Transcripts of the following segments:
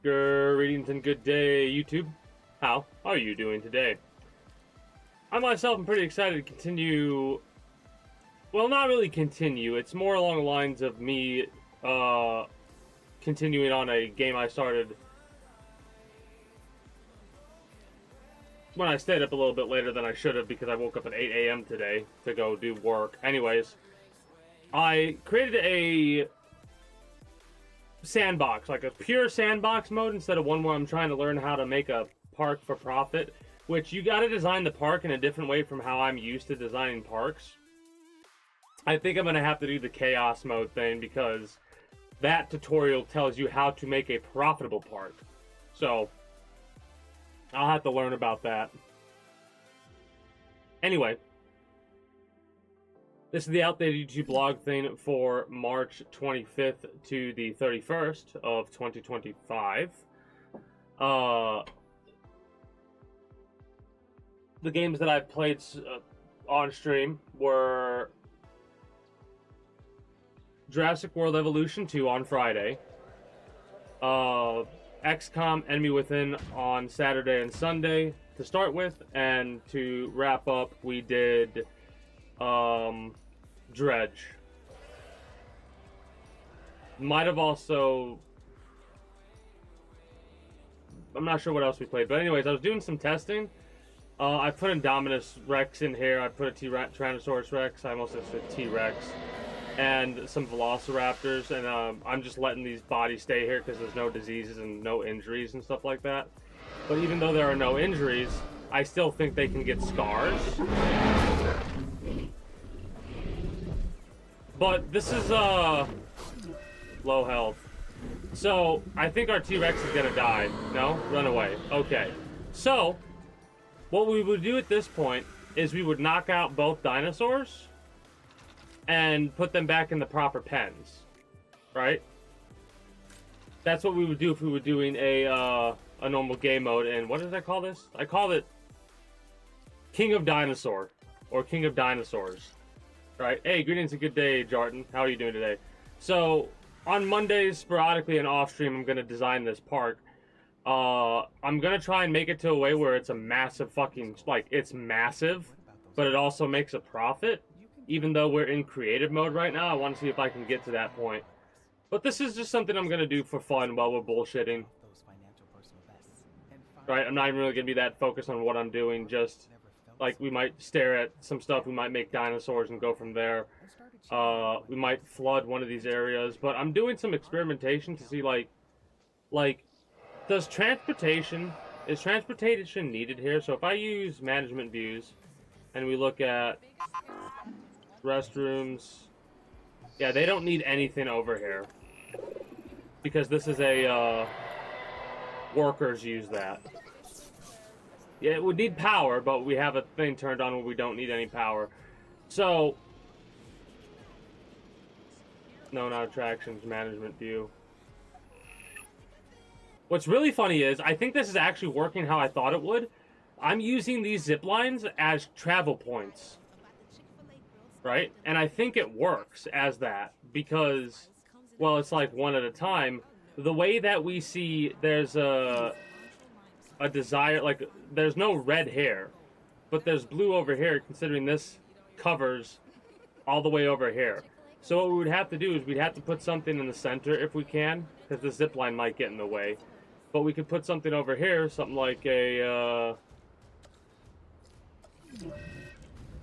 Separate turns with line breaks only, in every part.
Greetings and good day, YouTube. How are you doing today? I myself am pretty excited to continue. Well, not really continue. It's more along the lines of me continuing on a game I started when I stayed up a little bit later than I should have because I woke up at 8 a.m. today to go do work. Anyways, I created a sandbox, like a pure sandbox mode instead of one where I'm trying to learn how to make a park for profit, which you got to design the park in a different way from how I'm used to designing parks. I think I'm going to have to do the chaos mode thing because that tutorial tells you how to make a profitable park. So I'll have to learn about that. Anyway, this is the outdated YouTube blog thing for March 25th to the 31st of 2025. The games that I've played on stream were Jurrasic World Evolution 2 on Friday, XCOM Enemy Within on Saturday and Sunday to start with, and to wrap up we did Dredge. Might have also, I'm not sure what else we played, but anyways, I was doing some testing. I put Indominus Rex in here. I put a Tyrannosaurus Rex. I almost said T-Rex. And some Velociraptors. And I'm just letting these bodies stay here because there's no diseases and no injuries and stuff like that. But even though there are no injuries, I still think they can get scars. But this is low health. So I think our T-Rex is gonna die. No? Run away. Okay. So what we would do at this point is we would knock out both dinosaurs and put them back in the proper pens. Right? That's what we would do if we were doing a normal game mode. And what did I call this? I called it King of Dinosaur or King of Dinosaurs. Right? Hey, greetings and good day, Jarton. How are you doing today? So on Mondays, sporadically and off stream, I'm gonna design this park. I'm gonna try and make it to a way where it's a massive fucking, like, it's massive, but it also makes a profit. Even though we're in creative mode right now, I want to see if I can get to that point. But this is just something I'm gonna do for fun while we're bullshitting. Right? I'm not even really gonna be that focused on what I'm doing. Just like we might stare at some stuff, we might make dinosaurs and go from there. We might flood one of these areas, but I'm doing some experimentation to see like. Is transportation needed here? So if I use management views and we look at restrooms, yeah, they don't need anything over here because this is a workers use that. Yeah, it would need power, but we have a thing turned on where we don't need any power. So no, not attractions, management view. What's really funny is, I think this is actually working how I thought it would. I'm using these zip lines as travel points. Right? And I think it works as that because, well, it's like one at a time. The way that we see there's a desire, like, there's no red here, but there's blue over here, considering this covers all the way over here. So what we would have to do is we'd have to put something in the center if we can, because the zip line might get in the way. But we could put something over here, something like a,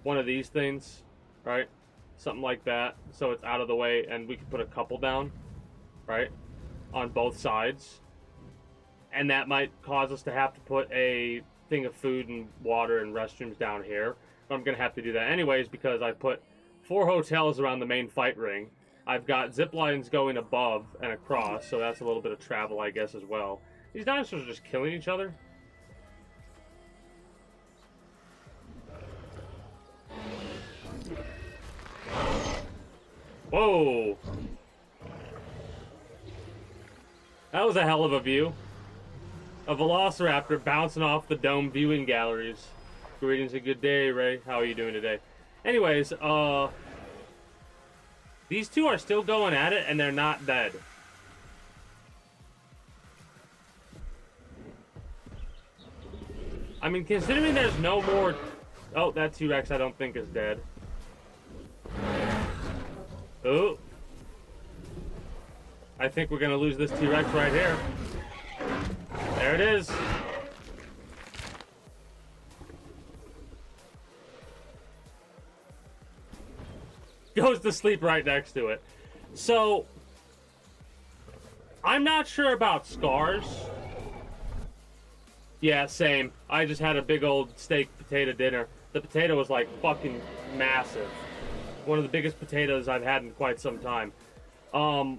one of these things, right? Something like that, so it's out of the way, and we could put a couple down, right? On both sides. And that might cause us to have to put a thing of food and water and restrooms down here. But I'm going to have to do that anyways because I put 4 hotels around the main fight ring. I've got zip lines going above and across, so that's a little bit of travel, I guess, as well. These dinosaurs are just killing each other. Whoa! That was a hell of a view. A Velociraptor bouncing off the dome viewing galleries. Greetings and good day, Ray. How are you doing today? Anyways, these two are still going at it, and they're not dead. I mean, considering there's no more... Oh, that T-Rex I don't think is dead. Oh. I think we're gonna lose this T-Rex right here. There it is. Goes to sleep right next to it. So, I'm not sure about scars. Yeah, same. I just had a big old steak potato dinner. The potato was like fucking massive. One of the biggest potatoes I've had in quite some time. I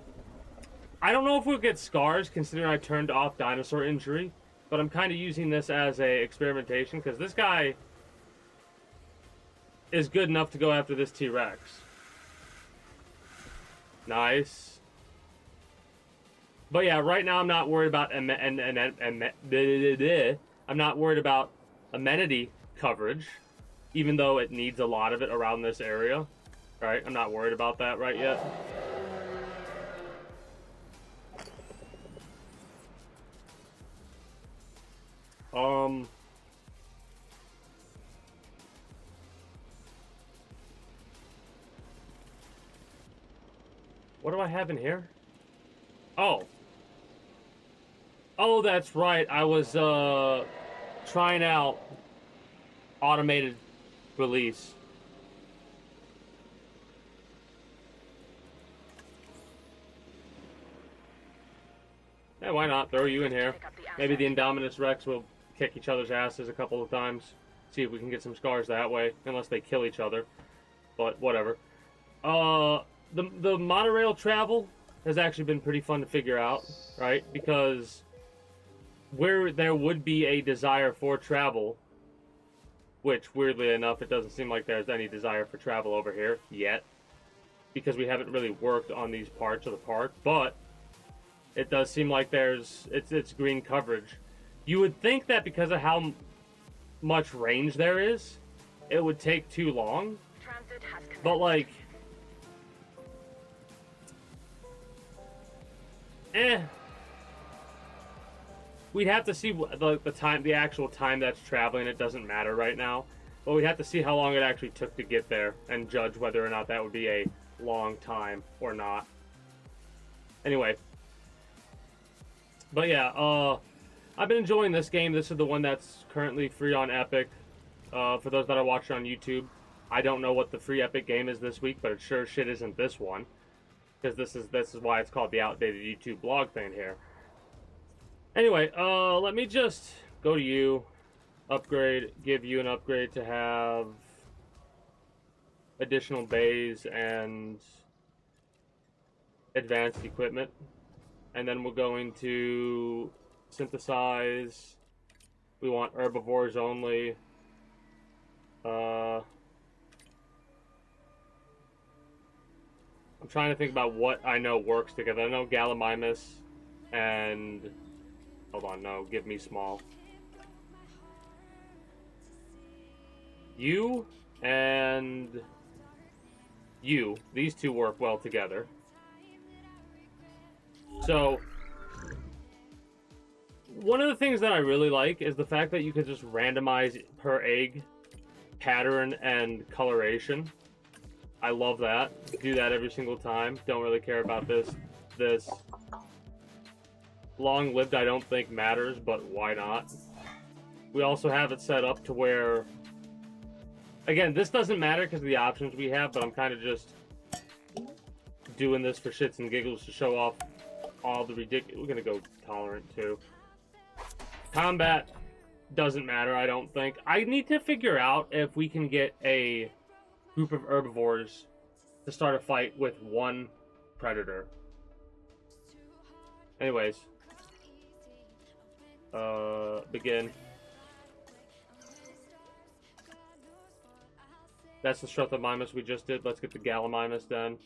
don't know if we'll get scars considering I turned off dinosaur injury, but I'm kind of using this as a experimentation because this guy is good enough to go after this T-Rex. Nice. But yeah, right now I'm not worried about I'm not worried about amenity coverage, even though it needs a lot of it around this area. Right? I'm not worried about that right yet. What do I have in here? Oh. Oh, that's right. I was, trying out automated release. Yeah, why not? Throw you in here. Maybe the Indominus Rex will kick each other's asses a couple of times. See if we can get some scars that way. Unless they kill each other. But, whatever. The monorail travel has actually been pretty fun to figure out, right? Because where there would be a desire for travel, which weirdly enough, it doesn't seem like there's any desire for travel over here yet, because we haven't really worked on these parts of the park, but it does seem like it's green coverage. You would think that because of how much range there is, it would take too long, but like, we'd have to see the actual time that's traveling. It doesn't matter right now, but we'd have to see how long it actually took to get there and judge whether or not that would be a long time or not. Anyway, but yeah, I've been enjoying this game. This is the one that's currently free on Epic. For those that are watching on YouTube, I don't know what the free Epic game is this week, but it sure shit isn't this one. Because this is why it's called the outdated YouTube blog thing here. Anyway, let me just go to you, upgrade, give you an upgrade to have additional bays and advanced equipment. And then we're going to synthesize. We want herbivores only. I'm trying to think about what I know works together. I know Gallimimus and... Hold on, no, give me small. You and you. These two work well together. So, one of the things that I really like is the fact that you can just randomize per egg pattern and coloration. I love that. Do that every single time. Don't really care about this. Long-lived I don't think matters, but why not? We also have it set up to where... Again, this doesn't matter because of the options we have, but I'm kind of just doing this for shits and giggles to show off all the ridiculous... We're going to go tolerant, too. Combat doesn't matter, I don't think. I need to figure out if we can get a group of herbivores to start a fight with one predator. Anyways. Begin. That's the Struthamimus we just did. Let's get the Gallimimus done.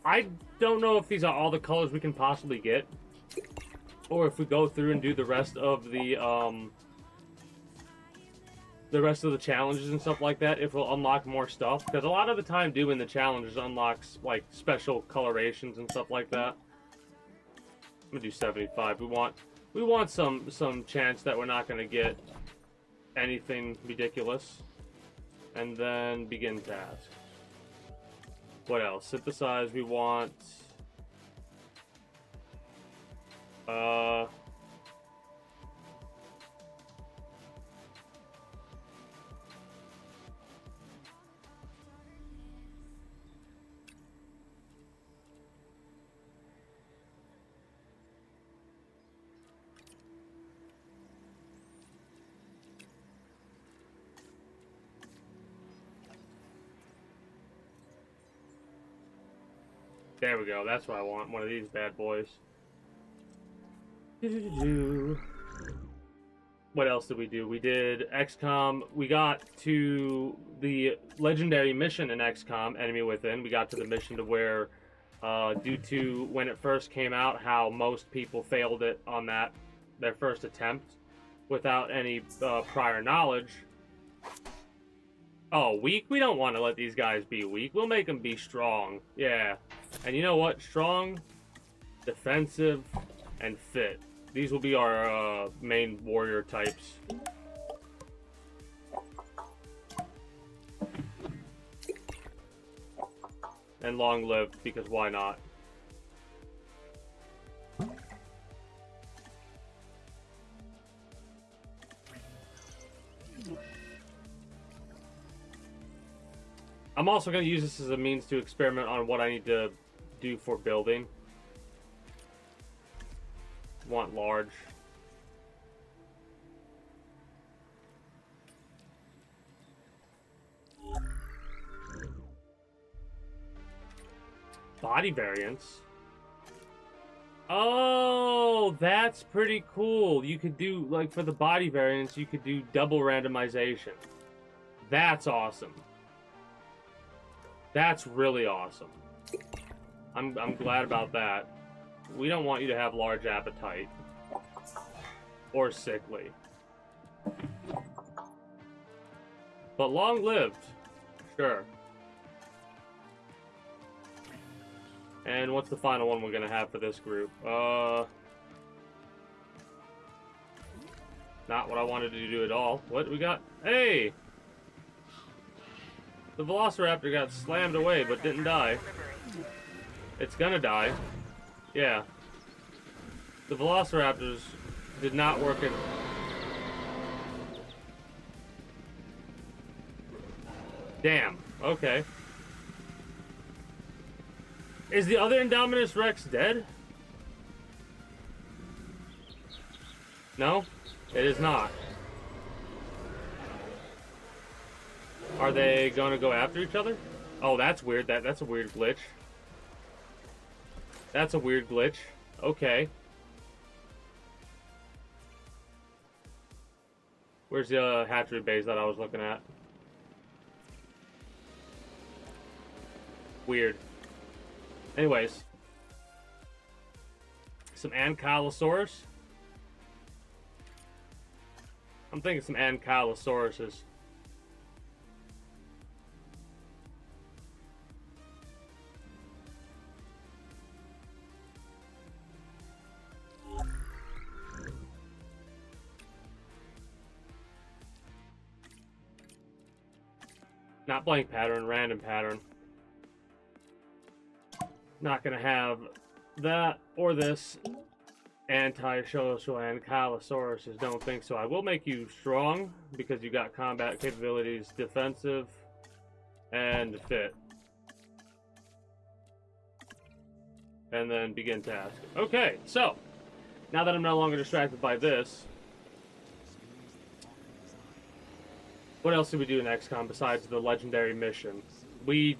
I don't know if these are all the colors we can possibly get, or if we go through and do the rest of the the rest of the challenges and stuff like that, if we'll unlock more stuff. Because a lot of the time doing the challenges unlocks like special colorations and stuff like that. I'm gonna do 75. We want some chance that we're not gonna get anything ridiculous. And then begin task. What else? Synthesize, we want there we go. That's what I want. One of these bad boys. What else did we do? We did XCOM. We got to the legendary mission in XCOM, Enemy Within. We got to the mission to where, due to when it first came out, how most people failed it on their first attempt without any prior knowledge. Oh, weak? We don't want to let these guys be weak. We'll make them be strong. Yeah. And you know what? Strong, defensive, and fit. These will be our main warrior types. And long-lived, because why not? I'm also going to use this as a means to experiment on what I need to do for building. Want large. Body variants. Oh, that's pretty cool. You could do, like, for the body variants, you could do double randomization. That's awesome. That's really awesome. I'm glad about that. We don't want you to have large appetite. Or sickly. But long-lived. Sure. And what's the final one we're gonna have for this group? Not what I wanted to do at all. What we got? Hey! The Velociraptor got slammed away, but didn't die. It's gonna die. Yeah. The Velociraptors did not work in... Damn. Okay. Is the other Indominus Rex dead? No? It is not. Are they gonna go after each other? Oh, that's weird. That's a weird glitch. That's a weird glitch. Okay. Where's the hatchery base that I was looking at? Weird. Anyways. Some Ankylosaurus. I'm thinking some Ankylosauruses. Not blank pattern, random pattern. Not gonna have that or this. Anti-social Ankylosauruses, don't think so. I will make you strong because you got combat capabilities, defensive, and fit. And then begin task. Okay, so now that I'm no longer distracted by this, what else did we do in XCOM besides the legendary mission? We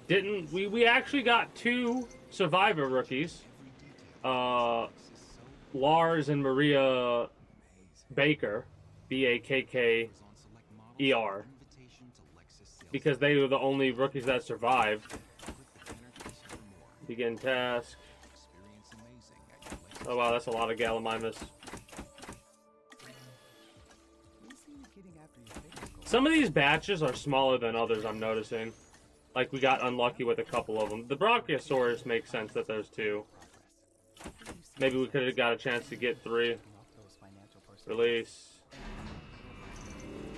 actually got 2 Survivor rookies. Lars and Maria Baker, Bakker, because they were the only rookies that survived. Begin task. Oh wow, that's a lot of Gallimimus. Some of these batches are smaller than others, I'm noticing. Like, we got unlucky with a couple of them. The Brachiosaurus makes sense that there's 2. Maybe we could have got a chance to get 3. Release.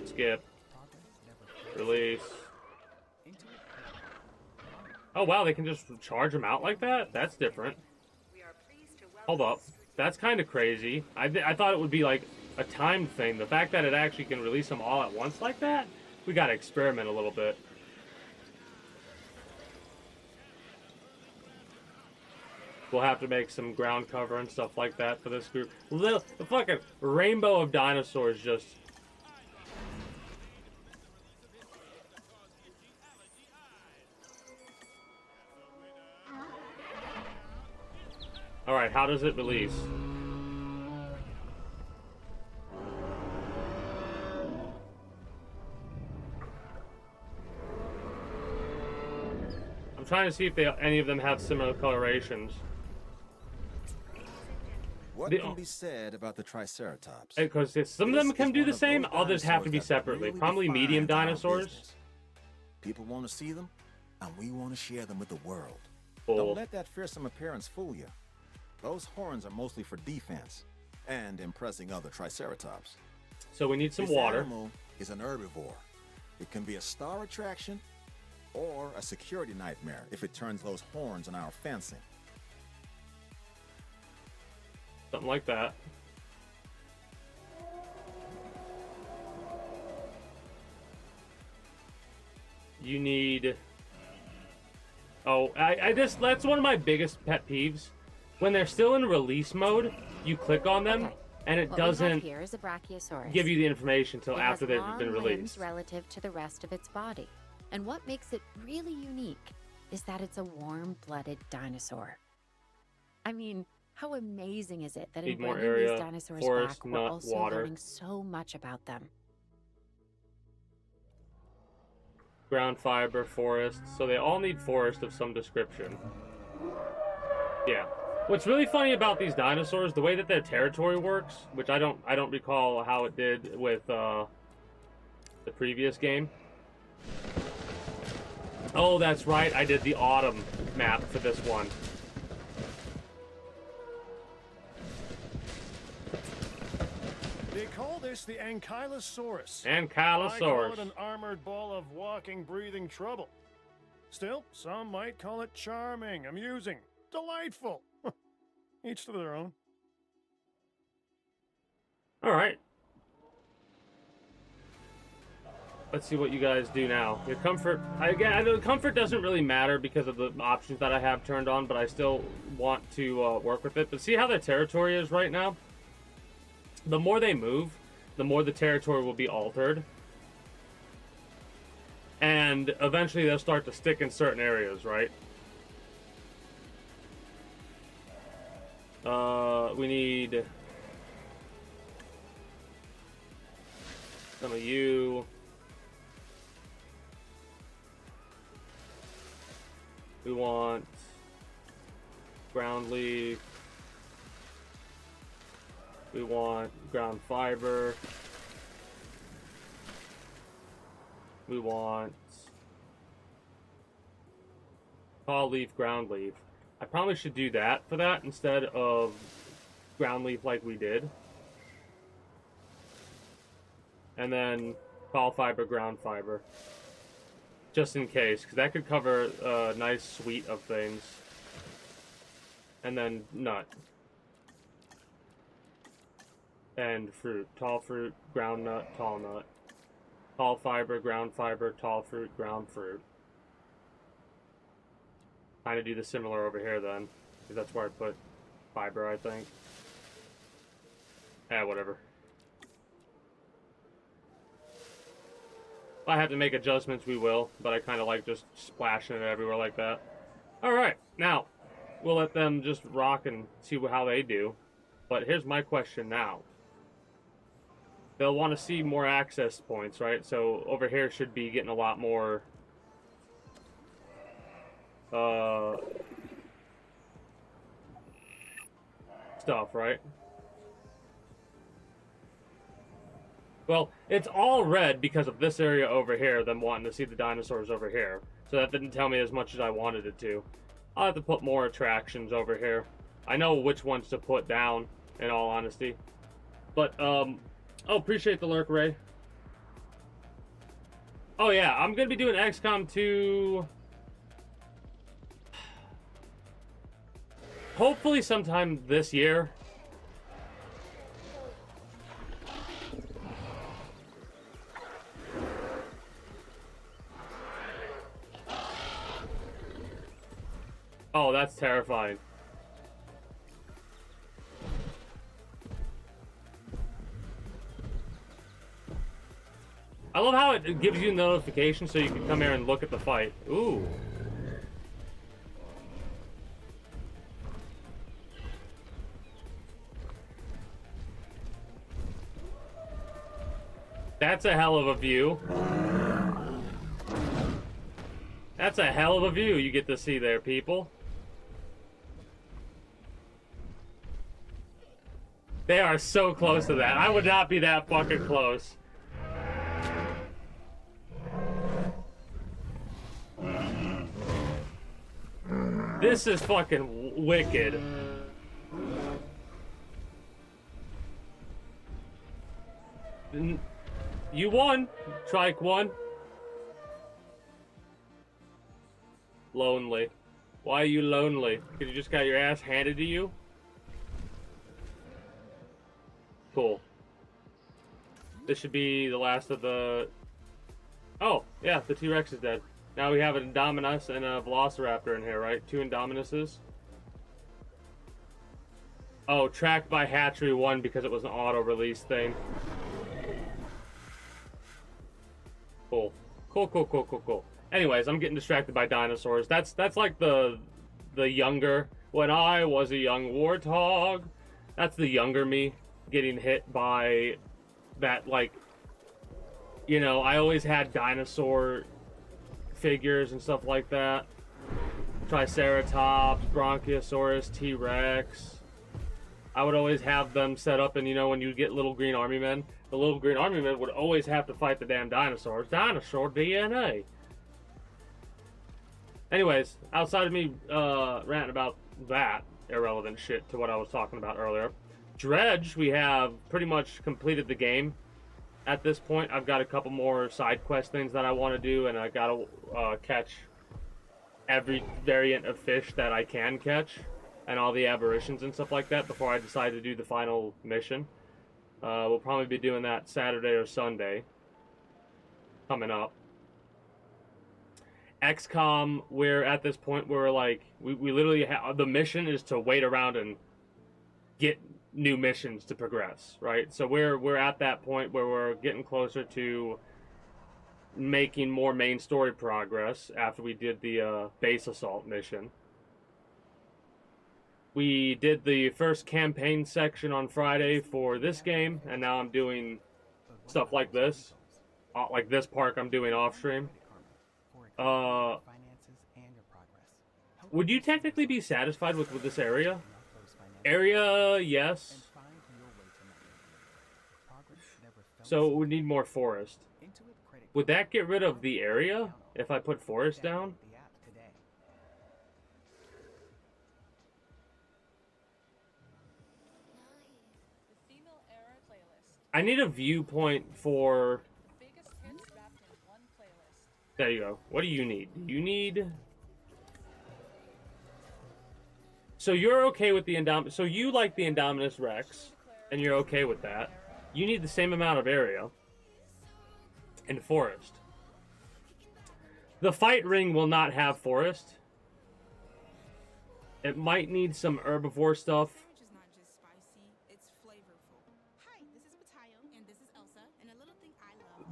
Skip. Release. Oh, wow, they can just charge them out like that? That's different. Hold up. That's kind of crazy. I thought it would be like a timed thing. The fact that it actually can release them all at once like that, we gotta experiment a little bit. We'll have to make some ground cover and stuff like that for this group. The fucking rainbow of dinosaurs just... Alright, how does it release? I'm trying to see if any of them have similar colorations.
What can be said about the Triceratops?
Because some of them can do the same, others have to be separately. Probably medium dinosaurs.
People want to see them, and we want to share them with the world.
Cool.
Don't let that fearsome appearance fool you. Those horns are mostly for defense and impressing other Triceratops.
So we need some
this
water.
Animal is an herbivore. It can be a star attraction or a security nightmare if it turns those horns on our fencing.
Something like that. You need... Oh, I just... That's one of my biggest pet peeves. When they're still in release mode, you click on them, and it doesn't
here is a Brachiosaurus.
give you the information until after they've been released.
Relative to the rest of its body. And what makes it really unique is that it's a warm-blooded dinosaur. I mean, how amazing is it that in bringing these dinosaurs back, we're also learning so much about them.
Ground fiber, forest. So they all need forest of some description. Yeah. What's really funny about these dinosaurs, the way that their territory works, which I don't recall how it did with the previous game. Oh, that's right. I did the autumn map for this one.
They call this the Ankylosaurus.
Ankylosaurus.
I call it an armored ball of walking, breathing trouble. Still, some might call it charming, amusing, delightful. Each to their own.
All right. Let's see what you guys do now. Your comfort, again, I know comfort doesn't really matter because of the options that I have turned on, but I still want to work with it. But see how their territory is right now? The more they move, the more the territory will be altered. And eventually they'll start to stick in certain areas, right? We need some of you. We want ground leaf. We want ground fiber. We want tall leaf, ground leaf. I probably should do that for that instead of ground leaf like we did. And then tall fiber, ground fiber. Just in case, because that could cover a nice suite of things. And then nut. And fruit. Tall fruit, ground nut, tall nut. Tall fiber, tall fruit, ground fruit. Kind of do the similar over here then. Because that's where I put fiber, I think. Whatever. If I have to make adjustments, we will. But I kind of like just splashing it everywhere like that. Alright, now, we'll let them just rock and see how they do. But here's my question now. They'll want to see more access points, right? So over here should be getting a lot more stuff, right? Well, it's all red because of this area over here, them wanting to see the dinosaurs over here. So that didn't tell me as much as I wanted it to. I'll have to put more attractions over here. I know which ones to put down, in all honesty. But, oh, appreciate the lurk, Ray. Oh, yeah, I'm going to be doing XCOM 2... hopefully sometime this year. Oh, that's terrifying. I love how it gives you a notification so you can come here and look at the fight. Ooh. That's a hell of a view. That's a hell of a view you get to see there, people. They are so close to that. I would not be that fucking close. This is fucking wicked. You won. Trike won. Lonely. Why are you lonely? Because you just got your ass handed to you? Cool. This should be the last of the... Oh, yeah, the T-Rex is dead. Now we have an Indominus and a Velociraptor in here, right? 2 Indominuses. Oh, tracked by Hatchery 1 because it was an auto-release thing. Cool. Cool. Anyways, I'm getting distracted by dinosaurs. That's like the younger... When I was a young warthog. That's the younger me getting hit by that, like... You know, I always had dinosaur figures and stuff like that. Triceratops, Bronchiosaurus, T-Rex. I would always have them set up, and you know, when you get little green army men, the little green army men would always have to fight the damn dinosaurs. Dinosaur DNA. Anyways, outside of me ranting about that irrelevant shit to what I was talking about earlier, Dredge, we have pretty much completed the game. At this point, I've got a couple more side quest things that I want to do, and I gotta catch every variant of fish that I can catch, and all the aberrations and stuff like that before I decide to do the final mission. We'll probably be doing that Saturday or Sunday coming up. XCOM, we're at this point where like we literally have the mission is to wait around and get new missions to progress, right? So we're at that point where we're getting closer to making more main story progress after we did the base assault mission. We did the first campaign section on Friday for this game, and now I'm doing stuff like this. Like this park I'm doing off stream. Would you technically be satisfied with this area? Area, yes. So it would need more forest. Would that get rid of the area if I put forest down? I need a viewpoint for... There you go. What do you need? You need... So you're okay with the Indominus... So you like the Indominus Rex, and you're okay with that. You need the same amount of area and forest. The fight ring will not have forest. It might need some herbivore stuff.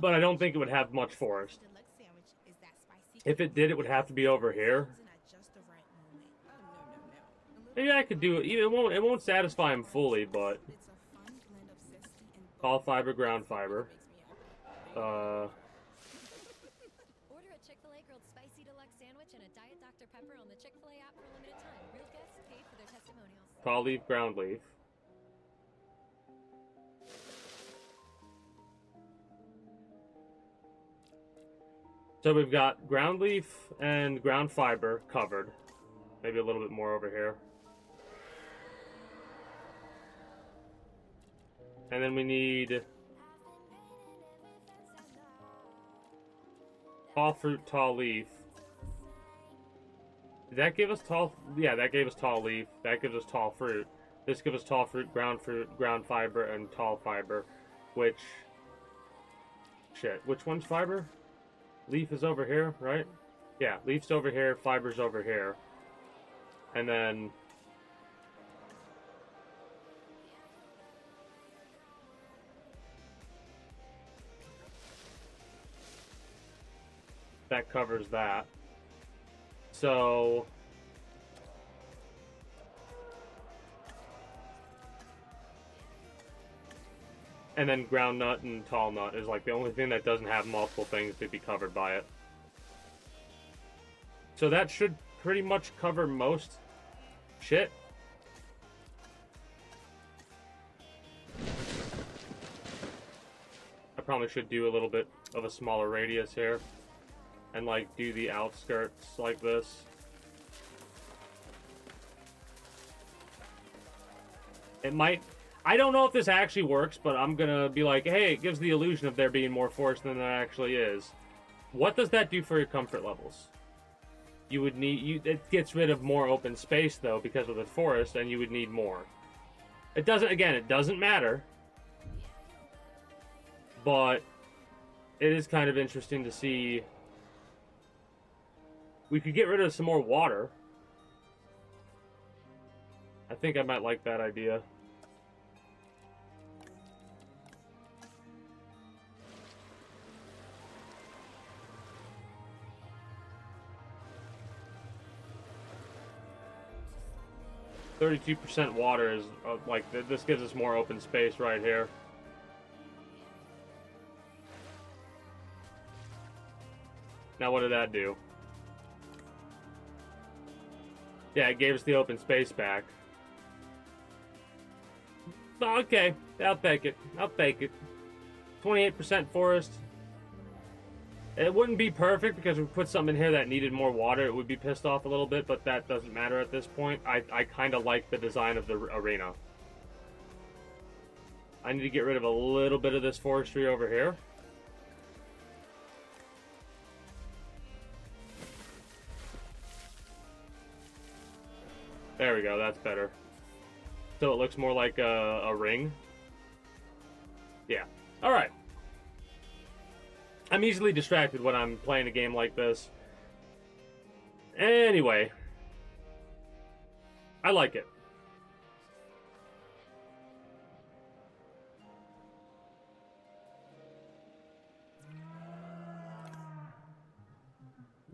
But I don't think it would have much forest. If it did, it would have to be over here. Maybe I could do it. It won't satisfy him fully, but all fiber, ground fiber.
Order a Chick-fil-A grilled spicy deluxe sandwich and a Diet Dr. Pepper on the Chick-fil-A app for a limited time. Real guests pay for their testimonials.
Tall leaf, ground leaf. So we've got ground leaf and ground fiber covered. Maybe a little bit more over here. And then we need tall fruit, tall leaf. Did that give us tall? Yeah, that gave us tall leaf. That gives us tall fruit. This gives us tall fruit, ground fiber, and tall fiber. Which... Shit. Which one's fiber? Leaf is over here, right? Yeah, leaf's over here, fiber's over here. And then... that covers that. So... and then ground nut and tall nut is like the only thing that doesn't have multiple things to be covered by it. So that should pretty much cover most shit. I probably should do a little bit of a smaller radius here. And like do the outskirts like this. It might... I don't know if this actually works, but I'm gonna be like, hey, it gives the illusion of there being more forest than there actually is. What does that do for your comfort levels? You would need... it gets rid of more open space, though, because of the forest, and you would need more. It doesn't... again, it doesn't matter. But it is kind of interesting to see... we could get rid of some more water. I think I might like that idea. %, water is like this gives us more open space right here. Now what did that do? Yeah, it gave us the open space back. Oh, okay, I'll take it. I'll take it. 28% forest. It wouldn't be perfect because if we put something in here that needed more water, it would be pissed off a little bit, but that doesn't matter at this point. I kind of like the design of the arena. I need to get rid of a little bit of this forestry over here. There we go, that's better. So it looks more like a ring. Yeah. Alright. I'm easily distracted when I'm playing a game like this. Anyway. I like it.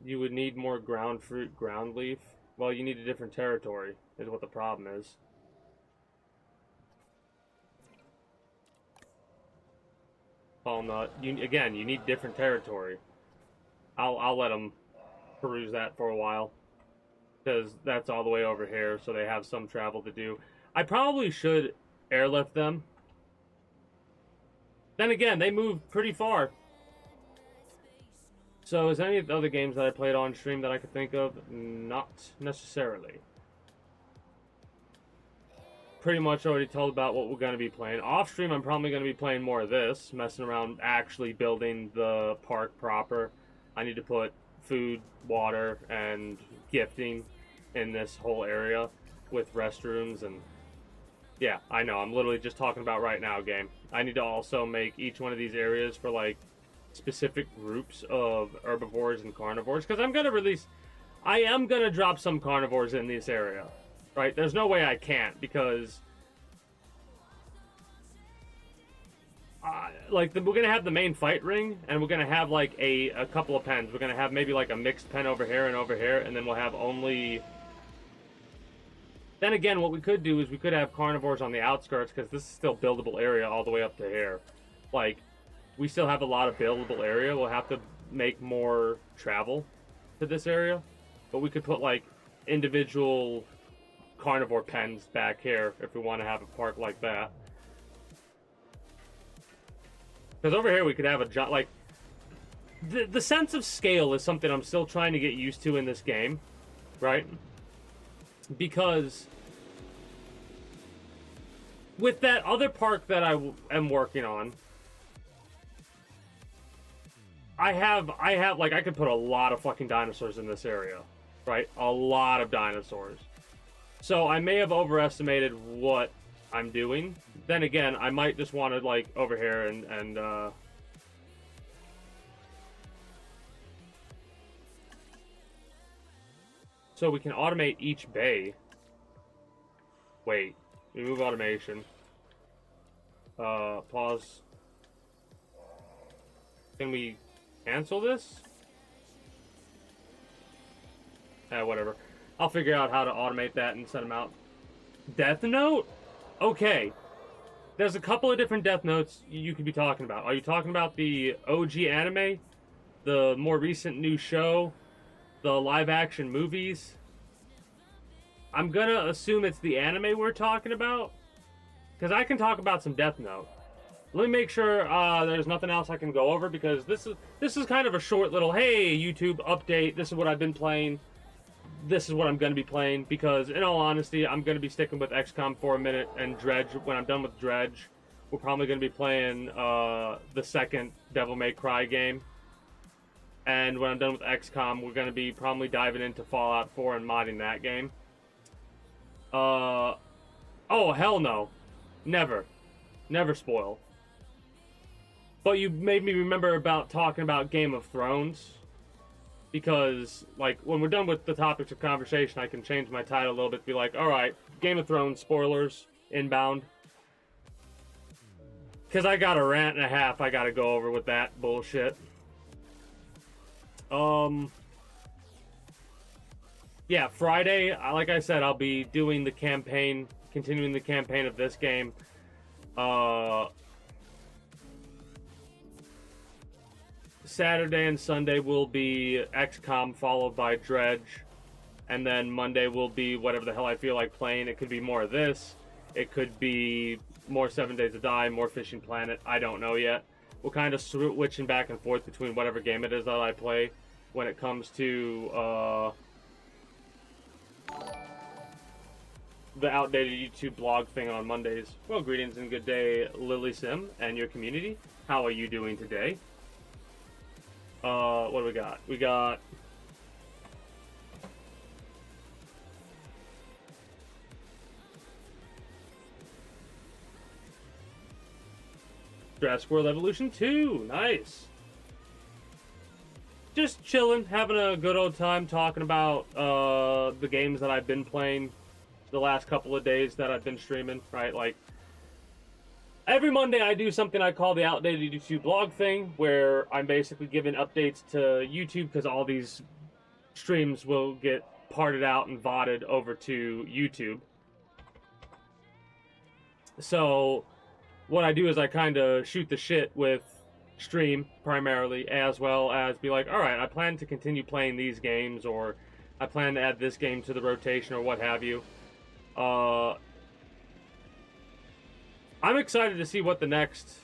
You would need more ground fruit, ground leaf. Well, you need a different territory, is what the problem is. Tall nut. Again, you need different territory. I'll let them peruse that for a while. Because that's all the way over here, so they have some travel to do. I probably should airlift them. Then again, they move pretty far. So, is any of the other games that I played on stream that I could think of? Not necessarily. Pretty much already told about what we're going to be playing. Off stream, I'm probably going to be playing more of this. Messing around actually building the park proper. I need to put food, water, and gifting in this whole area with restrooms and... yeah, I know. I'm literally just talking about right now, game. I need to also make each one of these areas for, like, specific groups of herbivores and carnivores. Because I'm going to release... I am going to drop some carnivores in this area. Right? There's no way I can't, because... we're going to have the main fight ring, and we're going to have, like, a couple of pens. We're going to have maybe, like, a mixed pen over here, and then we'll have only... Then again, what we could do is we could have carnivores on the outskirts, because this is still buildable area all the way up to here. Like, we still have a lot of buildable area. We'll have to make more travel to this area. But we could put, like, individual carnivore pens back here if we want to have a park like that. Because over here we could have a... like, the sense of scale is something I'm still trying to get used to in this game, right? Because with that other park that I am working on, I have like, I could put a lot of fucking dinosaurs in this area, right? A lot of dinosaurs. So I may have overestimated what I'm doing. Then again, I might just want to, like, over here and so we can automate each bay. Wait, remove automation. Pause. Can we cancel this? Whatever. I'll figure out how to automate that and send them out. Death Note? Okay. There's a couple of different Death Notes you could be talking about. Are you talking about the OG anime? The more recent new show? The live-action movies? I'm gonna assume it's the anime we're talking about, because I can talk about some Death Note. Let me make sure there's nothing else I can go over, because this is kind of a short little, hey, YouTube update, this is what I've been playing, this is what I'm going to be playing, because in all honesty, I'm going to be sticking with XCOM for a minute, and Dredge, when I'm done with Dredge, we're probably going to be playing the second Devil May Cry game. And when I'm done with XCOM, we're going to be probably diving into Fallout 4 and modding that game. Oh, hell no. Never. Never spoil. But you made me remember about talking about Game of Thrones. Because, like, when we're done with the topics of conversation, I can change my title a little bit. Be like, alright, Game of Thrones spoilers, inbound. Because I got a rant and a half I gotta go over with that bullshit. Yeah, Friday, like I said, I'll be doing the campaign, continuing the campaign of this game. Saturday and Sunday will be XCOM followed by Dredge, and then Monday will be whatever the hell I feel like playing. It could be more of this, it could be more 7 Days to Die, more Fishing Planet, I don't know yet. We'll kind of switching back and forth between whatever game it is that I play when it comes to the outdated YouTube blog thing on Mondays. Well, greetings and good day, Lily Sim and your community. How are you doing today? What do we got? We got Jurrasic World Evolution 2. Nice. Just chilling, having a good old time talking about the games that I've been playing the last couple of days that I've been streaming, right? Like, every Monday I do something I call the outdated YouTube blog thing, where I'm basically giving updates to YouTube, because all these streams will get parted out and VODed over to YouTube. So what I do is I kind of shoot the shit with stream primarily, as well as be like, alright, I plan to continue playing these games, or I plan to add this game to the rotation, or what have you. I'm excited to see what the next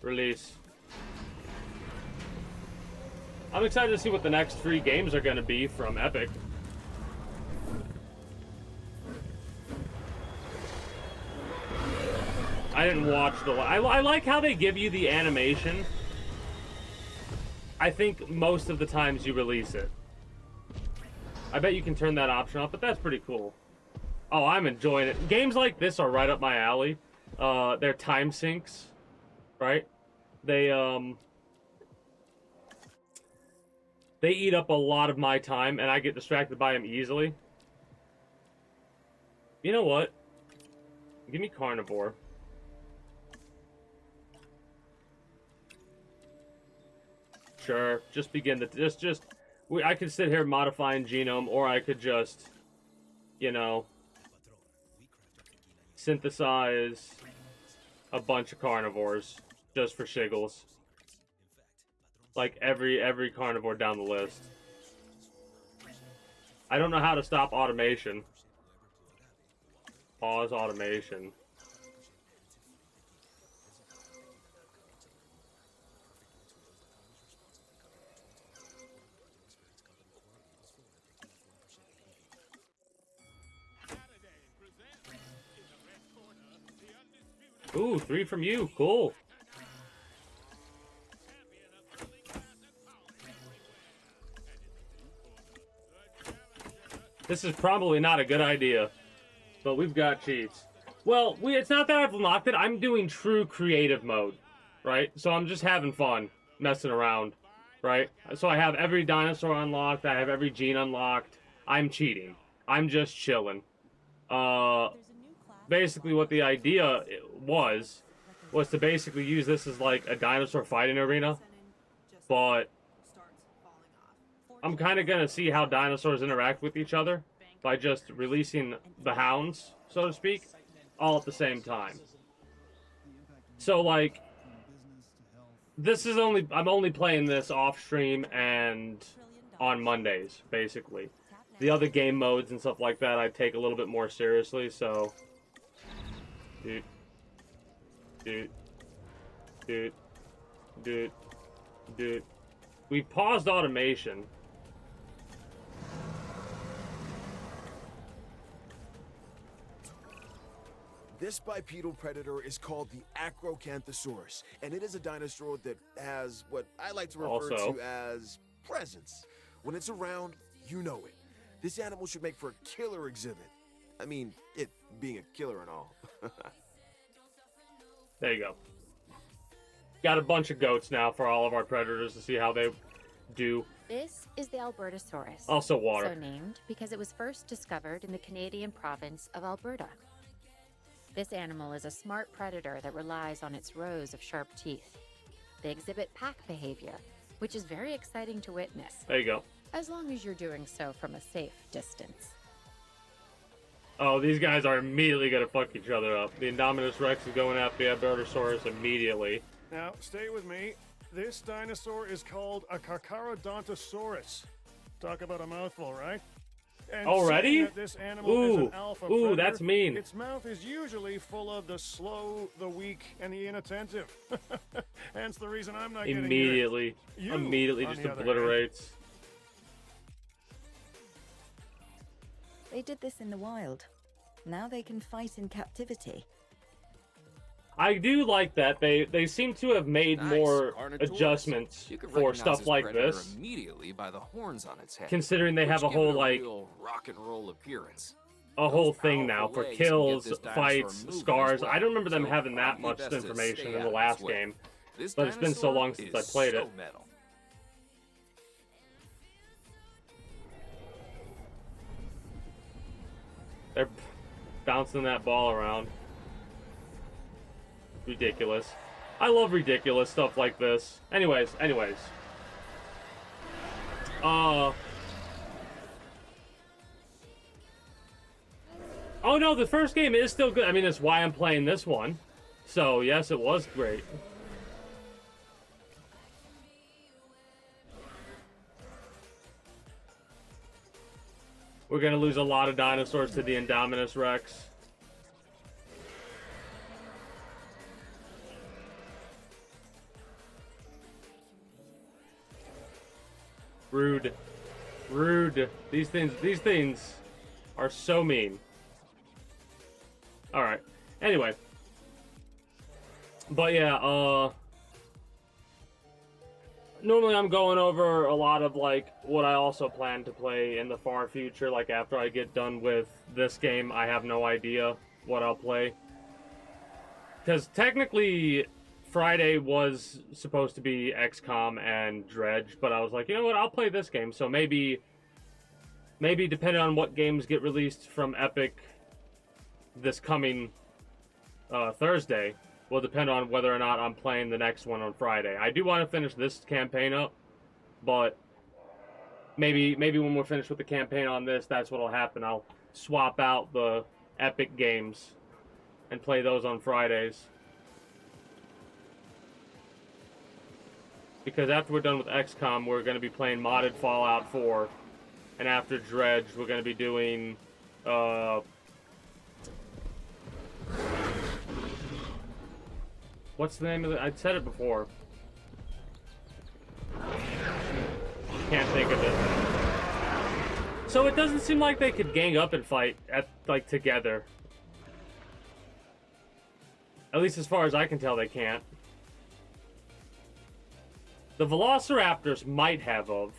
release. I'm excited to see what the next 3 games are going to be from Epic. I didn't watch the... I like how they give you the animation. I think most of the times you release it. I bet you can turn that option off, but that's pretty cool. Oh, I'm enjoying it. Games like this are right up my alley. They're time sinks, right? They eat up a lot of my time, and I get distracted by them easily. You know what? Give me Carnivore. Sure, just begin the... I could sit here modifying genome, or I could just, you know, synthesize a bunch of carnivores just for shiggles. Like every carnivore down the list. I don't know how to stop automation. Pause automation. Ooh, 3 from you. Cool. This is probably not a good idea, but we've got cheats. Well, it's not that I've unlocked it. I'm doing true creative mode, right? So I'm just having fun, messing around, right? So I have every dinosaur unlocked. I have every gene unlocked. I'm cheating. I'm just chilling. Basically what the idea was to basically use this as like a dinosaur fighting arena, but I'm kind of going to see how dinosaurs interact with each other by just releasing the hounds, so to speak, all at the same time. So, like, this is I'm only playing this off stream and on Mondays, basically. The other game modes and stuff like that I take a little bit more seriously, so... Dude. We paused automation.
This bipedal predator is called the Acrocanthosaurus, and it is a dinosaur that has what I like to refer to as presence. When it's around, you know it. This animal should make for a killer exhibit. I mean, it being a killer and all.
There you go. Got a bunch of goats now for all of our predators to see how they do.
This is the Albertosaurus.
Also water.
So named because it was first discovered in the Canadian province of Alberta. This animal is a smart predator that relies on its rows of sharp teeth. They exhibit pack behavior, which is very exciting to witness.
There you go.
As long as you're doing so from a safe distance.
Oh, these guys are immediately going to fuck each other up. The Indominus Rex is going after the Albertosaurus immediately.
Now, stay with me. This dinosaur is called a Carcharodontosaurus. Talk about a mouthful, right? And
already?
That this animal is an alpha predator,
that's mean.
Its mouth is usually full of the slow, the weak, and the inattentive. Hence the reason I'm not getting
immediately
on
just
the other
obliterates.
They did this in the wild. Now they can fight in captivity.
I do like that. They seem to have made more adjustments for stuff like this.
Immediately by the horns on its head.
Considering they have a whole like
rock and roll appearance.
A whole thing now for kills, fights, scars. I don't remember them having that much information in the last game, but it's been so long since I played it. They're bouncing that ball around. Ridiculous. I love ridiculous stuff like this. Anyways. Oh no, the first game is still good. I mean, that's why I'm playing this one. So, yes, it was great. We're gonna lose a lot of dinosaurs to the Indominus Rex. Rude. These things are so mean. Alright. Anyway. But yeah, normally I'm going over a lot of like what I also plan to play in the far future. Like after I get done with this game, I have no idea what I'll play. Because technically Friday was supposed to be XCOM and Dredge, but I was like, you know what, I'll play this game. So maybe depending on what games get released from Epic this coming Thursday, will depend on whether or not I'm playing the next one on Friday. I do want to finish this campaign up, but maybe when we're finished with the campaign on this, that's what'll happen. I'll swap out the Epic games and play those on Fridays. Because after we're done with XCOM, we're going to be playing modded Fallout 4. And after Dredge, we're going to be doing... what's the name of it? I said it before. Can't think of it. So it doesn't seem like they could gang up and fight together. At least as far as I can tell, they can't. The Velociraptors might have of.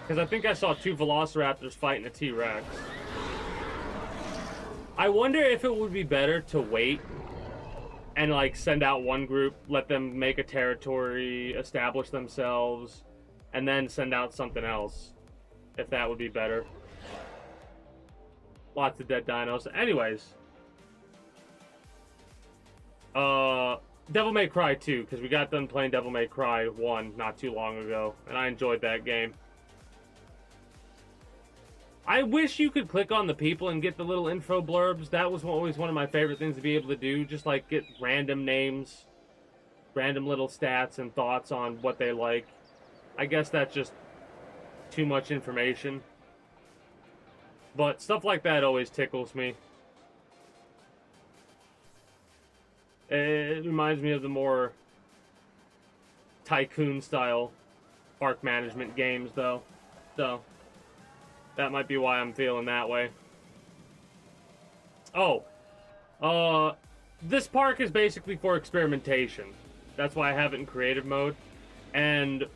Because I think I saw 2 Velociraptors fighting a T-Rex. I wonder if it would be better to wait and, like, send out one group, let them make a territory, establish themselves, and then send out something else. If that would be better. Lots of dead dinos. Anyways. Devil May Cry 2, because we got done playing Devil May Cry 1 not too long ago, and I enjoyed that game. I wish you could click on the people and get the little info blurbs. That was always one of my favorite things to be able to do. Just like get random names, random little stats and thoughts on what they like. I guess that's just too much information. But stuff like that always tickles me. It reminds me of the more tycoon style park management games though. So that might be why I'm feeling that way. Oh. This park is basically for experimentation. That's why I have it in creative mode. And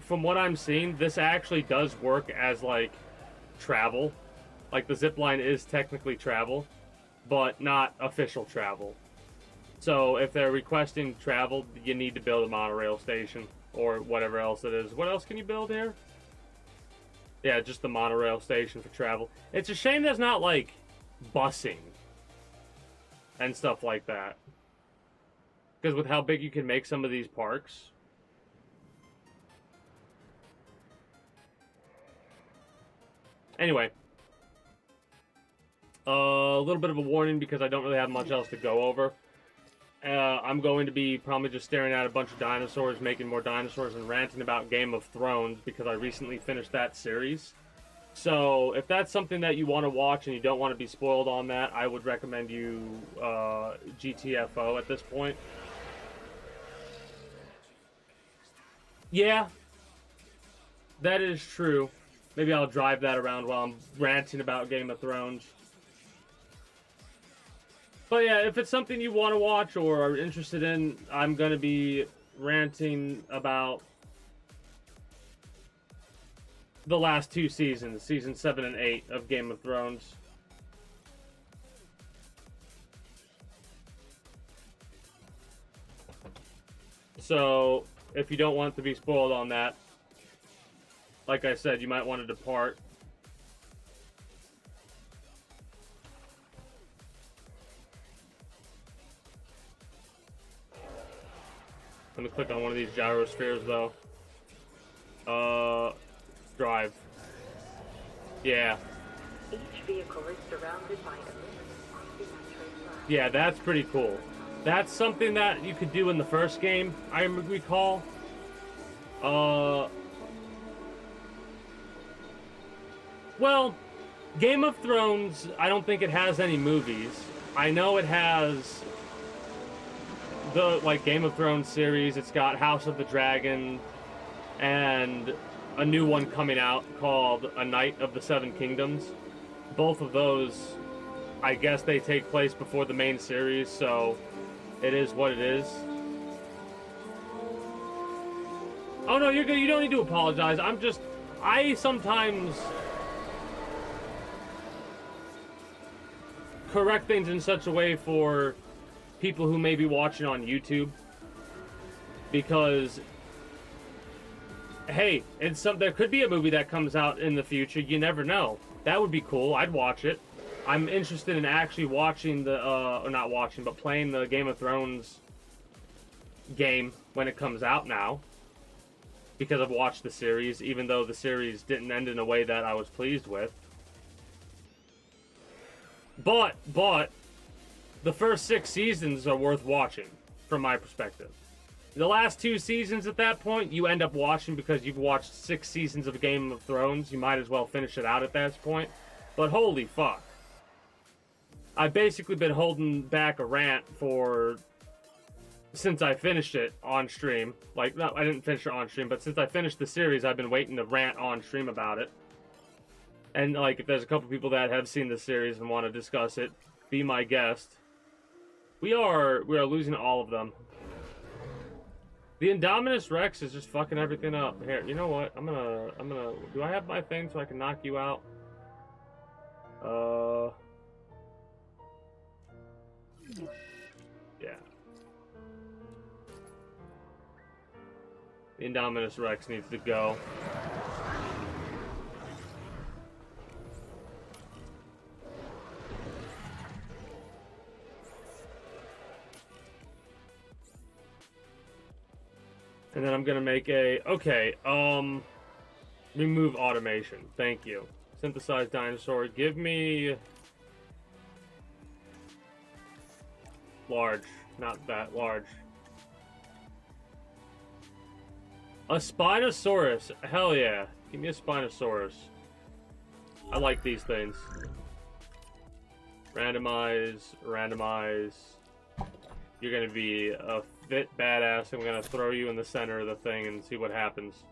from what I'm seeing, this actually does work as, like, travel. Like, the zipline is technically travel, but not official travel. So if they're requesting travel, you need to build a monorail station or whatever else it is. What else can you build here? Yeah, just the monorail station for travel. It's a shame there's not, like, busing and stuff like that. Because with how big you can make some of these parks. Anyway. A little bit of a warning because I don't really have much else to go over. I'm going to be probably just staring at a bunch of dinosaurs, making more dinosaurs, and ranting about Game of Thrones because I recently finished that series. So if that's something that you want to watch and you don't want to be spoiled on that, I would recommend you GTFO at this point. Yeah, that is true. Maybe I'll drive that around while I'm ranting about Game of Thrones. But yeah, if it's something you want to watch or are interested in, I'm going to be ranting about the last 2 seasons, season 7 and 8 of Game of Thrones. So, if you don't want to be spoiled on that, like I said, you might want to depart. Let me click on one of these gyrospheres, though. Drive. Yeah.
Each vehicle is surrounded by
yeah, that's pretty cool. That's something that you could do in the first game, I recall. Well, Game of Thrones, I don't think it has any movies. I know it has the, like, Game of Thrones series. It's got House of the Dragon and a new one coming out called A Knight of the Seven Kingdoms. Both of those, I guess they take place before the main series, so it is what it is. Oh no, you're good. You don't need to apologize. I sometimes correct things in such a way for people who may be watching on YouTube, because hey, there could be a movie that comes out in the future. You never know. That would be cool. I'd watch it. I'm interested in actually watching or not watching, but playing the Game of Thrones game when it comes out now, because I've watched the series, even though the series didn't end in a way that I was pleased with. But the first 6 seasons are worth watching, from my perspective. The last 2 seasons at that point, you end up watching because you've watched 6 seasons of Game of Thrones. You might as well finish it out at that point. But holy fuck. I've basically been holding back a rant since I finished it on stream. Like, no, I didn't finish it on stream, but since I finished the series, I've been waiting to rant on stream about it. And, like, if there's a couple people that have seen the series and want to discuss it, be my guest. We are losing all of them. The Indominus Rex is just fucking everything up. Here, you know what? I'm gonna. Do I have my thing so I can knock you out? Yeah. The Indominus Rex needs to go. And then I'm gonna make a, okay, remove automation. Thank you. Synthesized dinosaur. Give me large, not that large. A Spinosaurus. Hell yeah. Give me a Spinosaurus. I like these things. Randomize, randomize. You're gonna be a fit badass. I'm gonna throw you in the center of the thing and see what happens.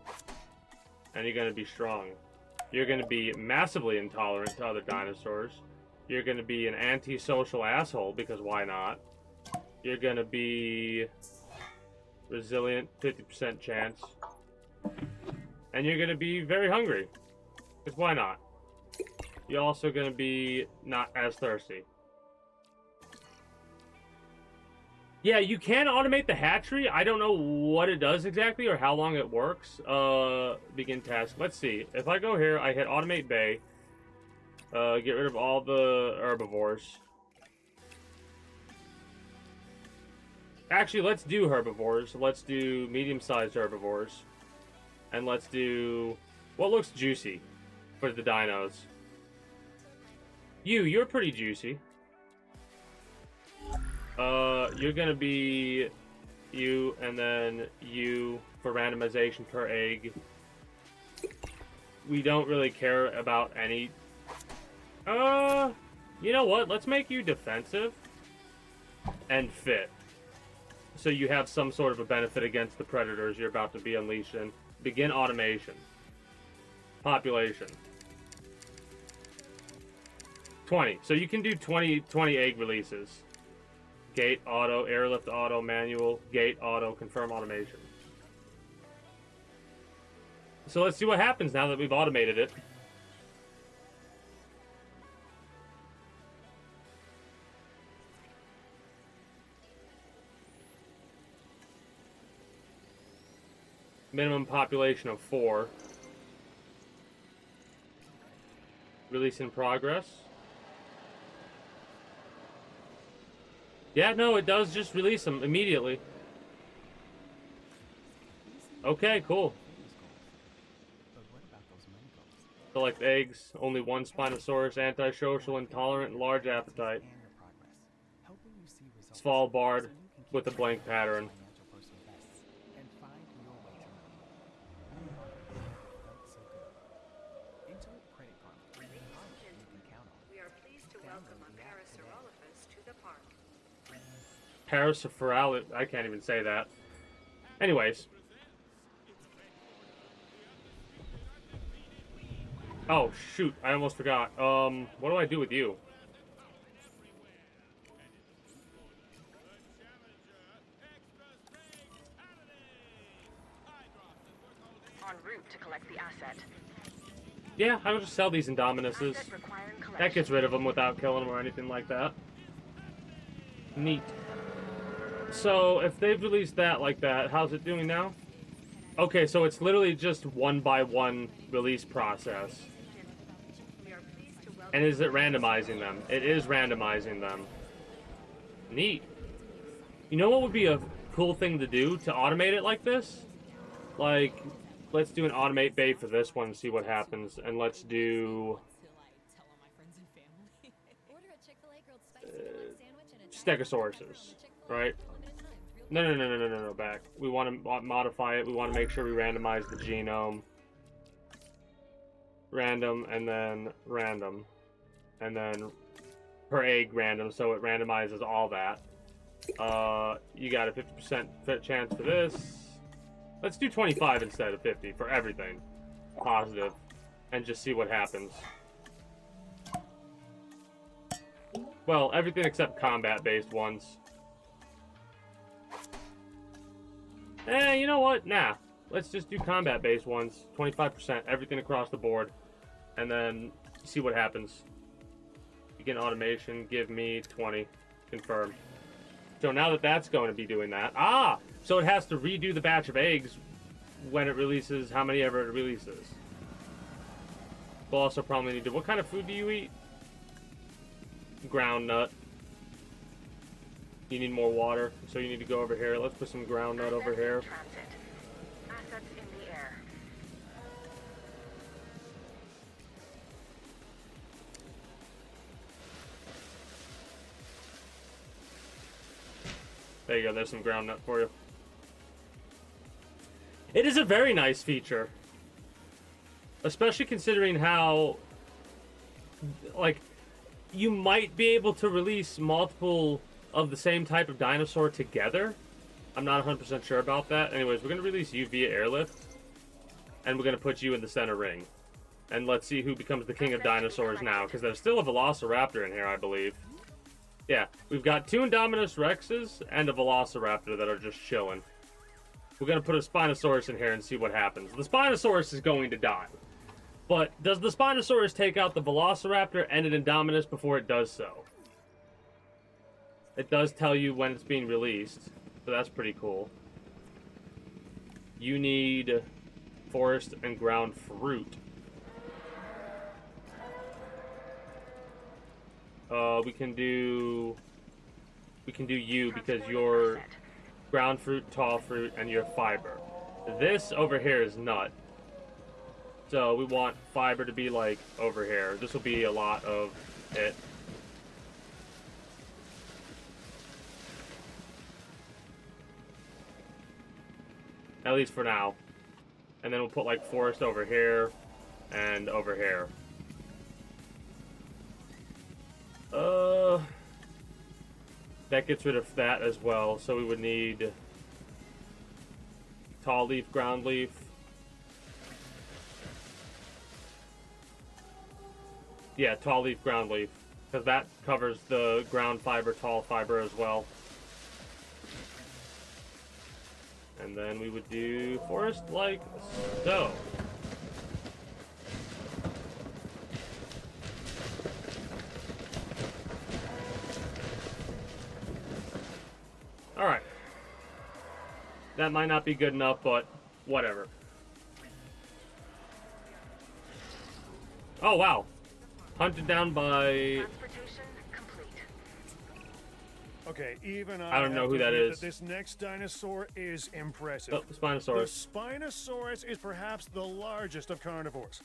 And you're gonna be strong. You're gonna be massively intolerant to other dinosaurs. You're gonna be an antisocial asshole, because why not? You're gonna be resilient, 50% chance. And you're gonna be very hungry, because why not? You're also gonna be not as thirsty. Yeah, you can automate the hatchery. I don't know what it does exactly or how long it works. Begin task. Let's see. If I go here, I hit automate bay. Get rid of all the herbivores. Actually, let's do herbivores. Let's do medium-sized herbivores. And let's do what looks juicy for the dinos. You're pretty juicy. You're gonna be you, and then you for randomization per egg. We don't really care about any. You know what? Let's make you defensive and fit, so you have some sort of a benefit against the predators you're about to be unleashed in. Begin automation. Population 20. So you can do 20 egg releases. Gate, auto, airlift, auto, manual, gate, auto, confirm automation. So let's see what happens now that we've automated it. Minimum population of 4. Release in progress. Yeah, no, it does just release them immediately. Okay, cool. Select eggs. Only one Spinosaurus. Antisocial, intolerant, large appetite. Svalbard with a blank pattern.
We are pleased to welcome a Parasaurolophus to the park.
Parasaurolophus. I can't even say that. Anyways. Oh, shoot. I almost forgot. What do I do with you?
En route to collect the asset.
Yeah, I'll just sell these Indominuses. That gets rid of them without killing them or anything like that. Neat. So, if they've released that like that, how's it doing now? Okay, so it's literally just one by one release process. And is it randomizing them? It is randomizing them. Neat. You know what would be a cool thing to do to automate it like this? Like, let's do an automate bay for this one and see what happens. And let's do... Stegosauruses, right? No, back. We want to modify it. We want to make sure we randomize the genome. Random, and then random. And then per egg random, so it randomizes all that. You got a 50% fit chance for this. Let's do 25 instead of 50 for everything. Positive. And just see what happens. Well, everything except combat-based ones. You know what? Nah. Let's just do combat-based ones. 25%, everything across the board. And then see what happens. Begin automation, give me 20. Confirm. So now that that's going to be doing that. Ah! So it has to redo the batch of eggs when it releases, how many ever it releases. We'll also probably need to... What kind of food do you eat? Ground nut. You need more water, so you need to go over here. Let's put some ground nut over here.
Assets in the air.
There you go, there's some ground nut for you. It is a very nice feature. Especially considering how, like, you might be able to release multiple of the same type of dinosaur together. I'm not 100% sure about that. Anyways, we're going to release you via airlift. And we're going to put you in the center ring. And let's see who becomes the king of dinosaurs now. Because there's still a Velociraptor in here, I believe. Yeah, we've got 2 Indominus Rexes and a Velociraptor that are just chilling. We're going to put a Spinosaurus in here and see what happens. The Spinosaurus is going to die. But does the Spinosaurus take out the Velociraptor and an Indominus before it does so? It does tell you when it's being released. So that's pretty cool. You need forest and ground fruit. We can do you because you're ground fruit, tall fruit, and you're fiber. This over here is nut. So we want fiber to be like over here. This will be a lot of it. At least for now. And then we'll put like forest over here and over here. That gets rid of that as well. So we would need tall leaf, ground leaf. Yeah, tall leaf, ground leaf. Because that covers the ground fiber, tall fiber as well. And then we would do forest like so. Alright. That might not be good enough, but whatever. Oh, wow. Hunted down by...
Transportation complete.
Okay, even
I don't know who that is.
This next dinosaur is impressive.
Oh, Spinosaurus.
The Spinosaurus is perhaps the largest of carnivores.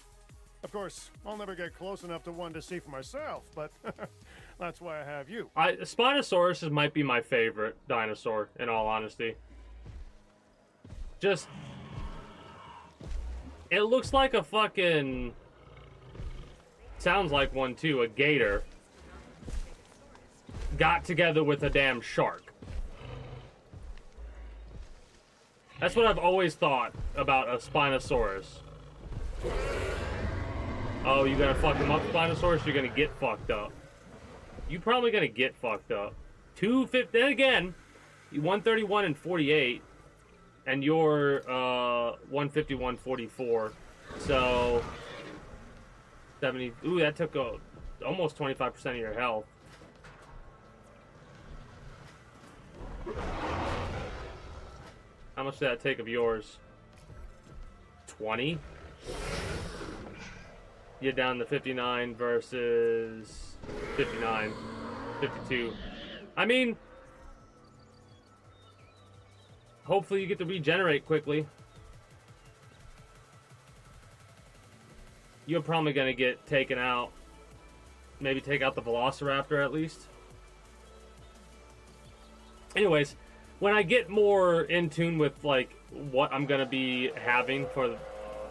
Of course, I'll never get close enough to one to see for myself, but that's why I have you.
Spinosaurus might be my favorite dinosaur, in all honesty. Just... It looks like a fucking... Sounds like one, too. A gator. Got together with a damn shark. That's what I've always thought about a Spinosaurus. Oh, you gonna fuck him up, Spinosaurus? You're gonna get fucked up. You probably gonna get fucked up. 250. Then again, 131 and 48, and you're 151, 44. So 70. Ooh, that took almost 25% of your health. How much did that take of yours? 20? You're down to 59 versus 59, 52. I mean, hopefully you get to regenerate quickly. You're probably going to get taken out. Maybe take out the Velociraptor at least. Anyways, when I get more in tune with like what I'm going to be having for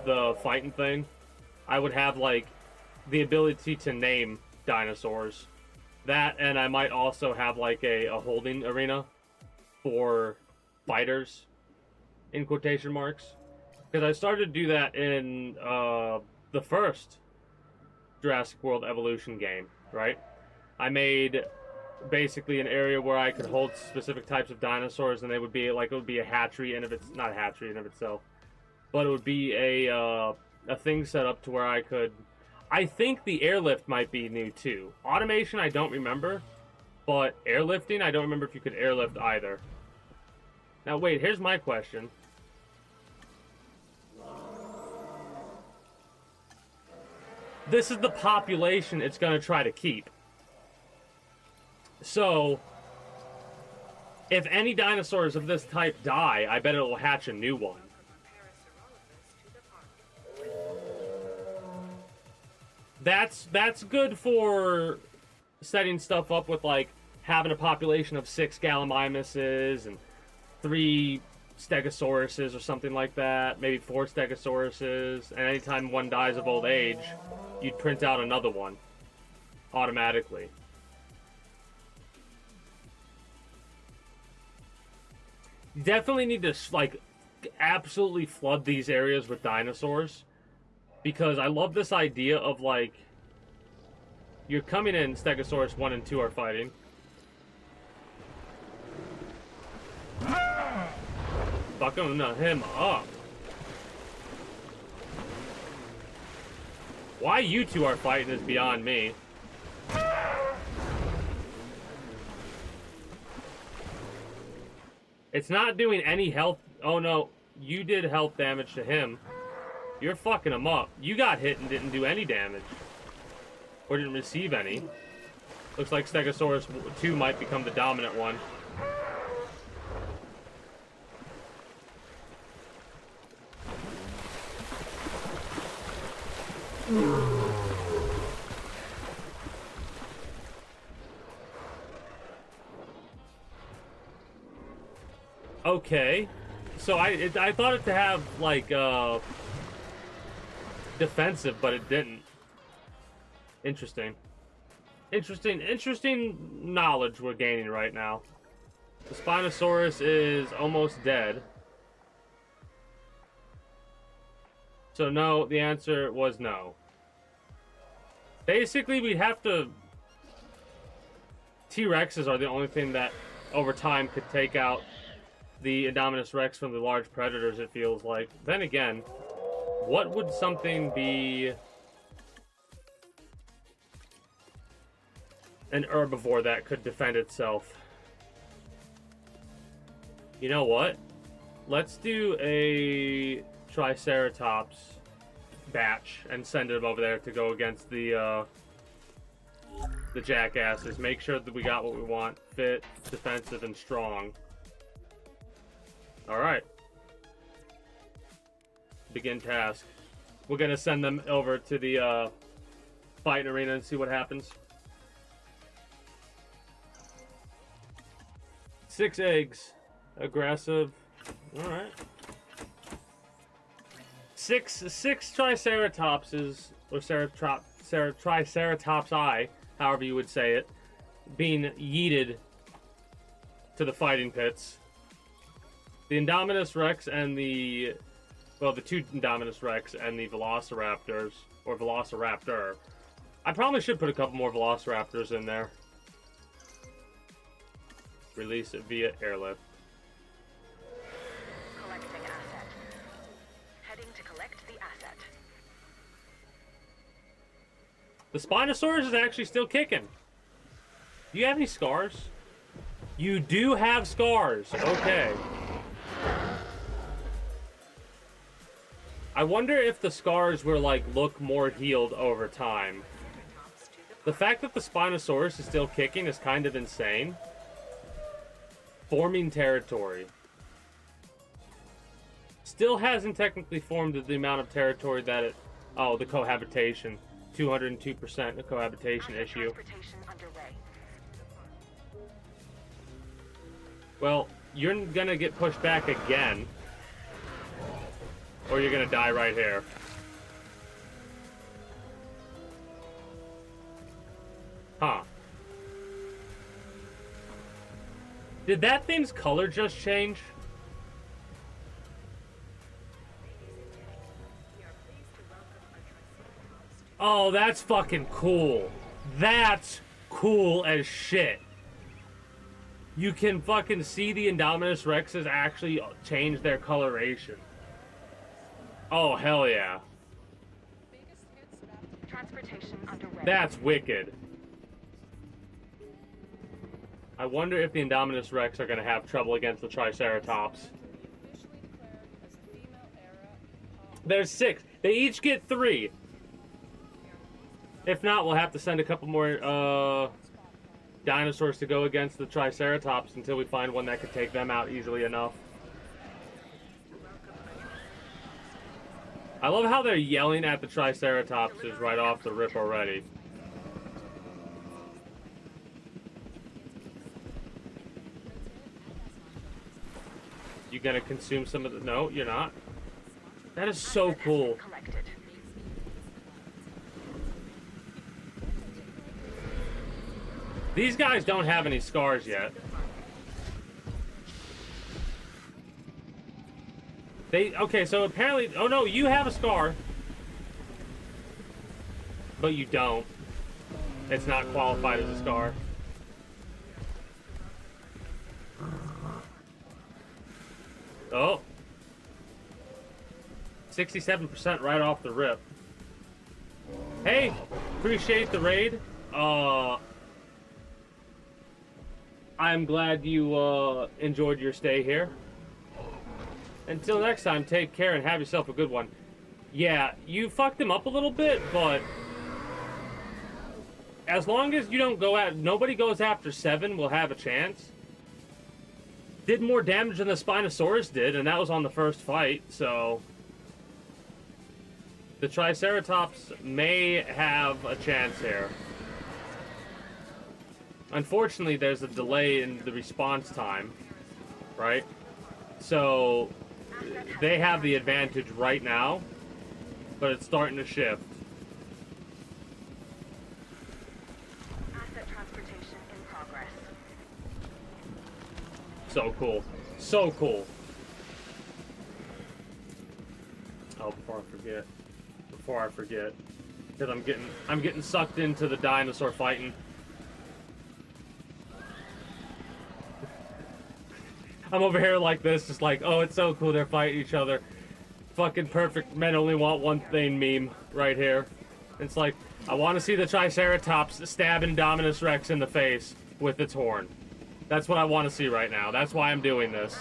the fighting thing, I would have like the ability to name dinosaurs. That, and I might also have like a holding arena for fighters, in quotation marks. Because I started to do that in the first Jurrasic World Evolution game, right? I made basically an area where I could hold specific types of dinosaurs, and they would be like, it would be a hatchery in of its, not a hatchery in of itself, but it would be a thing set up to where I could. I think the airlift might be new too. Automation I don't remember, but airlifting I don't remember if you could airlift either. Now wait, here's my question. This is the population it's going to try to keep. So, if any dinosaurs of this type die, I bet it will hatch a new one. That's good for setting stuff up with, like, having a population of 6 Gallimimuses and 3 Stegosauruses or something like that. Maybe 4 Stegosauruses. And anytime one dies of old age, you'd print out another one automatically. You definitely need to, like, absolutely flood these areas with dinosaurs. Because I love this idea of, like, you're coming in, Stegosaurus 1 and 2 are fighting. Fucking him up. Why you two are fighting is beyond me. It's not doing any health. Oh no, you did health damage to him. You're fucking him up. You got hit and didn't do any damage. Or didn't receive any. Looks like Stegosaurus 2 might become the dominant one. Okay, so I thought it to have like defensive, but it didn't. Interesting knowledge we're gaining right now. The Spinosaurus is almost dead. So no, the answer was no. Basically, we'd have to... T-Rexes are the only thing that, over time, could take out the Indominus Rex from the large predators, it feels like. Then again, what would something be... an herbivore that could defend itself? You know what? Let's do a Triceratops batch and send them over there to go against the jackasses. Make sure that we got what we want. Fit, defensive, and strong. Alright. Begin task. We're gonna send them over to the fighting arena and see what happens. 6 eggs. Aggressive. Alright. Six Triceratopses, or Triceratopsi, however you would say it, being yeeted to the fighting pits. The Indominus Rex and the... well, the 2 Indominus Rex and the Velociraptors, or Velociraptor. I probably should put a couple more Velociraptors in there. Release it via airlift.
Collecting asset. Heading to collect the asset.
The Spinosaurus is actually still kicking. Do you have any scars? You do have scars. Okay. I wonder if the scars were like look more healed over time. The fact that the Spinosaurus is still kicking is kind of insane. Forming territory. Still hasn't technically formed the amount of territory that it... oh, the cohabitation. 202% the cohabitation issue. Well, you're gonna get pushed back again. Or you're gonna die right here. Huh. Did that thing's color just change? Oh, that's fucking cool. That's cool as shit. you can fucking see the Indominus Rexes actually change their coloration. Oh, hell yeah.
Transportation underway.
That's wicked. I wonder if the Indominus Rex are going to have trouble against the Triceratops. There's 6. They each get 3. If not, we'll have to send a couple more dinosaurs to go against the Triceratops until we find one that could take them out easily enough. I love how they're yelling at the Triceratops just right off the rip already. You gonna consume some of the... No, you're not. That is so cool. These guys don't have any scars yet. Okay, so apparently... Oh no, you have a scar. But you don't. It's not qualified as a scar. Oh. 67% right off the rip. Hey, appreciate the raid. I'm glad you enjoyed your stay here. Until next time, take care and have yourself a good one. Yeah, you fucked him up a little bit, but as long as you don't go at... Nobody goes after 7 will have a chance. Did more damage than the Spinosaurus did, and that was on the first fight, so... The Triceratops may have a chance here. Unfortunately, there's a delay in the response time, right? So, they have the advantage right now, but it's starting to shift.
Asset transportation in progress.
So cool. So cool. Oh, before I forget. Because I'm getting sucked into the dinosaur fighting. I'm over here like this, just like, oh, it's so cool they're fighting each other. Fucking perfect men only want one thing meme right here. It's like, I want to see the Triceratops stab Indominus Rex in the face with its horn. That's what I want to see right now. That's why I'm doing this.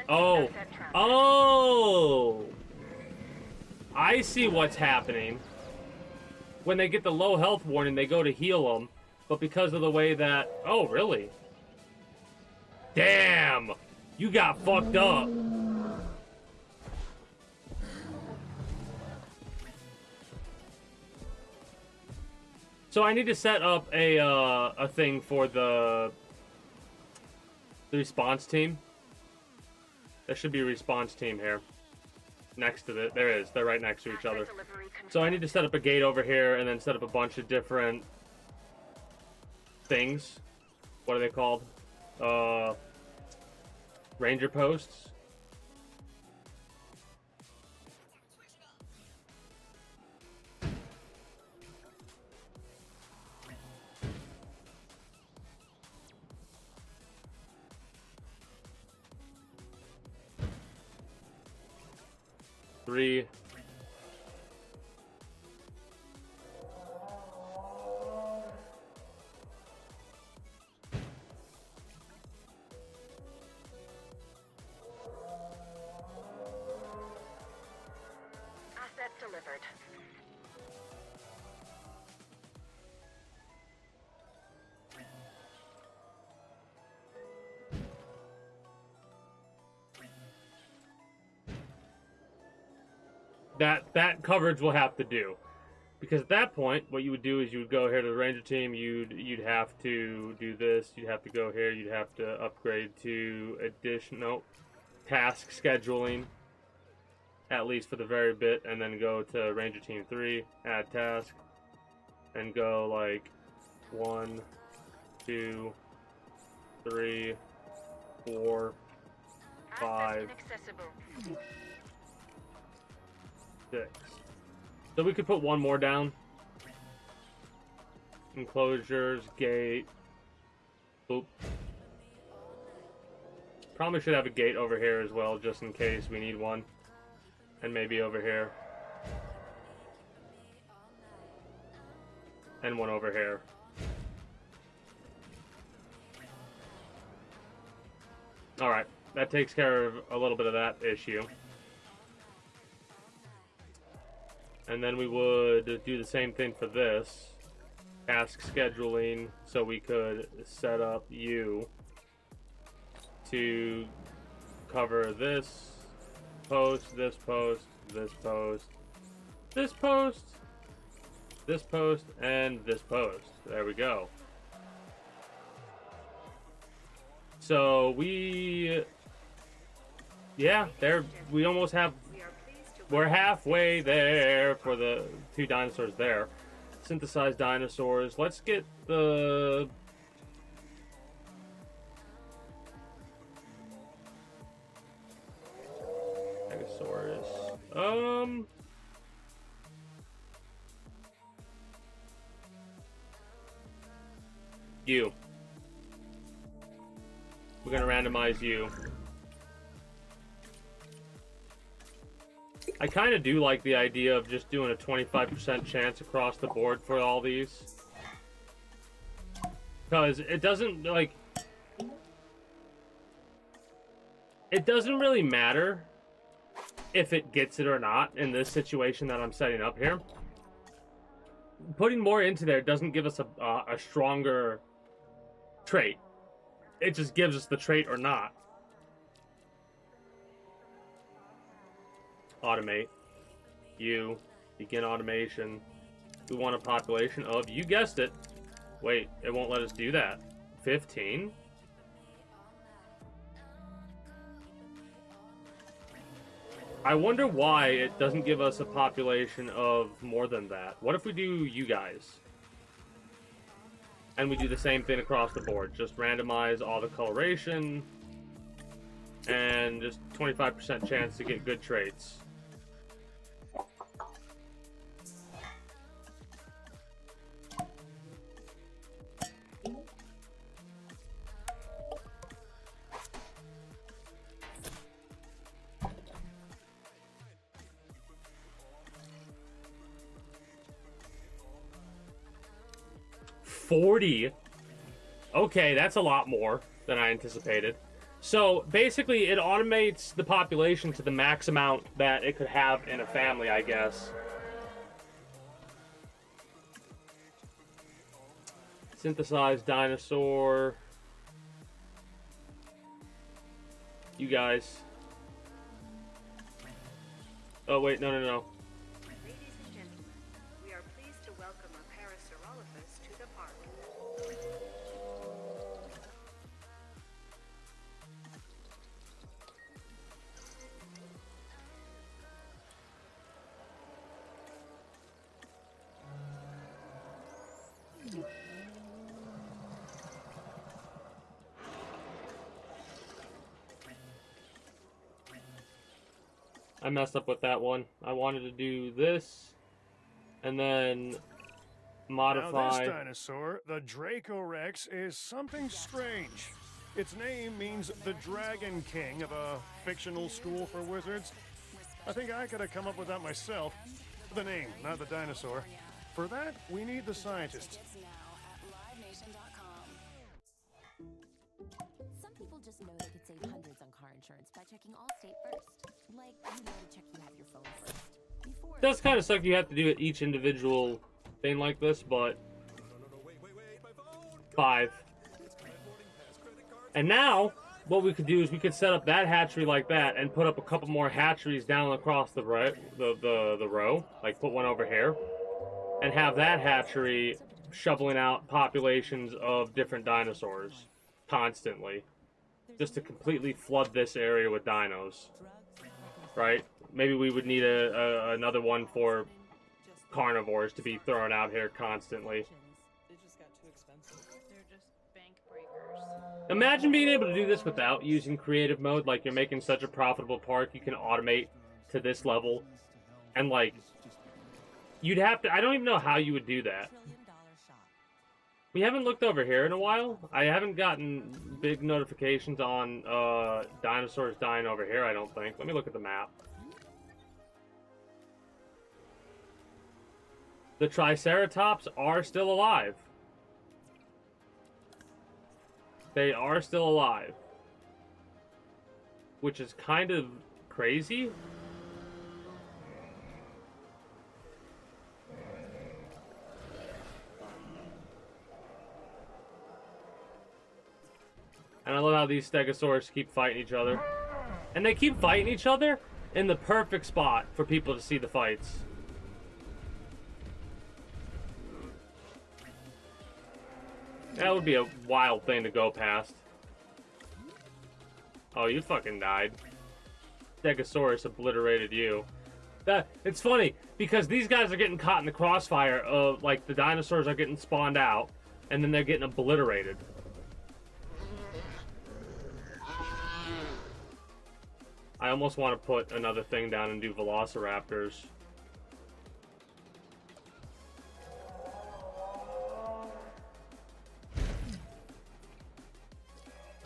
Oh. Oh! I see what's happening. When they get the low health warning, they go to heal them. But because of the way that... Oh, really? Damn! You got fucked up. So I need to set up a thing for the response team. There should be a response team here. Next to it. There is. They're right next to each other. So I need to set up a gate over here and then set up a bunch of different things. What are they called? Ranger posts. Three.
Asset delivered.
That coverage will have to do, because at that point what you would do is you would go here to the ranger team, you'd have to do this, you'd have to go here, you'd have to upgrade to additional task scheduling, at least for the very bit, and then go to ranger team 3, add task, and go like 1, 2, 3, 4, 5, 6, So we could put one more down. Enclosures, gate. Boop. Probably should have a gate over here as well, just in case we need one. And maybe over here. And one over here. Alright, that takes care of a little bit of that issue. And then we would do the same thing for this. Task scheduling, so we could set up you to cover this post, this post, this post, this post, this post, and this post. There we go. So we, yeah, there, we almost have, we're halfway there for the 2 dinosaurs there. Synthesized dinosaurs. Let's get the Stegosaurus. You. We're gonna randomize you. I kind of do like the idea of just doing a 25% chance across the board for all these. Because it doesn't, like... It doesn't really matter if it gets it or not in this situation that I'm setting up here. Putting more into there doesn't give us a stronger trait. It just gives us the trait or not. Automate. You. Begin automation. We want a population of, you guessed it. Wait, it won't let us do that. 15? I wonder why it doesn't give us a population of more than that. What if we do you guys? And we do the same thing across the board. Just randomize all the coloration. And just 25% chance to get good traits. $40. Okay, that's a lot more than I anticipated. So basically it automates the population to the max amount that it could have in a family, I guess. Synthesized dinosaur. You guys. Oh wait, no.
Ladies and gentlemen, we are pleased to welcome a Parasaurolophus to the park.
I messed up with that one. I wanted to do this, and then modify.
Now this dinosaur, the Dracorex, is something strange. Its name means the Dragon King of a fictional school for wizards. I think I could have come up with that myself. The name, not the dinosaur. For that, we need the scientists.
Some people just know they could save hundreds on car insurance by checking Allstate first. Like, you know to check you have your phone first.
It does kind of suck you have to do it each individual thing like this, but 5. And now, what we could do is we could set up that hatchery like that and put up a couple more hatcheries down across the row. Like put one over here. And have that hatchery shoveling out populations of different dinosaurs constantly. Just to completely flood this area with dinos. Right? Maybe we would need another one for carnivores to be thrown out here constantly. Imagine being able to do this without using creative mode. Like, you're making such a profitable park, you can automate to this level and, like, You'd have to... I don't even know how you would do that. We haven't looked over here in a while. I haven't gotten big notifications on dinosaurs dying over here, I don't think. Let me look at the map. The Triceratops are still alive. They are still alive. Which is kind of crazy. And I love how these stegosaurs keep fighting each other. And they keep fighting each other in the perfect spot for people to see the fights. That would be a wild thing to go past. Oh, you fucking died. Stegosaurus obliterated you. It's funny, because these guys are getting caught in the crossfire of, like, the dinosaurs are getting spawned out, and then they're getting obliterated. I almost want to put another thing down and do velociraptors.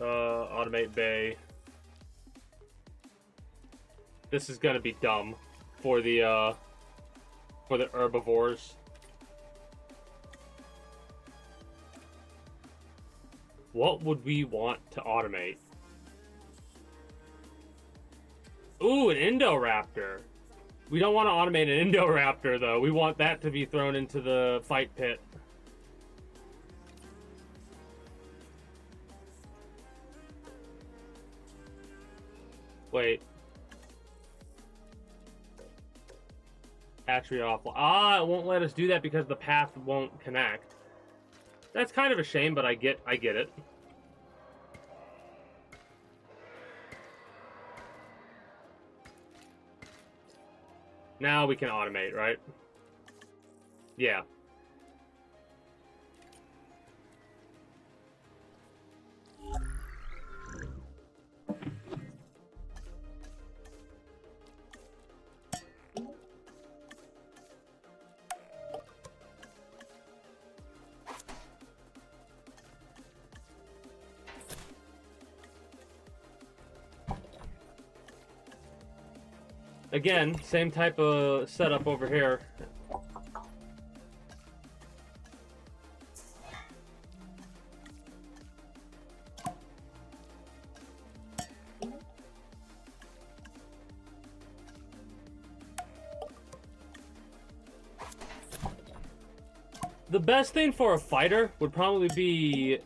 Automate bay. This is gonna be dumb for the herbivores. What would we want to automate? Ooh, an Indoraptor. We don't want to automate an Indoraptor, though. We want that to be thrown into the fight pit. Wait. Hatchery awful. Ah, it won't let us do that because the path won't connect. That's kind of a shame, but I get it. Now we can automate, right? Yeah. Again, same type of setup over here. The best thing for a fighter would probably be...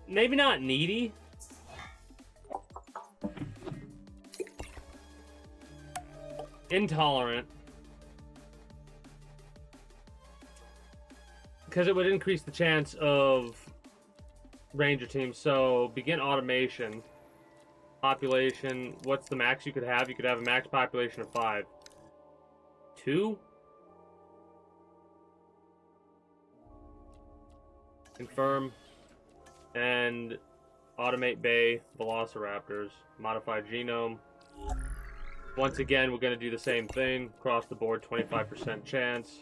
maybe not needy. Intolerant. Because it would increase the chance of ranger teams. So, begin automation. Population. What's the max you could have? You could have a max population of 5. 2? Confirm. And automate bay velociraptors. Modify genome. Once again, we're going to do the same thing. Across the board, 25% chance.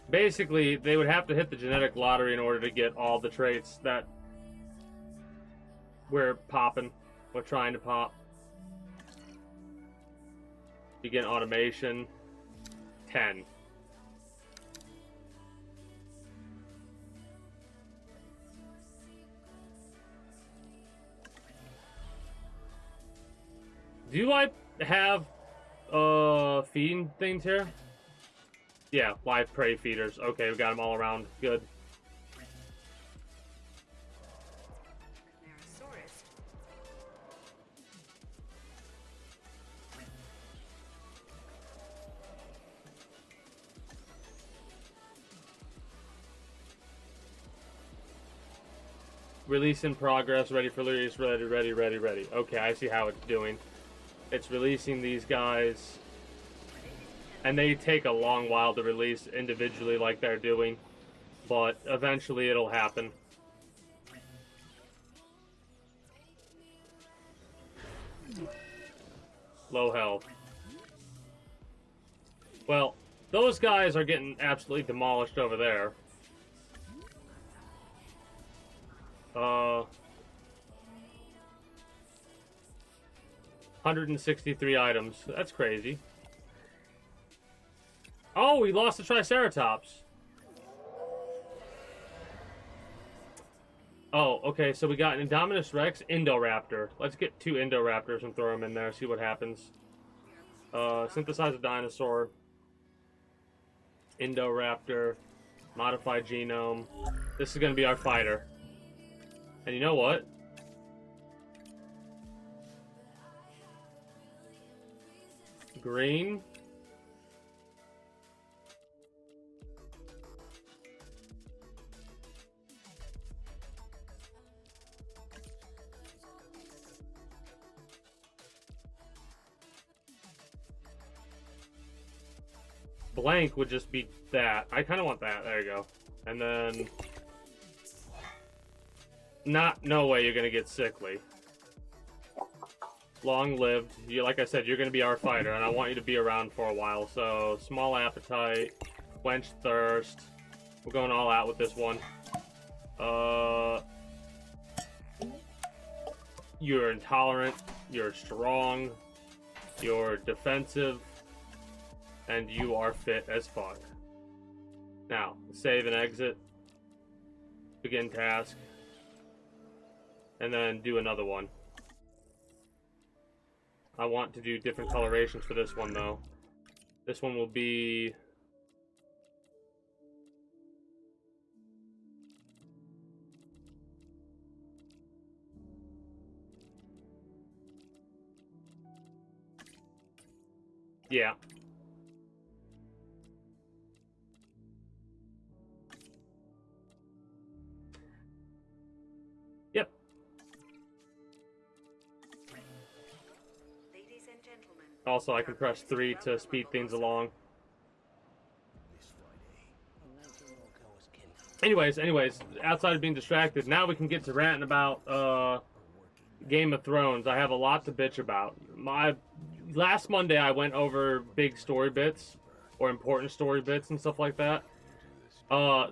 Basically, they would have to hit the genetic lottery in order to get all the traits that we're popping. We're trying to pop. Begin automation. 10. Do I have feeding things here? Yeah, live prey feeders. Okay, we got them all around. Good. Release in progress, ready for release, ready. Okay, I see how it's doing. It's releasing these guys. And they take a long while to release individually like they're doing. But eventually it'll happen. Low health. Well, those guys are getting absolutely demolished over there. 163 items. That's crazy. Oh, we lost the Triceratops. Oh, okay, so we got an Indominus Rex, Indoraptor. Let's get 2 Indoraptors and throw them in there, see what happens. Synthesize a dinosaur. Indoraptor. Modified genome. This is going to be our fighter. And you know what? Green. Blank would just be that. I kind of want that. There you go. And then... No way you're going to get sickly. Long-lived. Like I said, you're going to be our fighter, and I want you to be around for a while. So, small appetite, quench thirst. We're going all out with this one. You're intolerant. You're strong. You're defensive. And you are fit as fuck. Now, save and exit. Begin task. And then do another one. I want to do different colorations for this one, though. This one will be... Yeah. Yep.
Ladies and gentlemen.
Also, I can press 3 to speed things along. Anyways, outside of being distracted, now we can get to ranting about Game of Thrones. I have a lot to bitch about. Last Monday I went over big story bits or important story bits and stuff like that.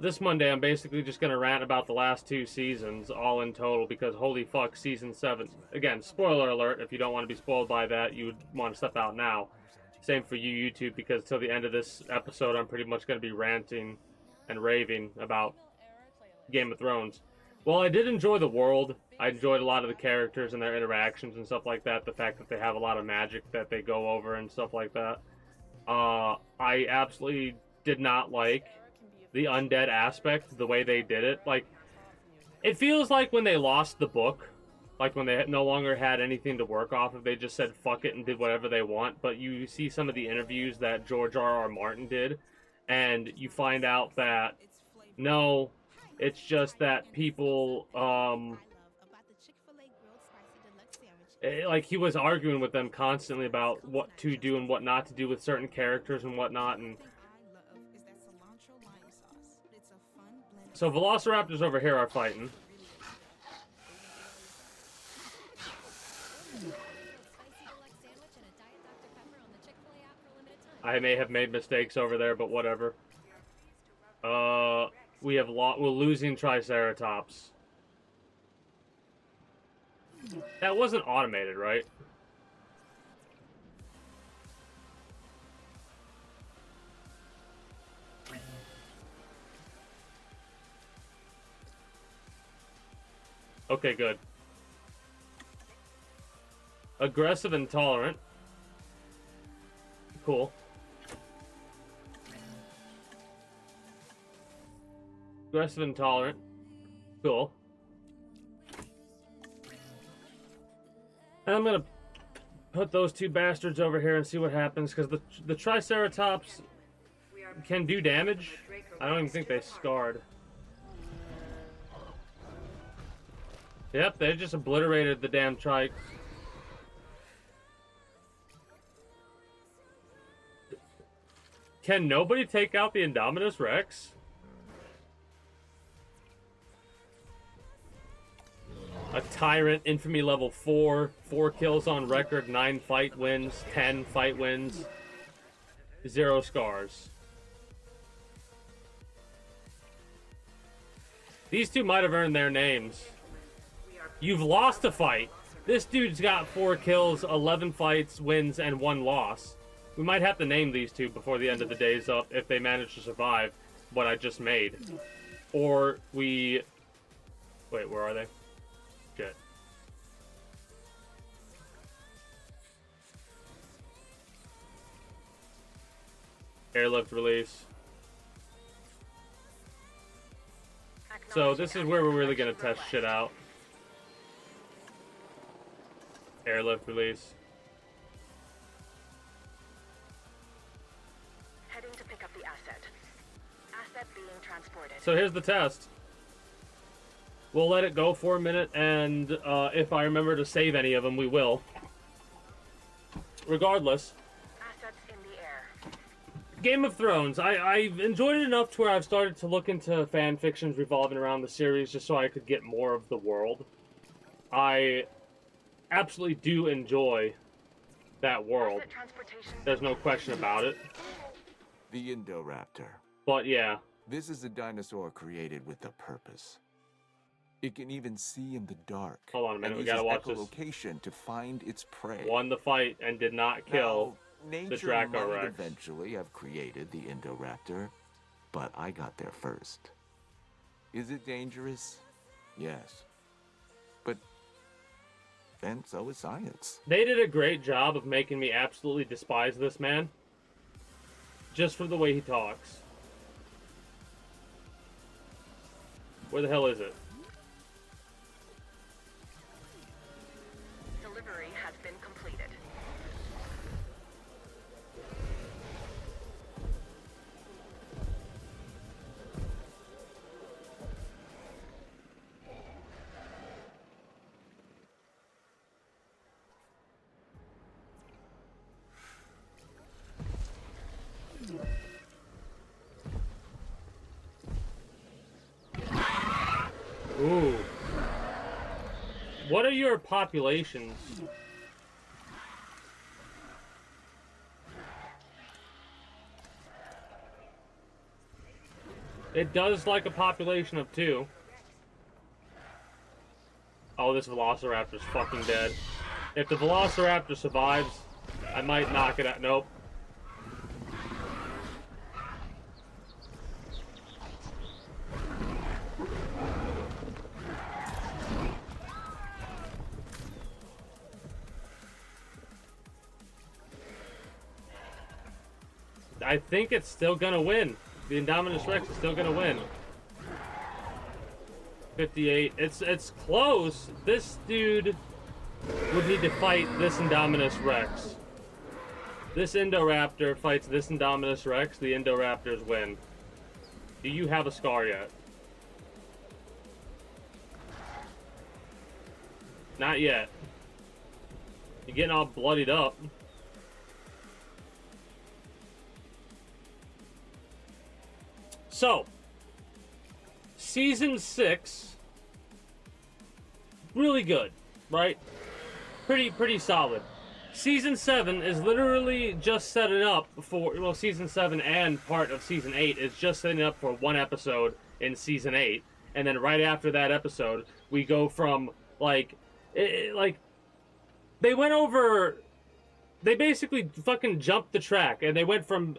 This Monday I'm basically just gonna rant about the last 2 seasons all in total, because holy fuck, season 7. Again, spoiler alert, if you don't want to be spoiled by that, you would want to step out now. Same for you, YouTube, because till the end of this episode I'm pretty much gonna be ranting and raving about Game of Thrones. Well, I did enjoy the world. I enjoyed a lot of the characters and their interactions and stuff like that. The fact that they have a lot of magic that they go over and stuff like that. I absolutely did not like the undead aspect, the way they did it. Like, it feels like when they lost the book, like when they no longer had anything to work off of, they just said fuck it and did whatever they want. But you see some of the interviews that George R.R. Martin did, and you find out that no, it's just that people, like, he was arguing with them constantly about what to do and what not to do with certain characters and whatnot. And so Velociraptors over here are fighting. I may have made mistakes over there, but whatever. We're losing Triceratops. That wasn't automated, right? Okay, good. Aggressive and tolerant. Cool. Aggressive and tolerant. Cool. And I'm gonna put those 2 bastards over here and see what happens, because the Triceratops can do damage. I don't even think they scarred. Yep, they just obliterated the damn trike. Can nobody take out the Indominus Rex? A Tyrant, Infamy level 4, 4 kills on record, 9 fight wins, 10 fight wins, 0 scars. These two might have earned their names. You've lost a fight. This dude's got 4 kills, 11 fights, wins, and 1 loss. We might have to name these two before the end of the day's up if they manage to survive what I just made. Or we... Wait, where are they? Shit. Airlift release. So this is where we're really gonna test shit out. Airlift release.
Heading to pick up the asset. Asset being transported.
So here's the test. We'll let it go for a minute, and if I remember to save any of them, we will. Regardless.
Assets in the air.
Game of Thrones. I've enjoyed it enough to where I've started to look into fan fictions revolving around the series just so I could get more of the world. I absolutely do enjoy that world. There's no question about it.
The Indoraptor.
But yeah.
This is a dinosaur created with a purpose. It can even see in the dark.
Hold on a minute, we
and
gotta
uses
watch this.
echolocation to find its prey.
Won the fight and did not kill the
Nature
Draco
might
Rex.
eventually have created the Indoraptor, but I got there first. Is it dangerous? Yes. But then so is science.
They did a great job of making me absolutely despise this man. Just for the way he talks. Where the hell is it?
Delivery has been completed.
Ooh. What are your populations? It does like a population of 2. Oh, this Velociraptor's fucking dead. If the Velociraptor survives, I might knock it out. Nope. I think it's still gonna win. The Indominus Rex is still gonna win. 58. It's close. This dude would need to fight this Indominus Rex. This Indoraptor fights this Indominus Rex. The Indoraptors win. Do you have a scar yet? Not yet. You're getting all bloodied up. So, season 6, really good, right? Pretty solid. Season 7 is literally just setting up for, well, season 7 and part of season 8 is just setting up for 1 episode in season 8, and then right after that episode, we go from like they went over, they basically fucking jumped the track, and they went from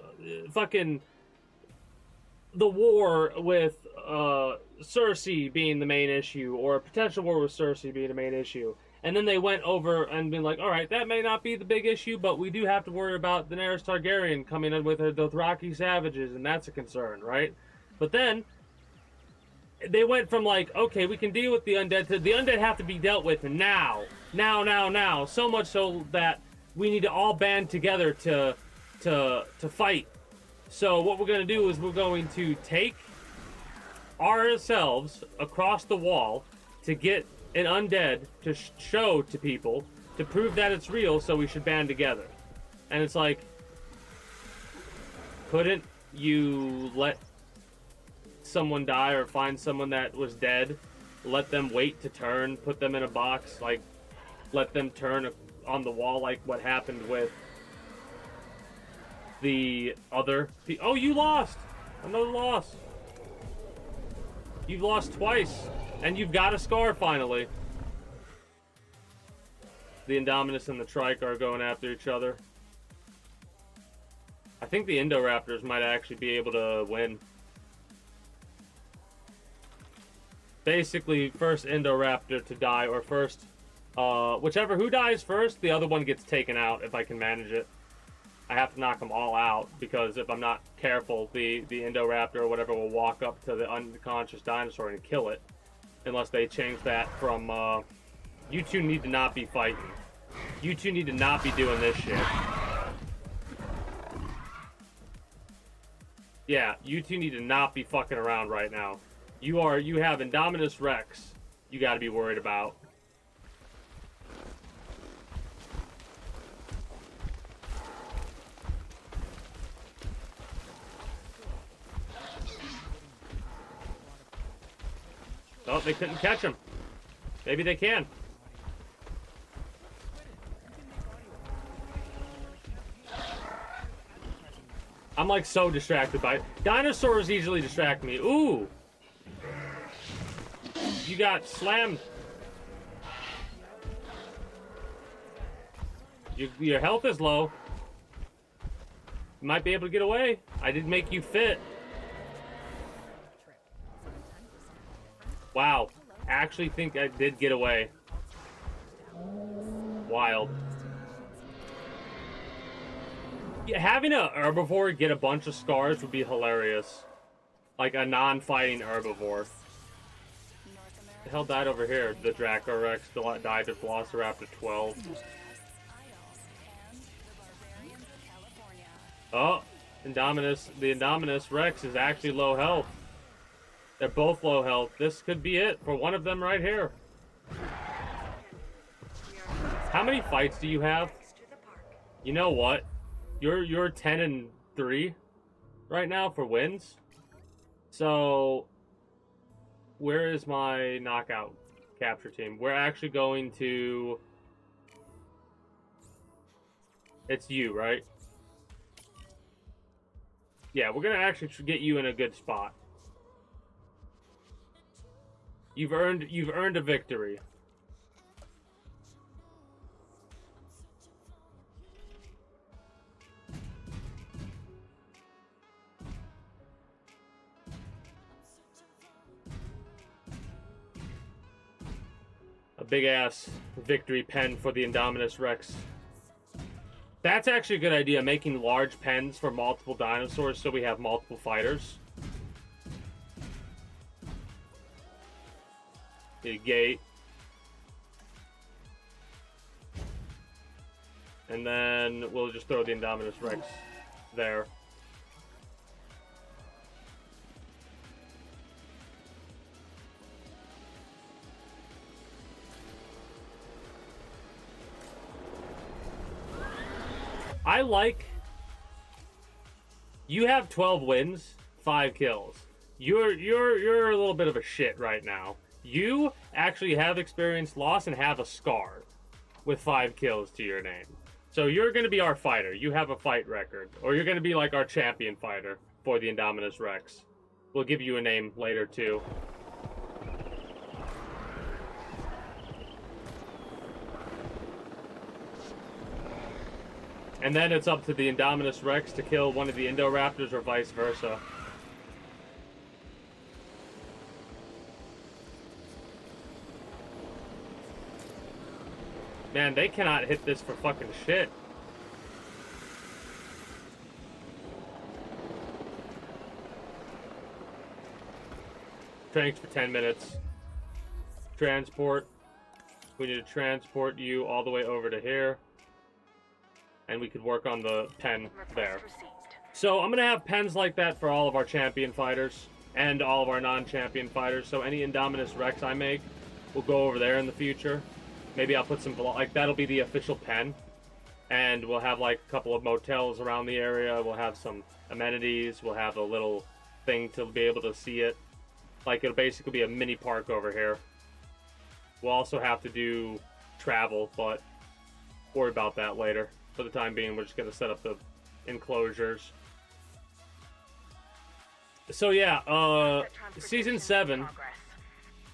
fucking the war with Cersei being the main issue, or a potential war with Cersei being the main issue. And then they went over and been like, alright, that may not be the big issue, but we do have to worry about Daenerys Targaryen coming in with her Dothraki savages, and that's a concern, right? But then, they went from like, okay, we can deal with the undead, to the undead have to be dealt with now. Now. So much so that we need to all band together to fight. So what we're going to do is we're going to take ourselves across the wall to get an undead to show to people to prove that it's real, so we should band together. And it's like, couldn't you let someone die or find someone that was dead, let them wait to turn, put them in a box, like let them turn on the wall, like what happened with the other... Oh, you lost! Another loss. You've lost twice, and you've got a scar finally. The Indominus and the Trike are going after each other. I think the Indoraptors might actually be able to win. Basically, first Indoraptor to die, or first... whichever who dies first, the other one gets taken out if I can manage it. I have to knock them all out, because if I'm not careful, the Indoraptor or whatever will walk up to the unconscious dinosaur and kill it. Unless they change that from, you two need to not be fighting. You two need to not be doing this shit. Yeah, you two need to not be fucking around right now. You have Indominus Rex you gotta be worried about. Oh, they couldn't catch him. Maybe they can. I'm like so distracted by it. Dinosaurs easily distract me. Ooh! You got slammed. Your health is low. You might be able to get away. I did make you fit. Wow. I actually think I did get away. Wild. Yeah, having a herbivore get a bunch of scars would be hilarious. Like a non-fighting herbivore. The hell died over here? The Dracorex died to Velociraptor 12. Oh, Indominus. The Indominus Rex is actually low health. They're both low health. This could be it for one of them right here. How many fights do you have? You know what? You're 10-3 right now for wins. So where is my knockout capture team? We're actually going to... It's you, right? Yeah, we're gonna actually get you in a good spot. You've earned a victory. A big ass victory pen for the Indominus Rex. That's actually a good idea, making large pens for multiple dinosaurs so we have multiple fighters. The gate. And then we'll just throw the Indominus Rex there. I like... You have 12 wins, 5 kills. You're a little bit of a shit right now. You actually have experienced loss and have a scar with 5 kills to your name. So you're going to be our fighter. You have a fight record. Or you're going to be like our champion fighter for the Indominus Rex. We'll give you a name later too. And then it's up to the Indominus Rex to kill one of the Indoraptors or vice versa. Man, they cannot hit this for fucking shit. Strength for 10 minutes. Transport. We need to transport you all the way over to here. And we could work on the pen there. So I'm going to have pens like that for all of our champion fighters and all of our non-champion fighters. So any Indominus Rex I make we'll go over there in the future. Maybe I'll put some, like, that'll be the official pen. And we'll have, like, a couple of motels around the area. We'll have some amenities. We'll have a little thing to be able to see it. Like, it'll basically be a mini park over here. We'll also have to do travel, but worry about that later. For the time being, we're just going to set up the enclosures. So, yeah, Season 7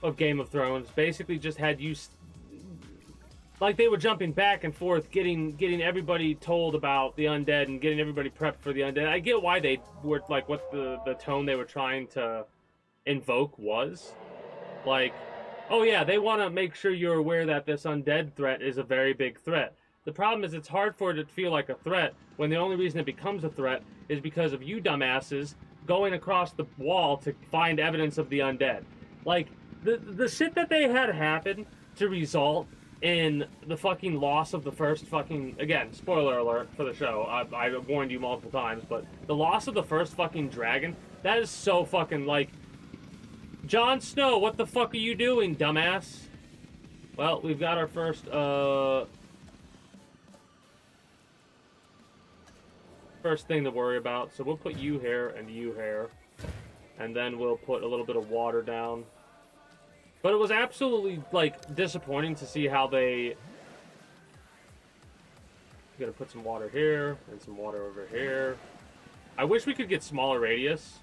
of Game of Thrones basically just had you... Like, they were jumping back and forth, getting everybody told about the undead and getting everybody prepped for the undead. I get why they were, like, what the tone they were trying to invoke was. Like, oh yeah, they want to make sure you're aware that this undead threat is a very big threat. The problem is it's hard for it to feel like a threat when the only reason it becomes a threat is because of you dumbasses going across the wall to find evidence of the undead. Like, the shit that they had happen to result in the fucking loss of the first fucking... Again, spoiler alert for the show. I warned you multiple times, but the loss of the first fucking dragon, that is so fucking, like... Jon Snow, what the fuck are you doing, dumbass? Well, we've got our first, first thing to worry about. So we'll put you here and you here. And then we'll put a little bit of water down. But it was absolutely, like, disappointing to see how they... I'm gonna put some water here, and some water over here. I wish we could get smaller radius.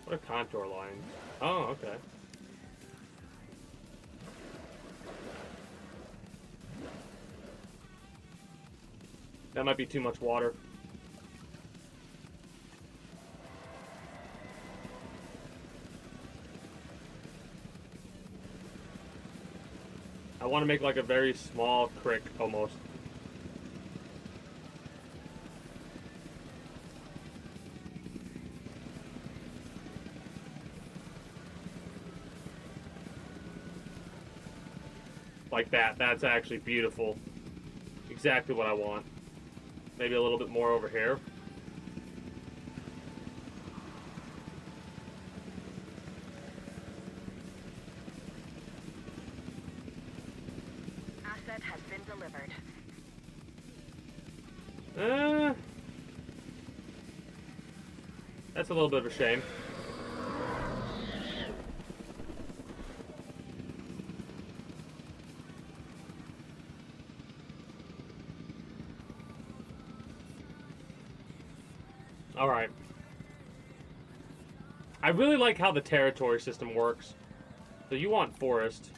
What a contour line. Oh, okay. That might be too much water. I want to make like a very small creek, almost. Like that. That's actually beautiful. Exactly what I want. Maybe a little bit more over here.
Asset has been delivered.
That's a little bit of a shame. Alright. I really like how the territory system works. So you want forest.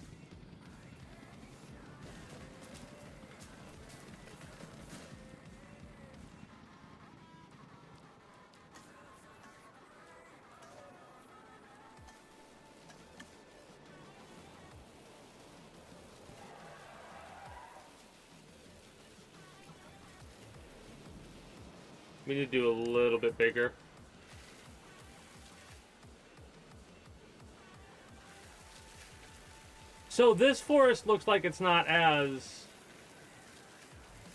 We need to do a little bit bigger. So this forest looks like it's not as...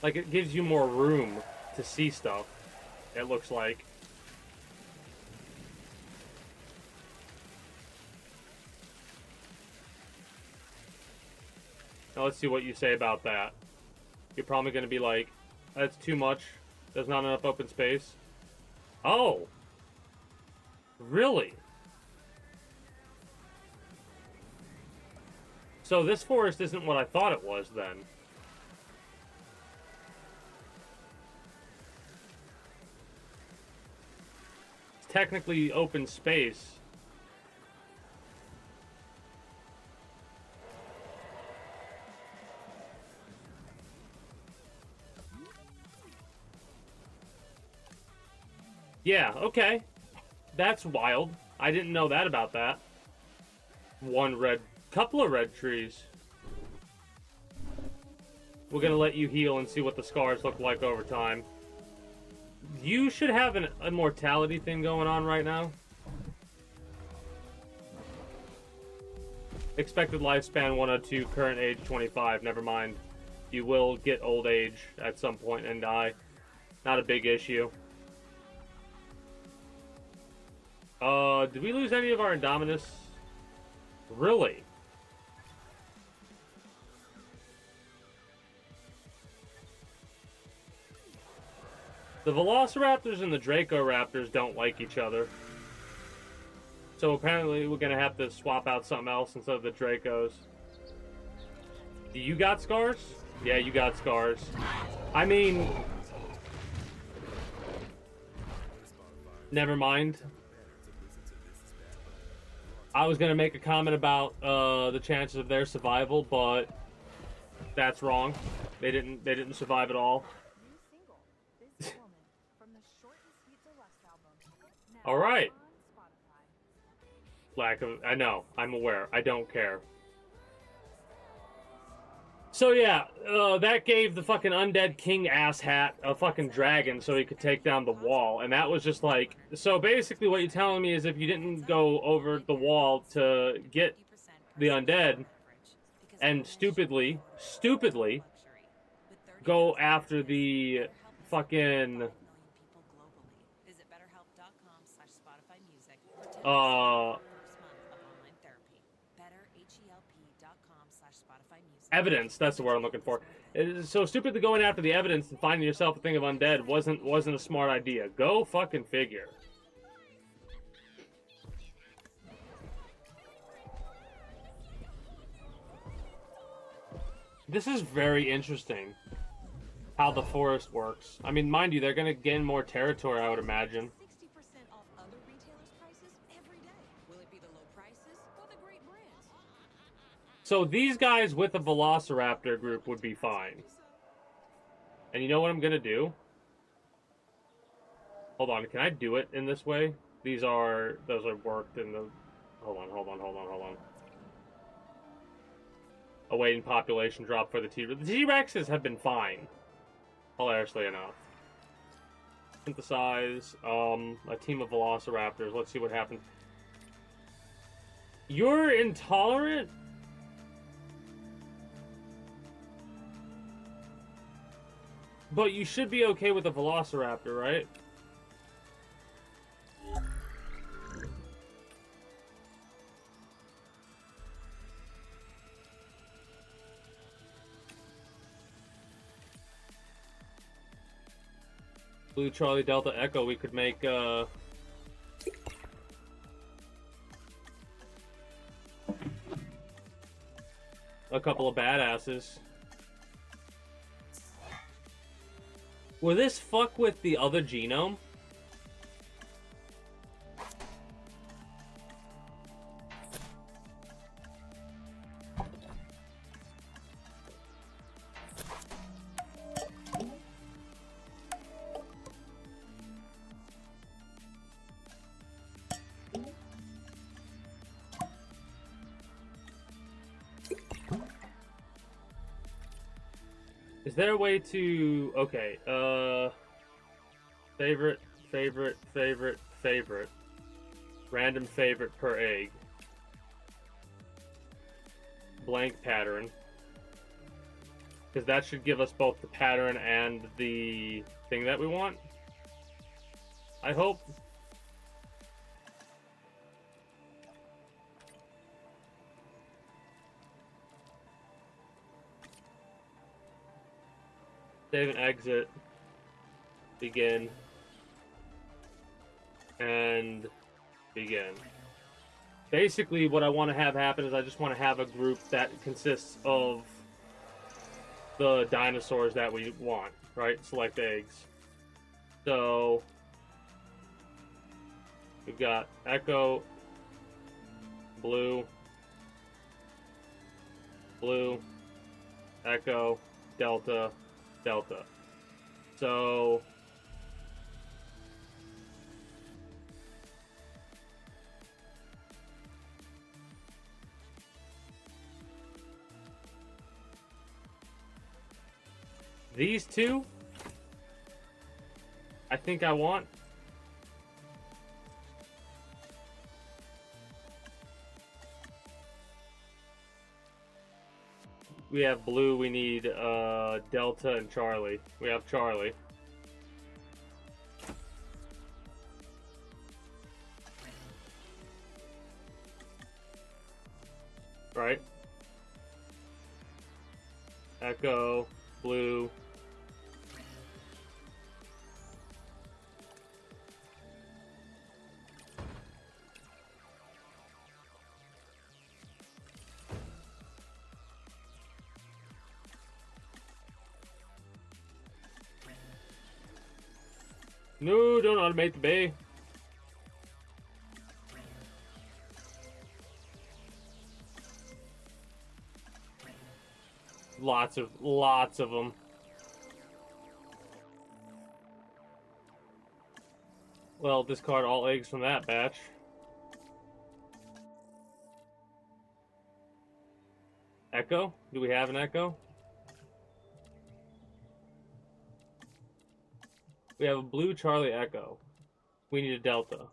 Like it gives you more room to see stuff, it looks like. Now let's see what you say about that. You're probably going to be like, that's too much. There's not enough open space. Oh! Really? So this forest isn't what I thought it was then. It's technically open space. Yeah, okay. That's wild. I didn't know that about that. Couple of red trees. We're gonna let you heal and see what the scars look like over time. You should have an immortality thing going on right now. Expected lifespan 102, current age 25. Never mind. You will get old age at some point and die. Not a big issue. Did we lose any of our Indominus? Really? The Velociraptors and the Dracoraptors don't like each other. So apparently we're gonna have to swap out something else instead of the Dracos. Do you got scars? Yeah, you got scars. I mean... Never mind. I was gonna make a comment about the chances of their survival, but that's wrong. They didn't survive at all. All right. Lack of, I know, I'm aware. I don't care. So yeah, that gave the fucking undead king asshat a fucking dragon so he could take down the wall, and that was just like, so basically what you're telling me is if you didn't go over the wall to get the undead, and stupidly go after the fucking evidence, that's the word I'm looking for. So stupidly going after the evidence and finding yourself a thing of undead wasn't a smart idea. Go fucking figure. This is very interesting how the forest works. I mean, mind you, they're gonna gain more territory, I would imagine. So these guys with a Velociraptor group would be fine. And you know what I'm gonna do? Hold on, can I do it in this way? Those are worked in the... Hold on. Awaiting population drop for the T-Rex. The T-Rexes have been fine. Hilariously enough. Synthesize, a team of Velociraptors. Let's see what happens. You're intolerant? But you should be okay with a Velociraptor, right? Blue Charlie Delta Echo, we could make a couple of badasses. Will this fuck with the other genome? Is there a way to... Okay, favorite. Random favorite per egg. Blank pattern. Because that should give us both the pattern and the thing that we want. I hope. Save and exit. Begin. And begin. Basically, what I want to have happen is I just want to have a group that consists of the dinosaurs that we want, right? Select eggs. So, we've got Echo, Blue, Echo, Delta. So these two, I think I want. We have Blue, we need Delta and Charlie. We have Charlie. Right? Echo, Blue. No, don't automate the bay. Lots of them. Well, discard all eggs from that batch. Echo? Do we have an Echo? We have a blue Charlie Echo. We need a Delta.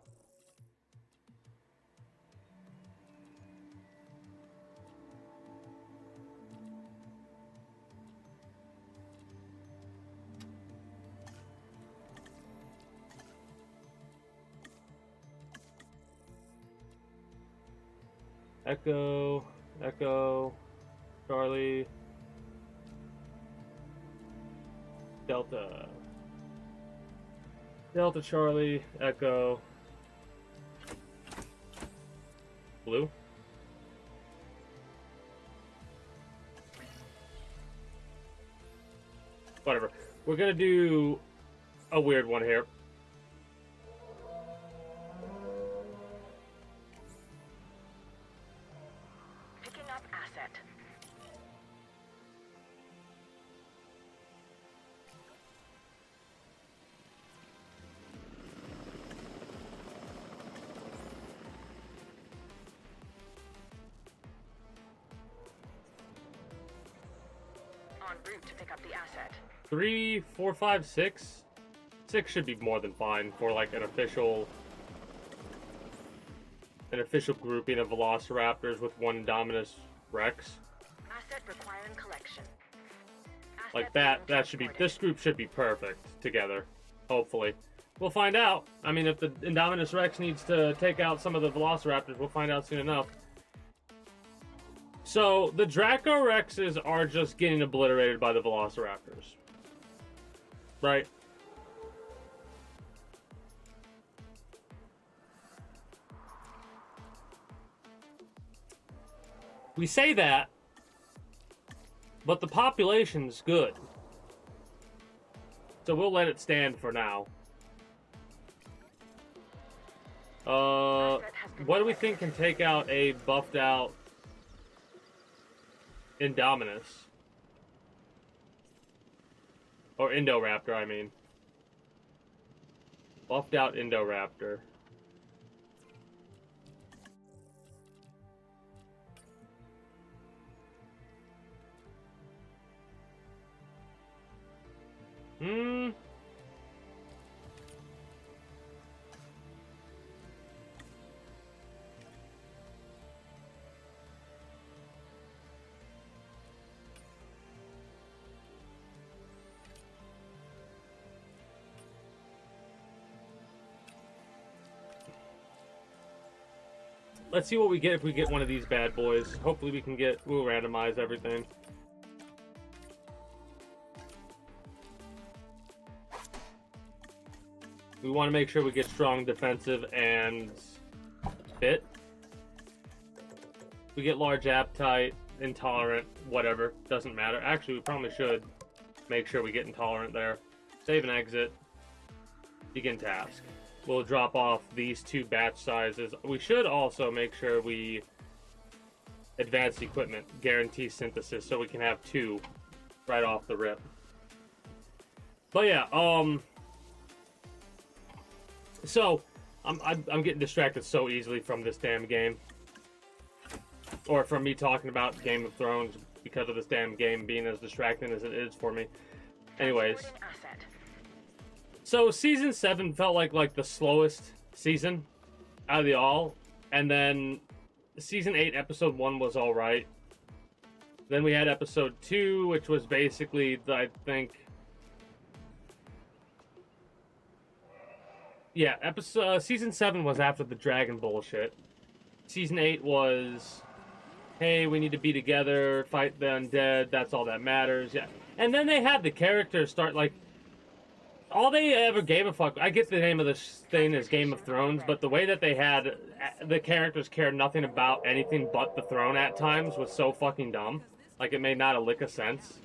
Echo, Echo, Charlie, Delta. Delta, Charlie, Echo. Blue. Whatever. We're gonna do a weird one here.
Picking up asset. En route to pick up the asset.
3, 4, 5, 6. 6 should be more than fine for like an official grouping of Velociraptors with one Indominus Rex.
Asset requiring collection.
Like that should be, this group should be perfect together. Hopefully. We'll find out. I mean, if the Indominus Rex needs to take out some of the Velociraptors, we'll find out soon enough. So, the Draco Rexes are just getting obliterated by the Velociraptors. Right? We say that, but the population's good. So we'll let it stand for now. What do we think can take out a buffed out Indominus? Or Indoraptor, I mean. Buffed out Indoraptor. Let's see what we get if we get one of these bad boys. Hopefully we'll randomize everything. We want to make sure we get strong defensive and fit. We get large appetite, intolerant, whatever, doesn't matter. Actually, we probably should make sure we get intolerant there. Save and exit. Begin task. We'll drop off these 2 batch sizes. We should also make sure we advance equipment, guarantee synthesis, so we can have 2 right off the rip. But yeah, so I'm getting distracted so easily from this damn game, or from me talking about Game of Thrones because of this damn game being as distracting as it is for me. Anyways. So season 7 felt like the slowest season out of the all, and then season 8 episode 1 was all right. Then we had episode 2, which was basically I think, yeah, season 7 was after the dragon bullshit. Season 8 was, hey, we need to be together, fight the undead, that's all that matters. Yeah, and then they had the characters start like. All they ever gave a fuck. I get the name of this thing is Game of Thrones, but the way that they had the characters cared nothing about anything but the throne at times was so fucking dumb. Like, it made not a lick of sense.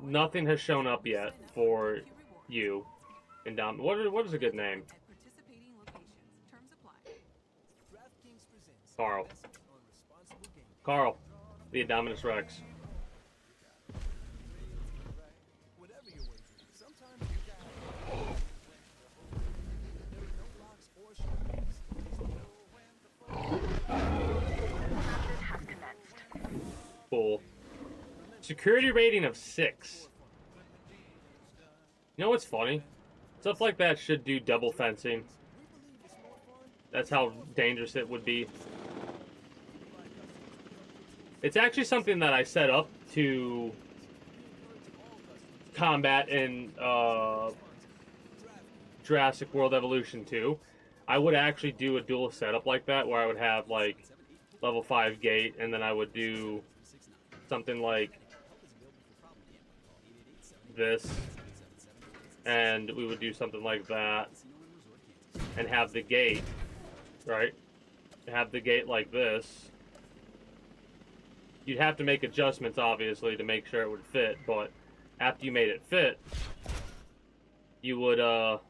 nothing has shown up yet for you. What is a good name? Carl. Carl, the Indominus Rex. Cool. Security rating of 6. You know what's funny? Stuff like that should do double fencing. That's how dangerous it would be. It's actually something that I set up to combat in Jurrasic World Evolution 2. I would actually do a dual setup like that, where I would have like level 5 gate, and then I would do something like this, and we would do something like that, and have the gate, right? Have the gate like this. You'd have to make adjustments, obviously, to make sure it would fit, but after you made it fit, you would, hold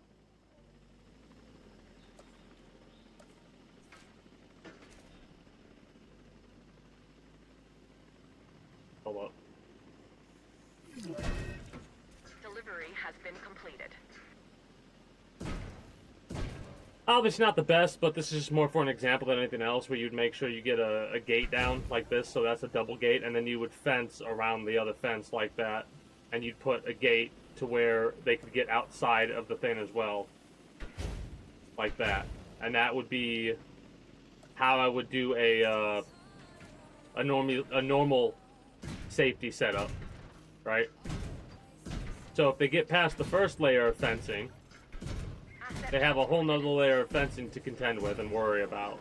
up.
Delivery has been completed.
Obviously not the best, but this is just more for an example than anything else, where you'd make sure you get a gate down like this, so that's a double gate, and then you would fence around the other fence like that, and you'd put a gate to where they could get outside of the thing as well, like that. And that would be how I would do a normal safety setup, right? So if they get past the first layer of fencing, they have a whole nother layer of fencing to contend with and worry about.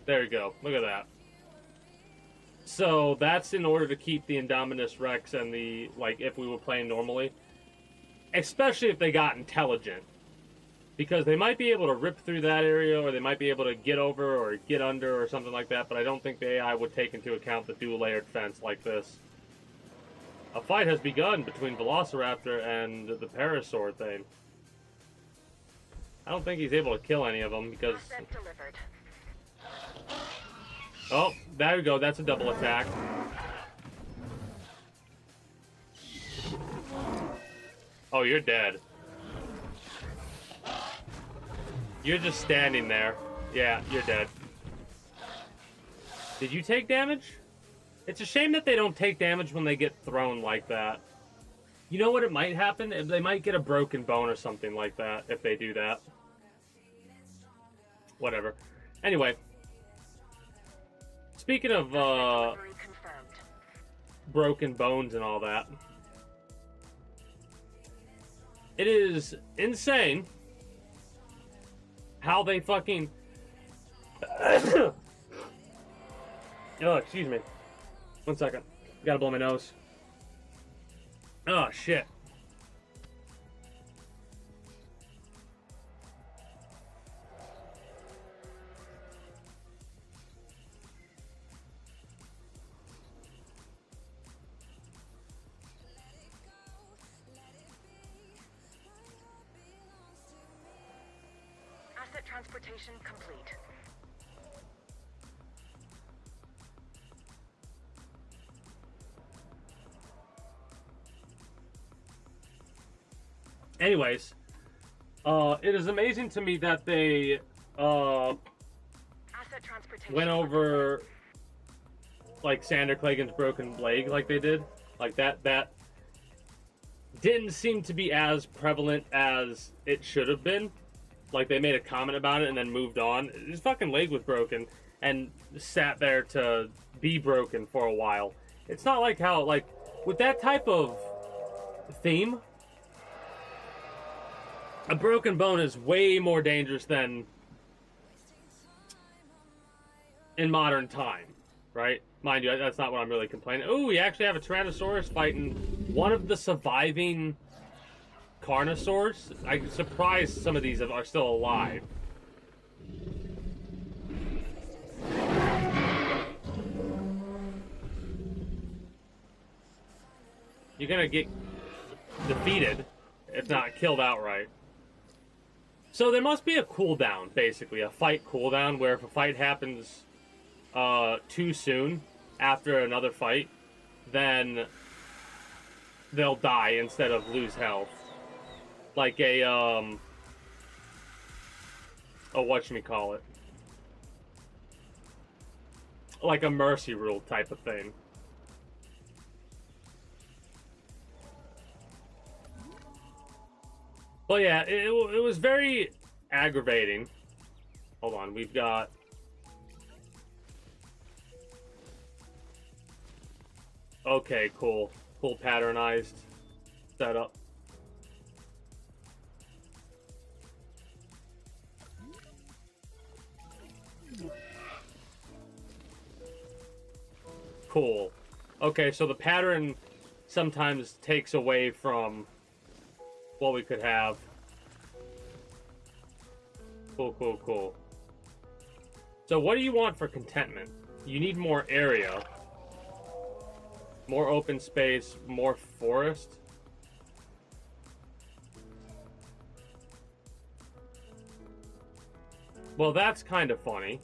There you go. Look at that. So that's in order to keep the Indominus Rex and the, like, if we were playing normally. Especially if they got intelligent. Because they might be able to rip through that area, or they might be able to get over or get under or something like that, but I don't think the AI would take into account the dual-layered fence like this. A fight has begun between Velociraptor and the Parasaur thing. I don't think he's able to kill any of them because... Oh, there we go. That's a double attack. Oh, you're dead. You're just standing there. Yeah, you're dead. Did you take damage? It's a shame that they don't take damage when they get thrown like that. You know what it might happen? They might get a broken bone or something like that if they do that. Whatever. Anyway. Speaking of broken bones and all that. It is insane how they fucking... Oh, excuse me. 1 second. Gotta blow my nose. Oh, shit.
Asset transportation complete.
Anyways, it is amazing to me that they went over like Sander Cleggan's broken leg like they did. Like that didn't seem to be as prevalent as it should have been. Like they made a comment about it and then moved on. His fucking leg was broken and sat there to be broken for a while. It's not like how, like, with that type of theme, a broken bone is way more dangerous than in modern time, right? Mind you, that's not what I'm really complaining. Oh, we actually have a Tyrannosaurus fighting one of the surviving Carnosaurs. I'm surprised some of these are still alive. You're gonna get defeated, if not killed outright. So there must be a cooldown, basically, a fight cooldown, where if a fight happens too soon after another fight, then they'll die instead of lose health. Like a, oh, whatchamacallit. Like a mercy rule type of thing. Well, yeah, it was very aggravating. Hold on, we've got... Okay, cool. Cool patternized setup. Cool. Okay, so the pattern sometimes takes away from what we could have. Cool, cool, cool. So what do you want for contentment? You need more area. More open space, more forest. Well, that's kind of funny.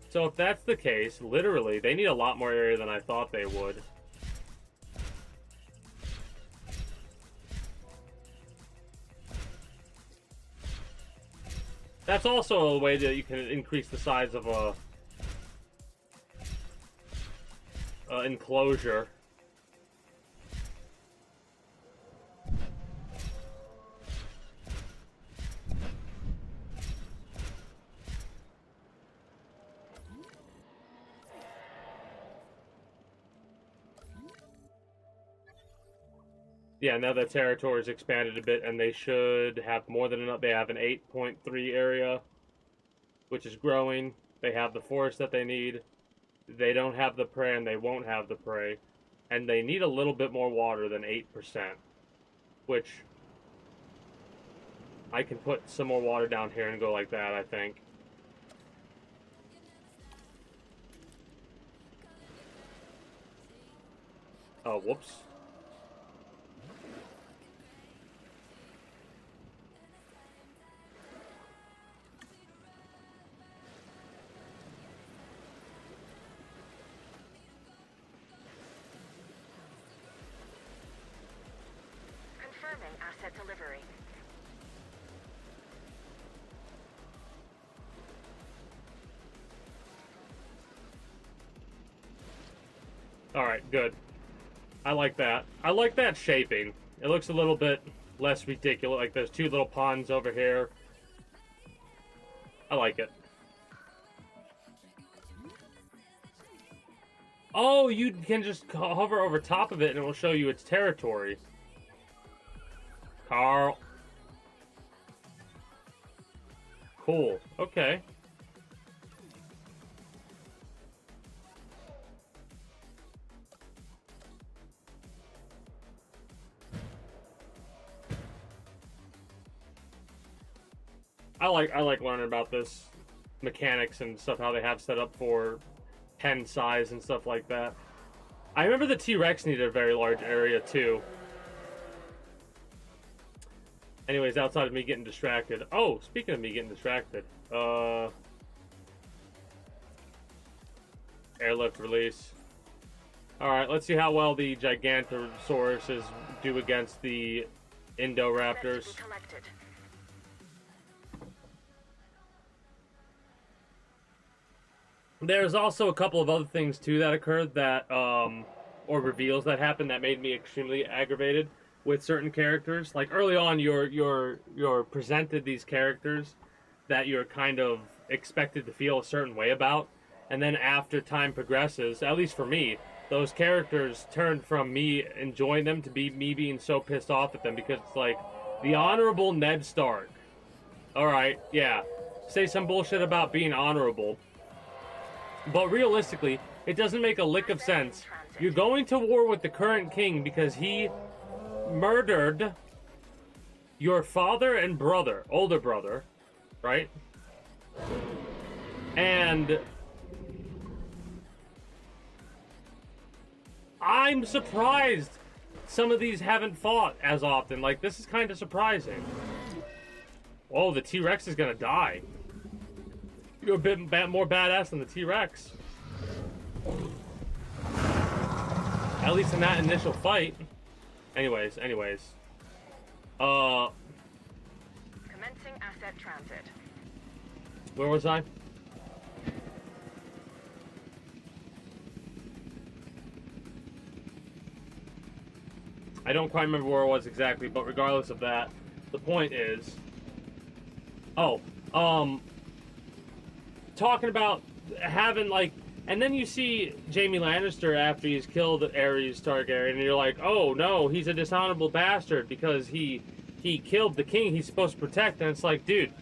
So if that's the case, literally, they need a lot more area than I thought they would. That's also a way that you can increase the size of a enclosure. Yeah, now the territory is expanded a bit, and they should have more than enough. They have an 8.3 area, which is growing. They have the forest that they need. They don't have the prey, and they won't have the prey. And they need a little bit more water than 8%, which I can put some more water down here and go like that, I think. Oh, whoops.
Asset delivery.
Alright, good. I like that. I like that shaping. It looks a little bit less ridiculous. Like there's two little ponds over here. I like it. Oh, you can just hover over top of it and it will show you its territory. Carl. Cool. Okay. I like learning about this mechanics and stuff, how they have set up for pen size and stuff like that. I remember the T-Rex needed a very large area too. Anyways, outside of me getting distracted. Oh, speaking of me getting distracted. Airlift release. Alright, let's see how well the Gigantosauruses do against the Indoraptors. There's also a couple of other things too that occurred that, or reveals that happened that made me extremely aggravated with certain characters. Like early on, you're presented these characters that you're kind of expected to feel a certain way about, and then after time progresses, at least for me, those characters turned from me enjoying them to be me being so pissed off at them, because it's like the honorable Ned Stark. All right, yeah, say some bullshit about being honorable, but realistically, it doesn't make a lick of sense. You're going to war with the current king because he murdered your father and brother, older brother, right? And I'm surprised some of these haven't fought as often. Like, this is kind of surprising. Oh, the T-Rex is gonna die. You're a bit more badass than the T-Rex. At least in that initial fight. Anyways.
Commencing asset transit.
Where was I? I don't quite remember where I was exactly, but regardless of that, the point is... talking about having, like... And then you see Jaime Lannister after he's killed Aerys Targaryen, and you're like, oh no, he's a dishonorable bastard because he killed the king he's supposed to protect, and it's like, dude,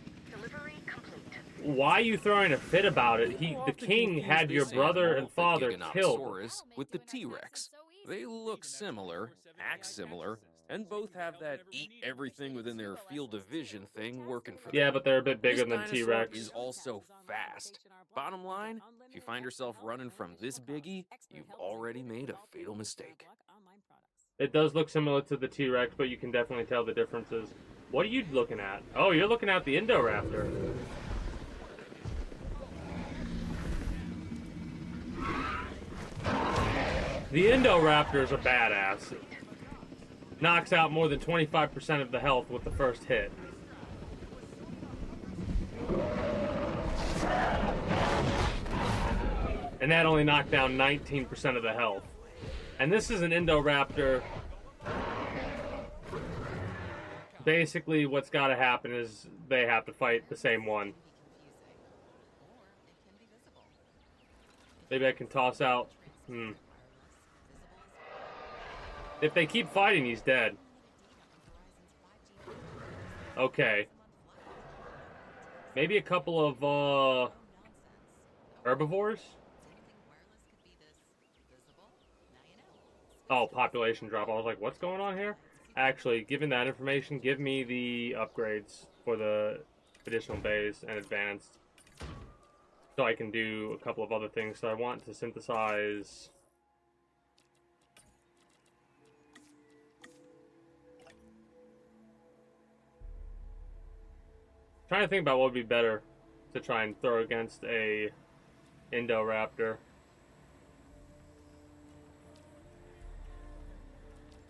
why are you throwing a fit about it? The king had your brother and father killed.
With the T-Rex. They look similar, act similar, and both have that eat everything within their field of vision thing working for them.
Yeah, but they're a bit bigger than T-Rex.
Is also fast. Bottom line, if you find yourself running from this biggie, you've already made a fatal mistake.
It does look similar to the T-Rex, but you can definitely tell the differences. What are you looking at? Oh, you're looking at the Indoraptor. The Indoraptor is a badass. Knocks out more than 25% of the health with the first hit. And that only knocked down 19% of the health. And this is an Indoraptor. Basically, what's got to happen is they have to fight the same one. Maybe I can toss out... If they keep fighting, he's dead. Okay. Maybe a couple of, herbivores? Oh, population drop. I was like, what's going on here? Actually, given that information, give me the upgrades for the additional bays and advanced. So I can do a couple of other things. So I want to synthesize... Trying to think about what would be better to try and throw against a Indoraptor.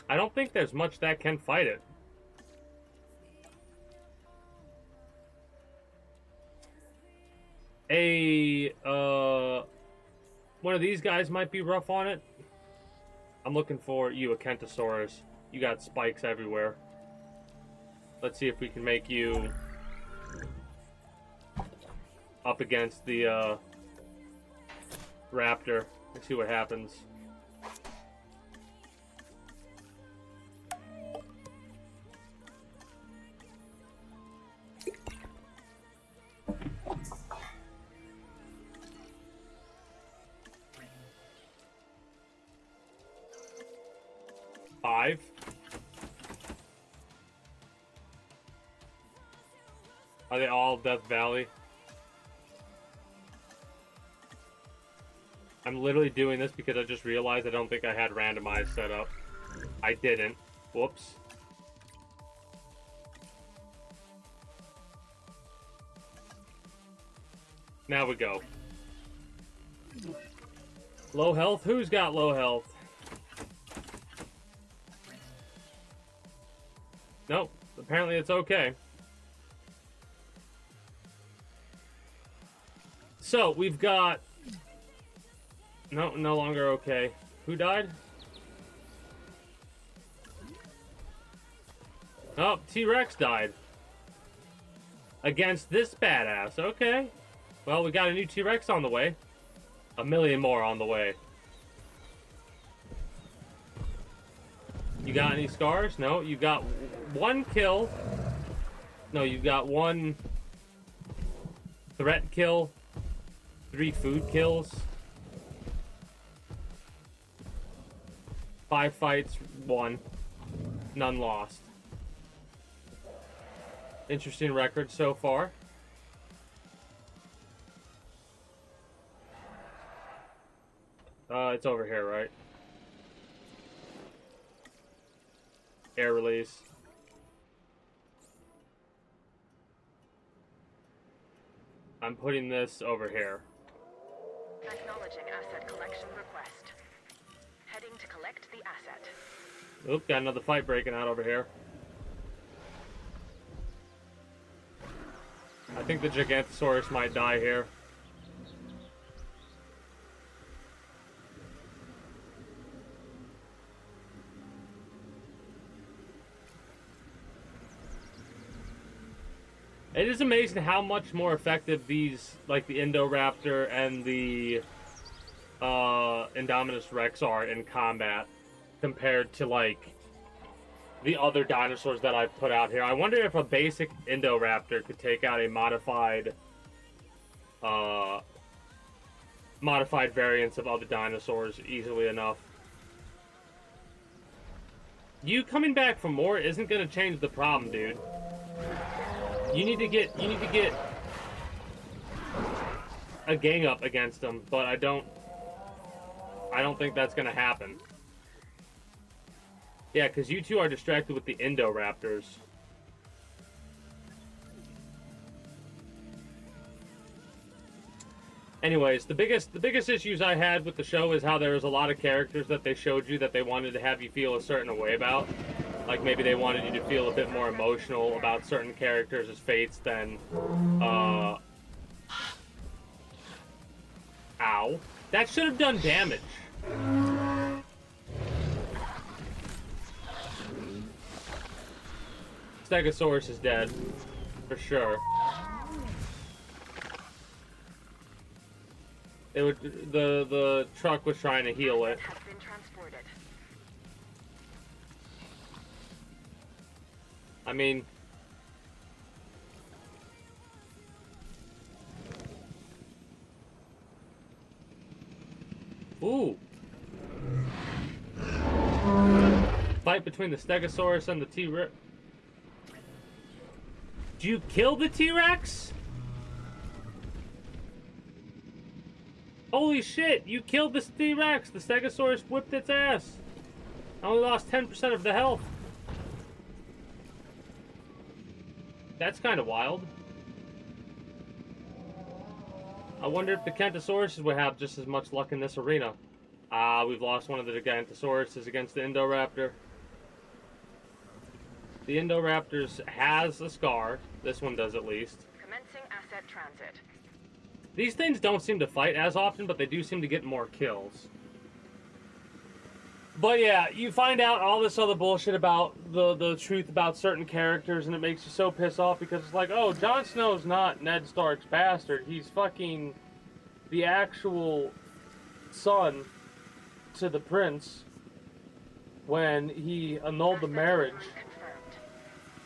I don't think there's much that can fight it. One of these guys might be rough on it. I'm looking for you, a Kentosaurus. You got spikes everywhere. Let's see if we can make you up against the raptor. Let's see what happens. Five. Are they all Death Valley? I'm literally doing this because I just realized I don't think I had randomized set up. I didn't. Whoops. Now we go. Low health? Who's got low health? Nope. Apparently it's okay. So, we've got... No, no longer okay. Who died? Oh, T-Rex died. Against this badass. Okay. Well, we got a new T-Rex on the way. A million more on the way. You got any scars? No, you got one kill. No, you got one threat kill. 3 food kills. 5 fights, 1. none lost. Interesting record so far. It's over here, right? Air release. I'm putting this over here.
Acknowledging asset collection request. Heading to collect the asset.
Oop, got another fight breaking out over here. I think the Gigantosaurus might die here. It is amazing how much more effective these, like the Indoraptor and the Indominus Rex are in combat compared to, like, the other dinosaurs that I've put out here. I wonder if a basic Indoraptor could take out a modified variants of other dinosaurs easily enough. You coming back for more isn't going to change the problem, dude. You need to get a gang up against them, but I don't think that's gonna happen. Yeah, because you two are distracted with the Indoraptors. Anyways, the biggest issues I had with the show is how there was a lot of characters that they showed you that they wanted to have you feel a certain way about. Like maybe they wanted you to feel a bit more emotional about certain characters' as fates than, ow. That should have done damage. Stegosaurus is dead. For sure. It would, the truck was trying to heal it. I mean, ooh. Fight between the Stegosaurus and the T-Rex. Did you kill the T-Rex? Holy shit, you killed the T-Rex. The Stegosaurus whipped its ass. I only lost 10% of the health. That's kind of wild. I wonder if the Kentosaurus would have just as much luck in this arena. We've lost one of the Gigantosauruses against the Indoraptor. The Indoraptors has a scar. This one does at least.
Commencing asset transit.
These things don't seem to fight as often, but they do seem to get more kills. But yeah, you find out all this other bullshit about the truth about certain characters, and it makes you so pissed off because it's like, oh, Jon Snow's not Ned Stark's bastard. He's fucking the actual son to the prince when he annulled the marriage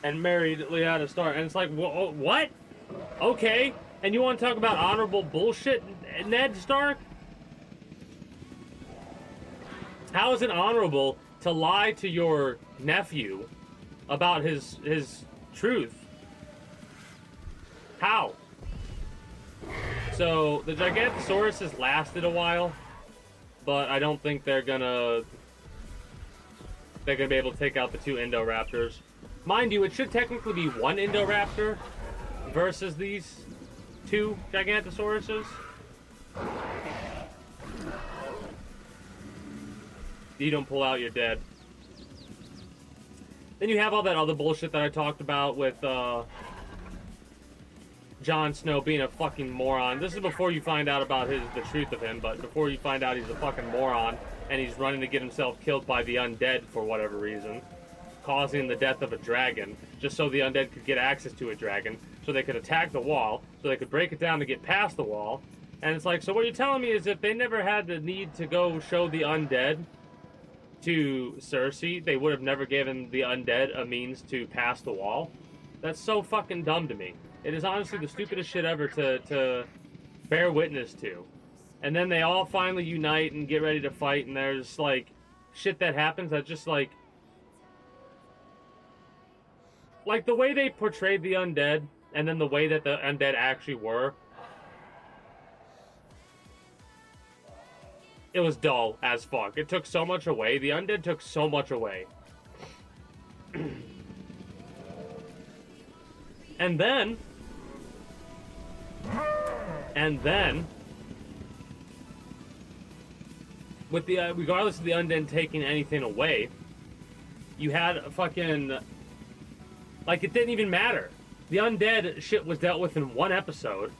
and married Lyanna Stark. And it's like, what? Okay. And you want to talk about honorable bullshit, Ned Stark? How is it honorable to lie to your nephew about his truth? How? So the Gigantosaurus has lasted a while, but I don't think they're gonna be able to take out the two Indoraptors. Mind you, it should technically be one Indoraptor versus these two Gigantosauruses. You don't pull out, you're dead. Then you have all that other bullshit that I talked about with Jon Snow being a fucking moron. This is before you find out about the truth of him, but before you find out he's a fucking moron and he's running to get himself killed by the undead for whatever reason, causing the death of a dragon, just so the undead could get access to a dragon, so they could attack the wall, so they could break it down to get past the wall. And it's like, so what you're telling me is if they never had the need to go show the undead to Cersei, they would have never given the undead a means to pass the wall? That's so fucking dumb to me. It is honestly the stupidest shit ever to bear witness to. And then they all finally unite and get ready to fight, and there's like shit that happens that just like like the way they portrayed the undead, and then the way that the undead actually were, it was dull as fuck. It took so much away. The undead took so much away. And then, with the regardless of the undead taking anything away, you had a fucking, like, it didn't even matter. The undead shit was dealt with in one episode,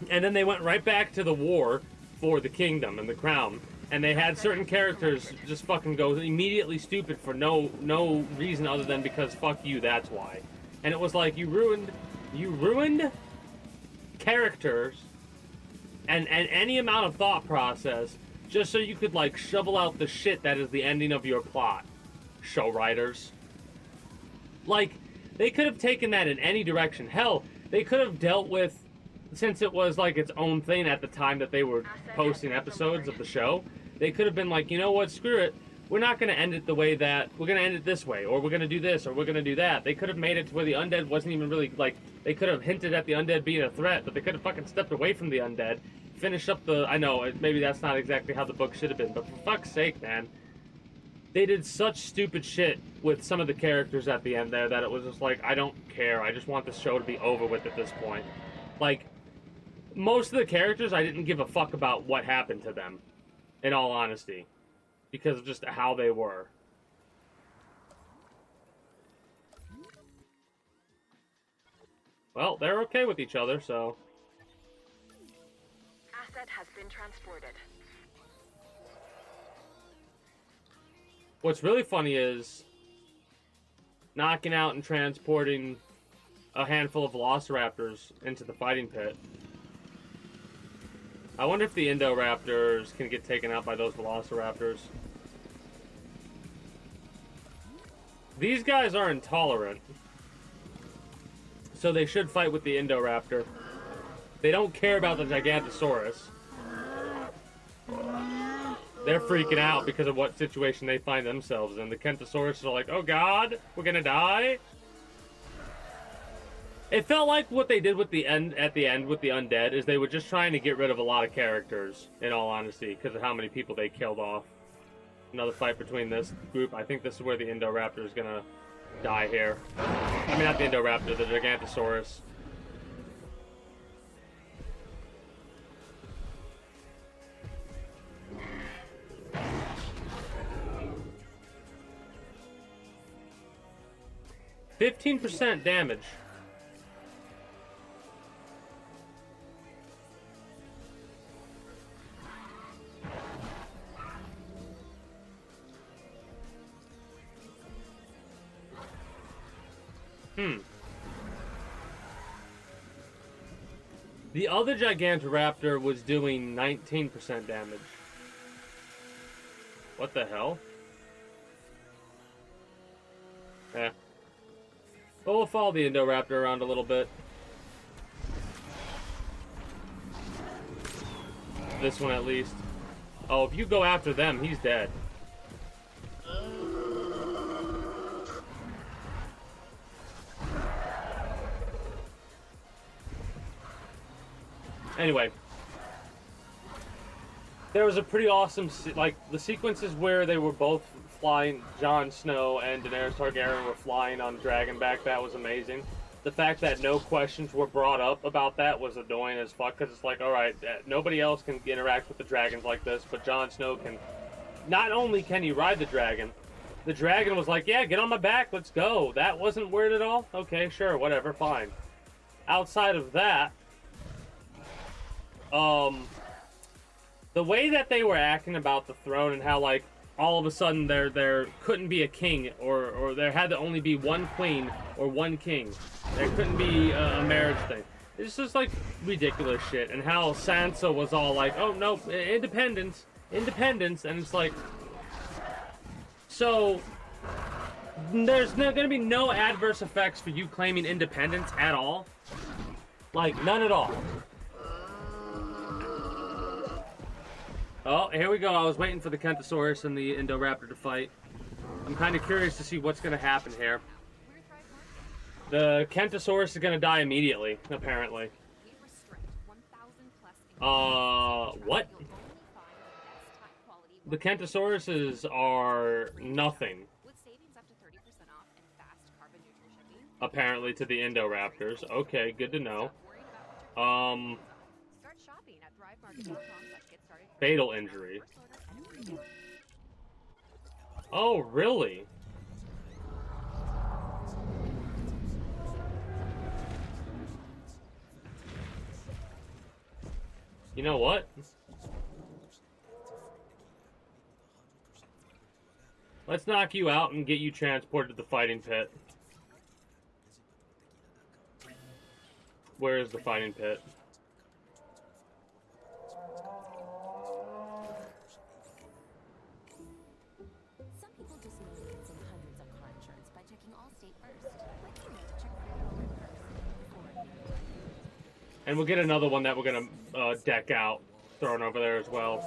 and then they went right back to the war for the kingdom and the crown, and they had certain characters just fucking go immediately stupid for no reason other than because fuck you, that's why. And it was like you ruined characters and any amount of thought process just so you could, like, shovel out the shit that is the ending of your plot, show writers. Like, they could have taken that in any direction. Hell, they could have dealt with, since it was like its own thing at the time that they were posting episodes of the show, they could have been like, you know what, screw it, we're not going to end it the way that, we're going to end it this way, or we're going to do this, or we're going to do that. They could have made it to where the undead wasn't even really, like, they could have hinted at the undead being a threat, but they could have fucking stepped away from the undead, finished up the, I know, maybe that's not exactly how the book should have been, but for fuck's sake, man. They did such stupid shit with some of the characters at the end there that it was just like, I don't care, I just want this show to be over with at this point. Like, most of the characters, I didn't give a fuck about what happened to them, in all honesty, because of just how they were. Well, they're okay with each other, so...
Asset has been transported.
What's really funny is knocking out and transporting a handful of velociraptors into the fighting pit. I wonder if the Indoraptors can get taken out by those velociraptors. These guys are intolerant, so they should fight with the Indoraptor. They don't care about the Gigantosaurus. They're freaking out because of what situation they find themselves in. The Kentosaurus are like, oh god, we're gonna die? It felt like what they did with the end at the end with the undead is they were just trying to get rid of a lot of characters, in all honesty, because of how many people they killed off. Another fight between this group. I think this is where the Indoraptor is gonna die here. I mean, not the Indoraptor, the Gigantosaurus. %15 damage. The other Gigantoraptor was doing 19% damage. What the hell? Eh. But we'll follow the Indoraptor around a little bit. This one at least. Oh, if you go after them, he's dead. Anyway, there was a pretty awesome, like, the sequences where they were both flying, Jon Snow and Daenerys Targaryen were flying on Dragonback, that was amazing. The fact that no questions were brought up about that was annoying as fuck, because it's like, alright, nobody else can interact with the dragons like this, but Jon Snow can. Not only can he ride the dragon was like, yeah, get on my back, let's go. That wasn't weird at all? Okay, sure, whatever, fine. Outside of that, the way that they were acting about the throne and how, like, all of a sudden there couldn't be a king, or there had to only be one queen or one king. There couldn't be a marriage thing. It's just, like, ridiculous shit. And how Sansa was all like, oh, no, independence, and it's like... So, there's gonna be no adverse effects for you claiming independence at all? Like, none at all. Oh, here we go. I was waiting for the Kentosaurus and the Indoraptor to fight. I'm kind of curious to see what's going to happen here. The Kentosaurus is going to die immediately, apparently. What? The Kentosauruses are nothing. Apparently to the Indoraptors. Okay, good to know. Fatal injury. Oh, really? You know what? Let's knock you out and get you transported to the fighting pit. Where is the fighting pit?
Some people just know they can save hundreds on car insurance by checking Allstate first. Like you know, check for your own first.
And we'll get another one that we're gonna deck out, thrown over there as well.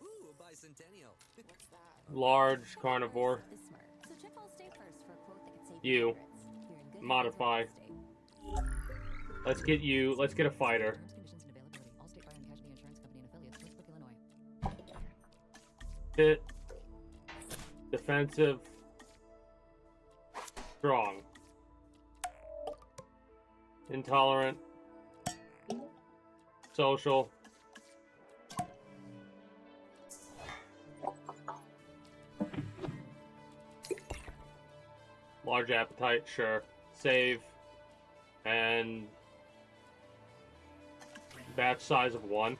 Ooh, a bicentennial.
Large carnivore.
So check Allstate first for a quote that could save
You. Modify. Let's get you. Let's get a fighter. Fit. Defensive. Strong. Intolerant. Social. Large appetite, sure. Save. And batch size of 1.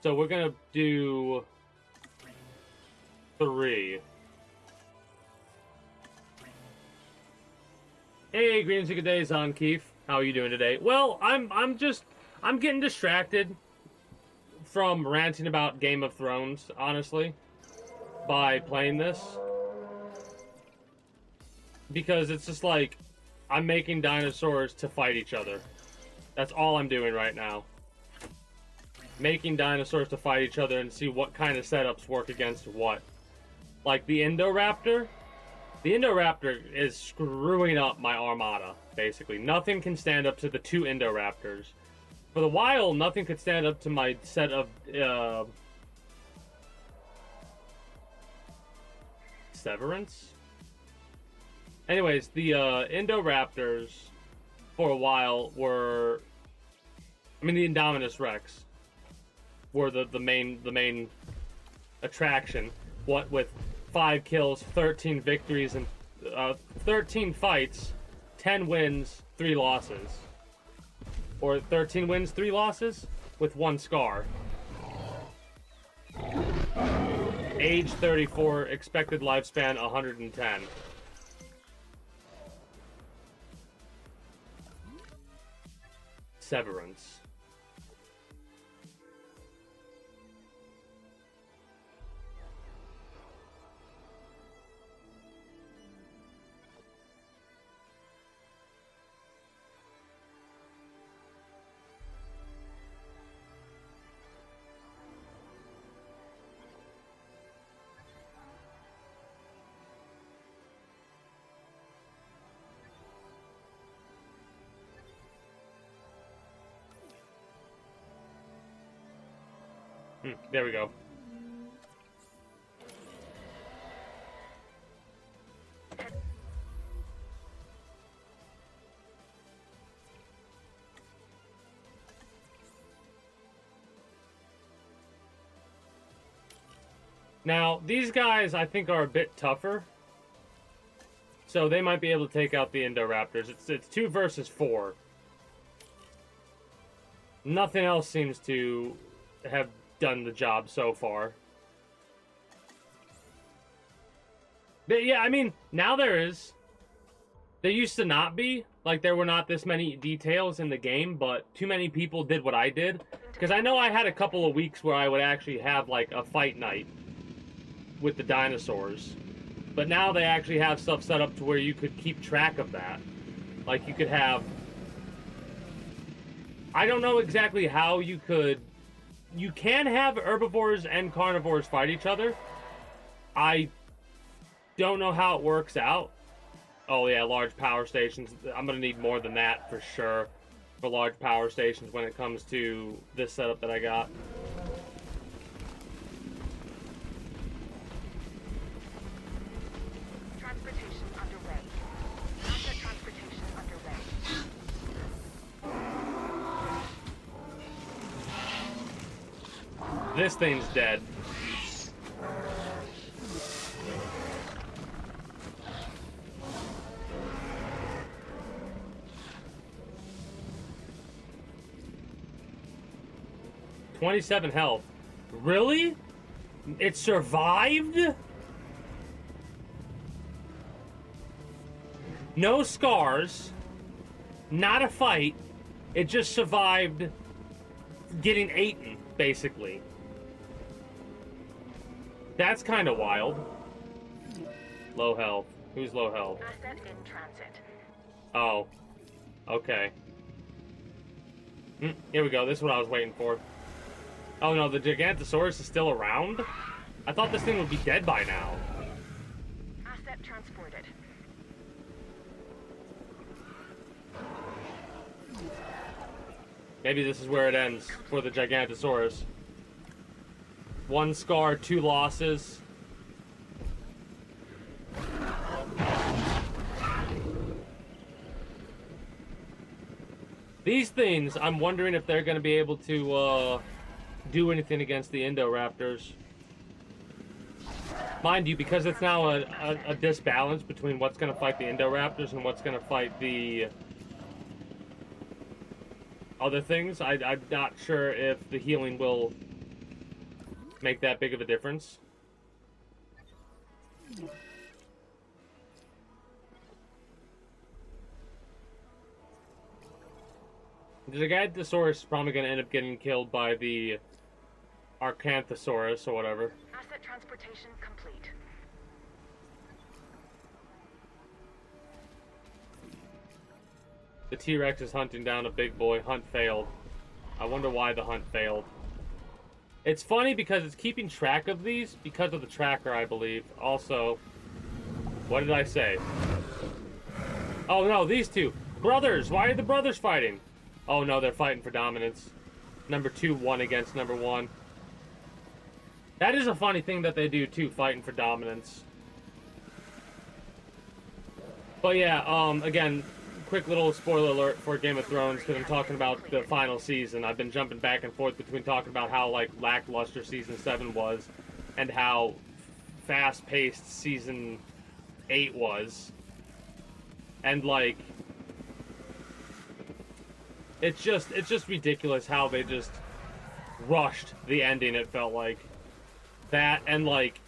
So we're gonna do 3. Hey, greetings and good days, on Keith. How are you doing today? Well, I'm getting distracted from ranting about Game of Thrones, honestly, by playing this. Because it's just like, I'm making dinosaurs to fight each other. That's all I'm doing right now. Making dinosaurs to fight each other and see what kind of setups work against what. Like the Indoraptor. The Indoraptor is screwing up my armada, basically. Nothing can stand up to the 2 Indoraptors. For the wild, nothing could stand up to my set of Severance? Anyways, the Indoraptors for a while were, I mean, the Indominus Rex were the main attraction. What with 5 kills, 13 victories, and 13 fights, 10 wins, 3 losses, or 13 wins, 3 losses with 1 scar. Age 34, expected lifespan 110. Severance. There we go. Now, these guys, I think, are a bit tougher. So they might be able to take out the Indoraptors. It's 2 versus 4. Nothing else seems to have done the job so far. But yeah, I mean, now there is. There used to not be. Like, there were not this many details in the game, but too many people did what I did. Because I know I had a couple of weeks where I would actually have, like, a fight night with the dinosaurs. But now they actually have stuff set up to where you could keep track of that. Like, you could have... I don't know exactly how you could you can have herbivores and carnivores fight each other. I don't know how it works out. Oh yeah, large power stations. I'm gonna need more than that for sure for large power stations when it comes to this setup that I got.
Transportation underway. Asset transportation underway.
This thing's dead. $27 health. Really? It survived? No scars. Not a fight. It just survived getting eaten, basically. That's kind of wild. Low health. Who's low health?
Asset in transit.
Oh. Okay. Here we go. This is what I was waiting for. Oh no, the Gigantosaurus is still around? I thought this thing would be dead by now.
Asset transported.
Maybe this is where it ends for the Gigantosaurus. 1 scar, 2 losses. These things, I'm wondering if they're going to be able to do anything against the Indoraptors. Mind you, because it's now a disbalance between what's going to fight the Indoraptors and what's going to fight the other things, I'm not sure if the healing will make that big of a difference. The Gigantosaurus is probably going to end up getting killed by the Arcanthosaurus or whatever.
Asset transportation complete.
The T-Rex is hunting down a big boy. Hunt failed. I wonder why the hunt failed. It's funny because it's keeping track of these because of the tracker, I believe. Also, what did I say? Oh no, these two. Brothers! Why are the brothers fighting? Oh no, they're fighting for dominance. Number 2 won against number 1. That is a funny thing that they do too, fighting for dominance. But yeah, again, quick little spoiler alert for Game of Thrones, because I'm talking about the final season. I've been jumping back and forth between talking about how like lackluster season 7 was and how fast-paced season 8 was. And like, it's just ridiculous how they just rushed the ending, it felt like. That, and like,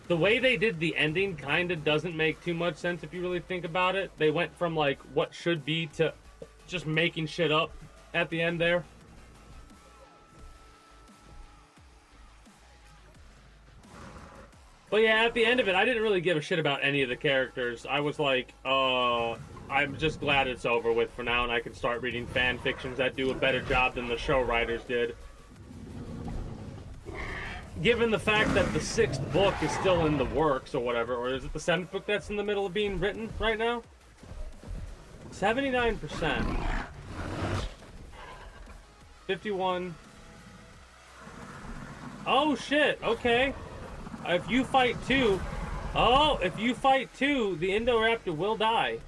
the way they did the ending kind of doesn't make too much sense if you really think about it. They went from like what should be to just making shit up at the end there. But yeah, at the end of it, I didn't really give a shit about any of the characters. I was like, I'm just glad it's over with for now, and I can start reading fan fictions that do a better job than the show writers did. Given the fact that the 6th book is still in the works or whatever, or is it the 7th book that's in the middle of being written right now? 79%. 51. Oh shit, okay. If you fight 2, if you fight 2, the Indoraptor will die.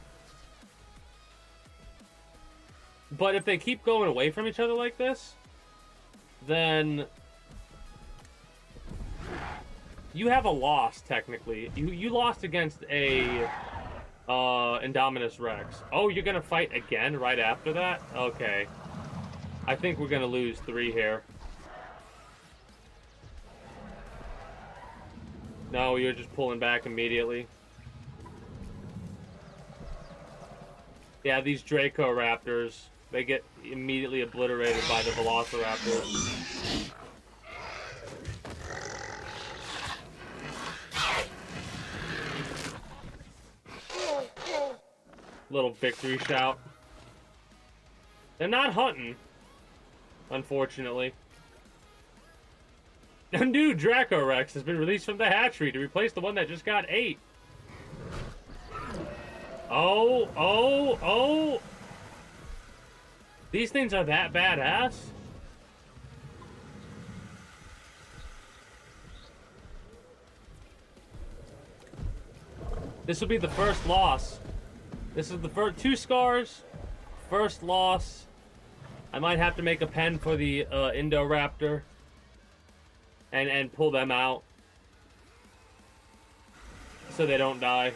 But if they keep going away from each other like this, then you have a loss, technically. You lost against a Indominus Rex. Oh, you're gonna fight again right after that? Okay. I think we're gonna lose 3 here. No, you're just pulling back immediately. Yeah, these Dracoraptors, they get immediately obliterated by the Velociraptors. Little victory shout. They're not hunting. unfortunately. A new Dracorex has been released from the hatchery to replace the one that just got 8. Oh. These things are that badass? This will be the first loss. This is the first 2 scars. First loss. I might have to make a pen for the Indoraptor. And pull them out. So they don't die.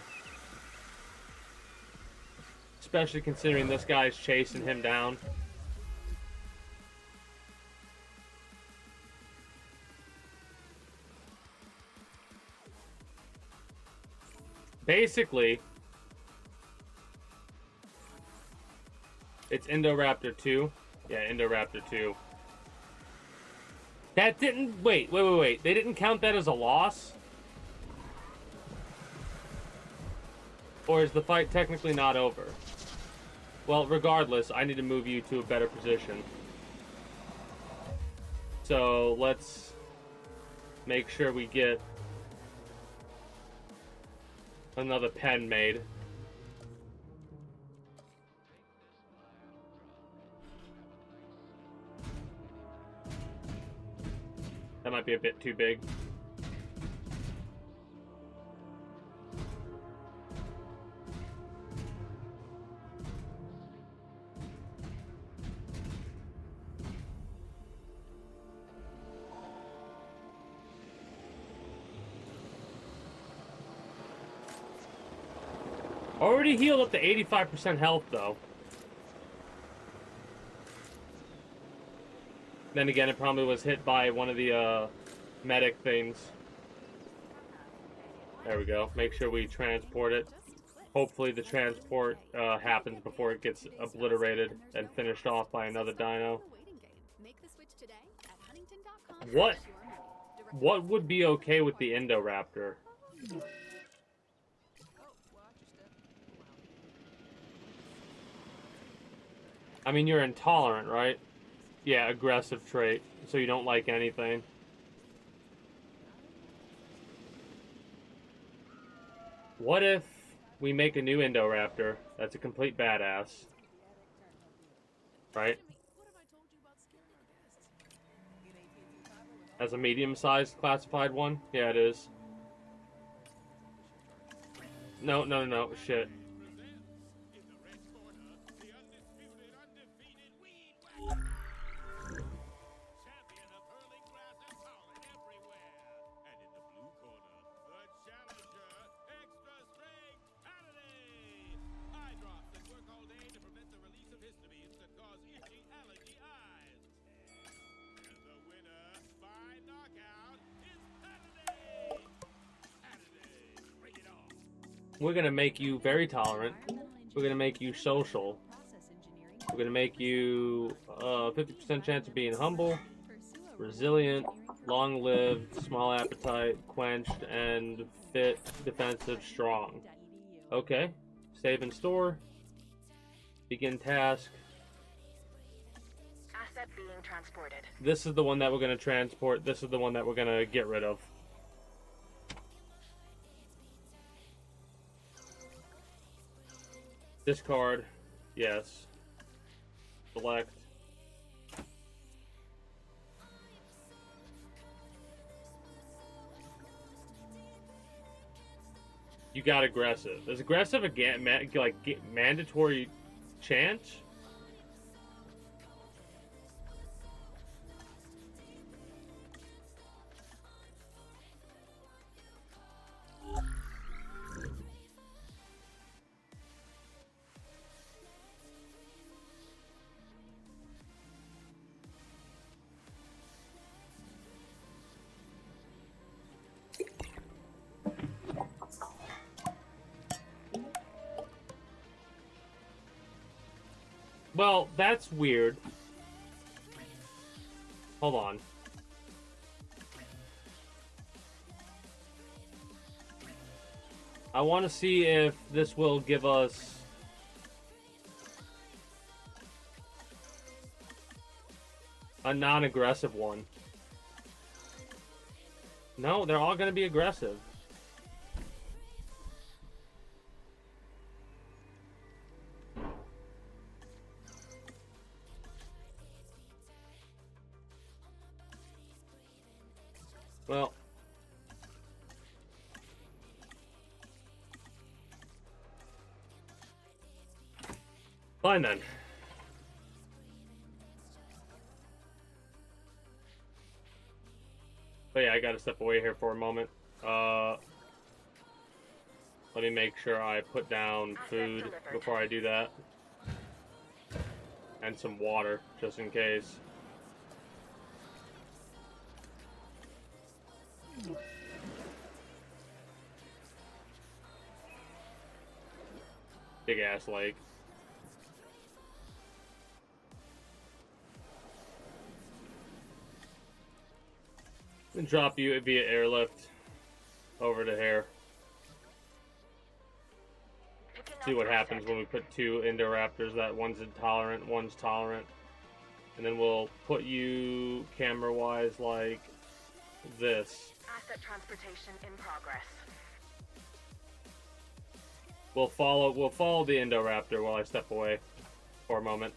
Especially considering this guy's chasing him down. Basically, it's Indoraptor 2. Yeah, Indoraptor 2. That didn't... Wait. They didn't count that as a loss? Or is the fight technically not over? Well, regardless, I need to move you to a better position. So, let's make sure we get another pen made. That might be a bit too big. Already healed up to 85% health, though. Then again, it probably was hit by one of the medic things. There we go. Make sure we transport it. Hopefully the transport happens before it gets obliterated and finished off by another dino. What would be okay with the Indoraptor? I mean, you're intolerant, right? Yeah, aggressive trait. So you don't like anything. What if we make a new Indoraptor that's a complete badass? Right? As a medium-sized classified one? Yeah, it is. No, shit. We're gonna make you very tolerant. We're gonna make you social. We're gonna make you 50% chance of being humble, resilient, long-lived, small appetite, quenched, and fit, defensive, strong. Okay. Save and store. Begin task.
Asset being transported.
This is the one that we're gonna transport. This is the one that we're gonna get rid of. Discard. Yes. Select. You got aggressive. Is aggressive again mandatory chance? Well, that's weird. Hold on. I want to see if this will give us... A non-aggressive one. No, they're all going to be aggressive. Well. Fine then. But yeah, I gotta step away here for a moment. Let me make sure I put down food before I do that. And some water, just in case. Big ass lake. And drop you via airlift over to here. See what happens when we put two Indoraptors. That one's intolerant, one's tolerant. And then we'll put you camera-wise like this.
Asset transportation in progress.
We'll follow the Indoraptor while I step away for a moment.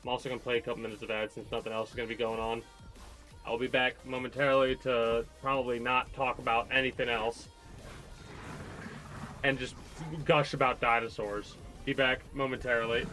I'm also gonna play a couple minutes of ads since nothing else is gonna be going on. I'll be back momentarily to probably not talk about anything else and just gush about dinosaurs. Be back momentarily.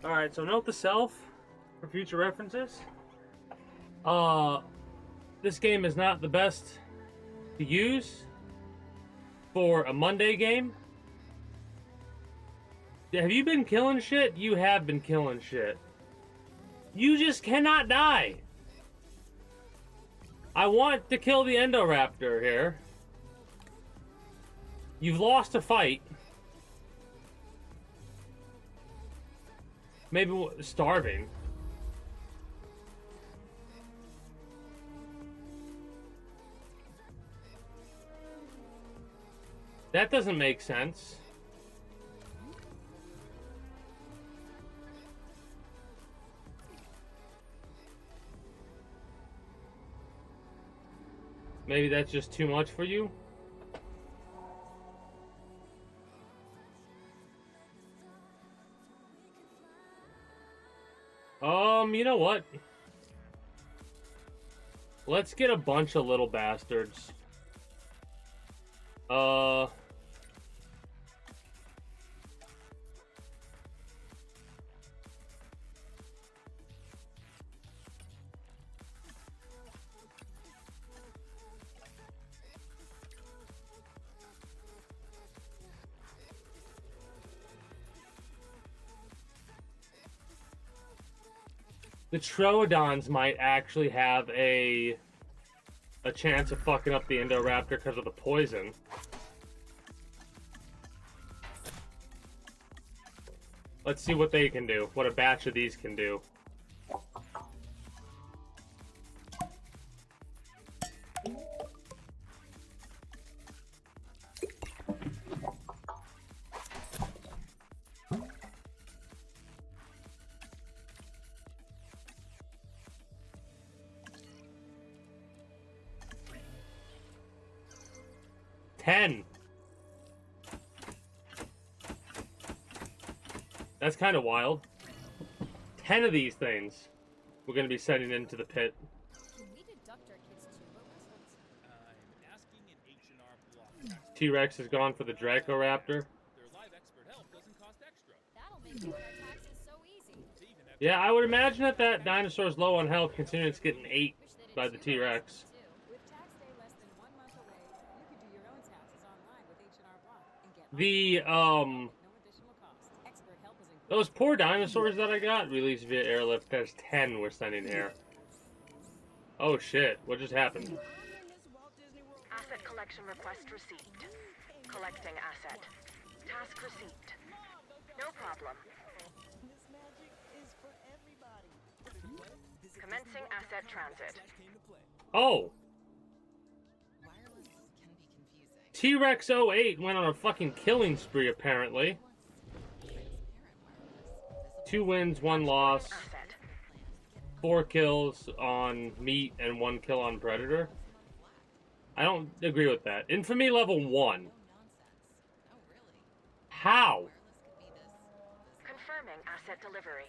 Alright, so note to self for future references. This game is not the best to use for a Monday game. Have you been killing shit? You have been killing shit. You just cannot die. I want to kill the Endoraptor here. You've lost a fight. Maybe starving. That doesn't make sense. Maybe that's just too much for you? You know what? Let's get a bunch of little bastards. The Troodons might actually have a chance of fucking up the Indoraptor because of the poison. Let's see what they can do. What a batch of these can do. That's kind of wild. 10 of these things we're going to be sending into the pit. T-Rex is gone for the Dracoraptor. Yeah, I would imagine that dinosaur's low on health considering it's getting ate by the T-Rex. Those poor dinosaurs that I got released via airlift. There's 10 we're sending here. Oh shit, what just happened?
Asset collection request received. Collecting asset. Task received. No problem. Commencing asset transit.
Oh! T-Rex 08 went on a fucking killing spree, apparently. 2 wins, 1 loss. 4 kills on meat and 1 kill on predator. I don't agree with that. Infamy level 1. How?
Confirming asset delivery.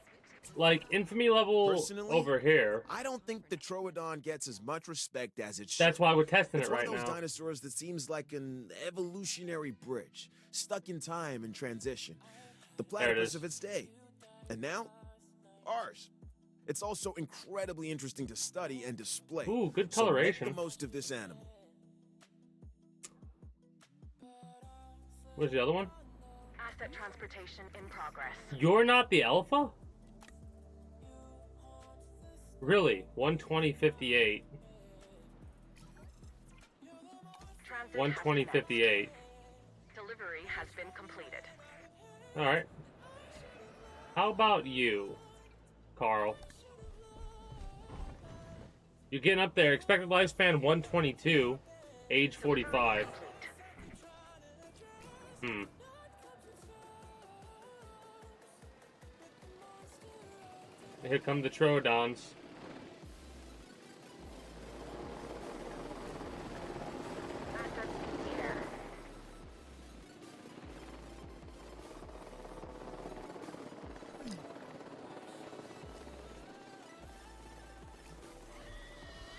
Like, infamy level
Personally,
over here.
I don't think the Troodon gets as much respect as it should.
That's why we're testing it right now.
It's one of those dinosaurs that seems like an evolutionary bridge, stuck in time and transition. The platypus of its day. And now, ours. It's also incredibly interesting to study and display.
Ooh, good coloration.
So make the most of this animal.
Where's the other one?
Asset transportation in progress.
You're not the alpha? Really? 120.58. 120.58.
Delivery has been completed.
Alright. How about you, Carl? You're getting up there. Expected lifespan 122. Age 45. Here come the Troodons.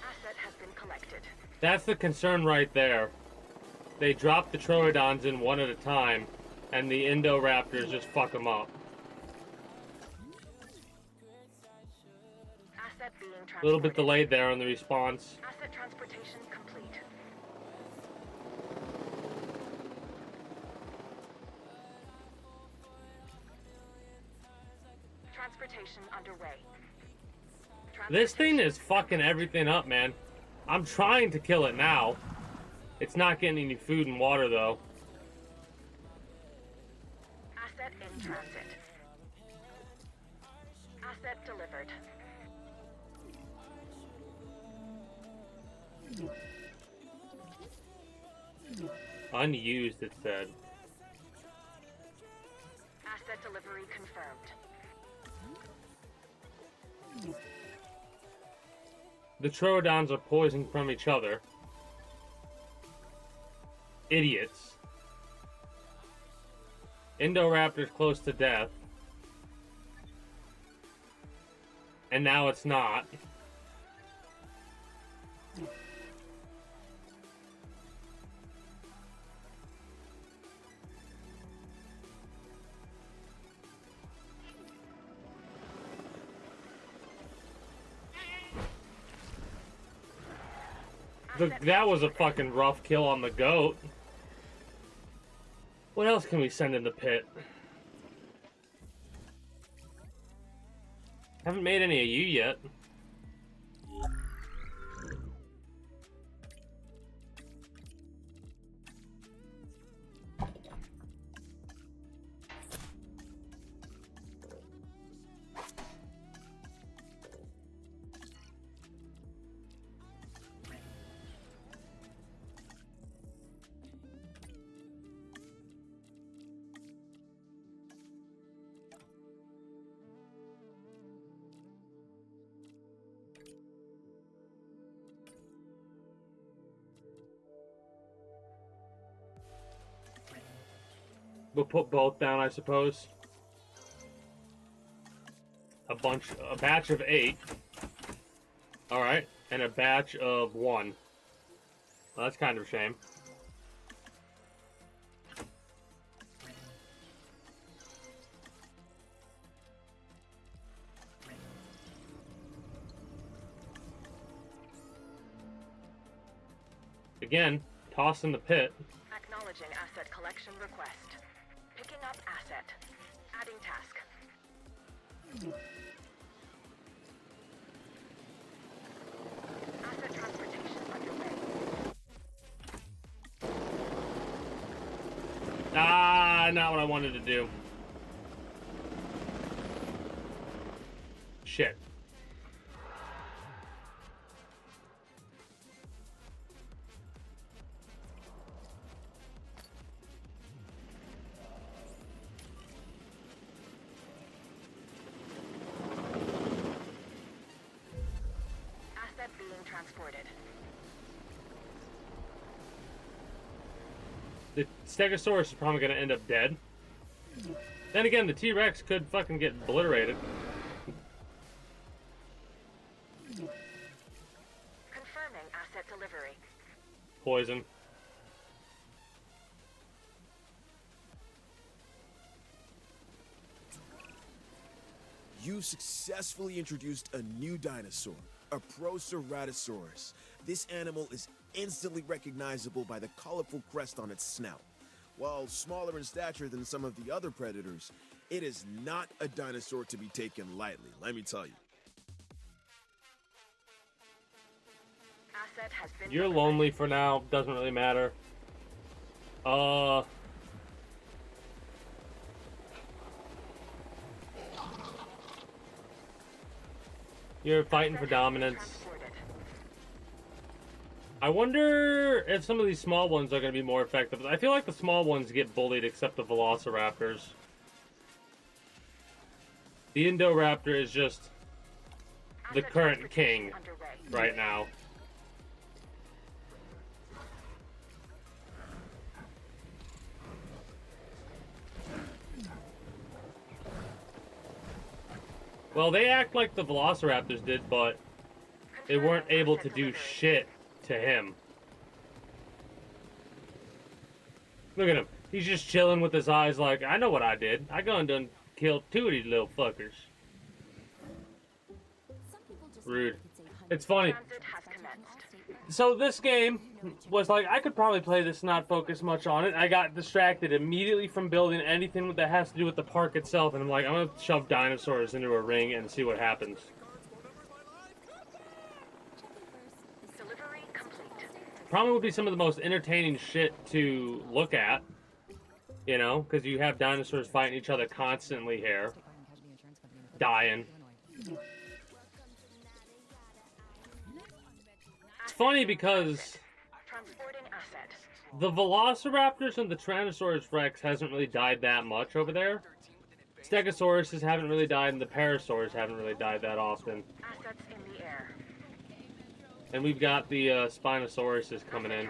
Asset has been collected.
That's the concern right there. They drop the Troodons in one at a time, and the Indoraptors just fuck them up.
Asset being transported.
A little bit delayed there on the response.
Asset transportation complete. Transportation underway.
This thing is fucking everything up, man. I'm trying to kill it now. It's not getting any food and water, though.
Asset in transit. Asset delivered.
Unused, it said.
Asset delivery confirmed.
The Troodons are poisoned from each other. Idiots. Indoraptor's close to death. And now it's not. That was a fucking rough kill on the goat. What else can we send in the pit? Haven't made any of you yet. We'll put both down, I suppose. A batch of 8. Alright, and a batch of 1. Well, that's kind of a shame. Again, toss in the pit.
Acknowledging asset collection request. Picking up asset. Adding task. Asset transportation underway.
Ah, not what I wanted to do. Shit.
Transported.
The Stegosaurus is probably going to end up dead. Then again, the T-Rex could fucking get obliterated.
Confirming asset delivery.
Poison.
You successfully introduced a new dinosaur, a Proceratosaurus. This animal is instantly recognizable by the colorful crest on its snout. While smaller in stature than some of the other predators, it is not a dinosaur to be taken lightly, let me tell you.
Asset has been
You're
delivered.
lonely for now. Doesn't really matter. You're fighting for dominance. I wonder if some of these small ones are going to be more effective. I feel like the small ones get bullied except the Velociraptors. The Indoraptor is just the current king right now. Well, they act like the Velociraptors did, but they weren't able to do shit to him. Look at him. He's just chilling with his eyes like, I know what I did. I gone done killed 2 of these little fuckers. Rude. It's funny. So this game was like, I could probably play this, not focus much on it. I got distracted immediately from building anything that has to do with the park itself. And I'm like, I'm going to shove dinosaurs into a ring and see what happens. Probably would be some of the most entertaining shit to look at. You know, because you have dinosaurs fighting each other constantly here. Dying. It's funny because the Velociraptors and the Tyrannosaurus Rex hasn't really died that much over there. Stegosauruses haven't really died, and the Parasaurs haven't really died that often. And we've got the Spinosauruses coming in.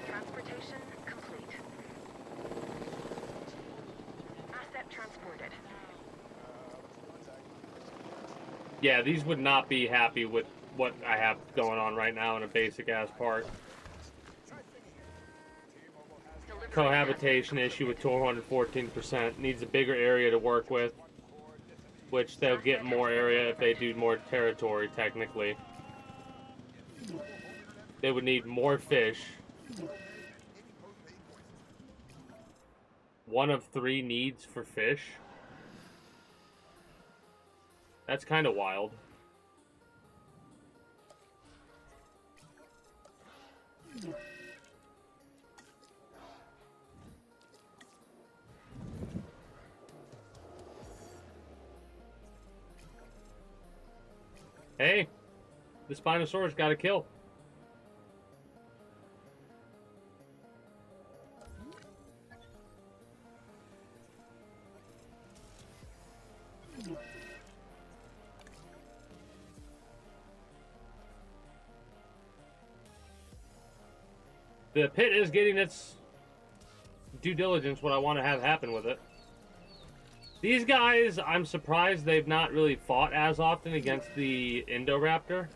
Transportation complete. Asset transported.
Yeah, these would not be happy with what I have going on right now in a basic-ass park. Cohabitation issue with 214%. Needs a bigger area to work with. Which they'll get more area if they do more territory, technically. They would need more fish. 1 of 3 needs for fish. That's kind of wild. Hey, the Spinosaurus got a kill. The pit is getting its due diligence, what I want to have happen with it. These guys, I'm surprised they've not really fought as often against the Indoraptor.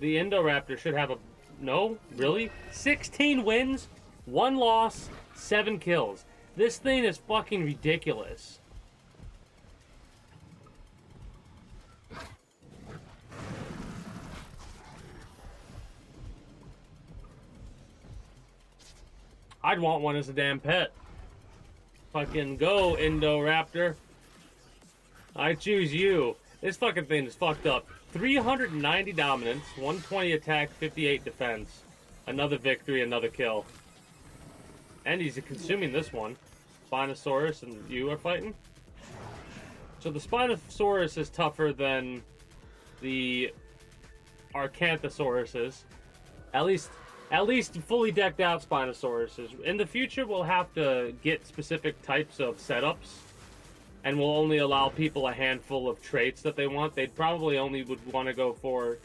The Indoraptor should have a... No? Really? 16 wins, 1 loss, 7 kills. This thing is fucking ridiculous. I'd want one as a damn pet. Fucking go, Indoraptor. I choose you. This fucking thing is fucked up. 390 dominance, 120 attack, 58 defense. Another victory, another kill. And he's consuming this one. Spinosaurus and you are fighting? So the Spinosaurus is tougher than the Arcanthosauruses. At least fully decked out Spinosauruses. In the future, we'll have to get specific types of setups, and we'll only allow people a handful of traits that they want. They'd probably only would want to go for,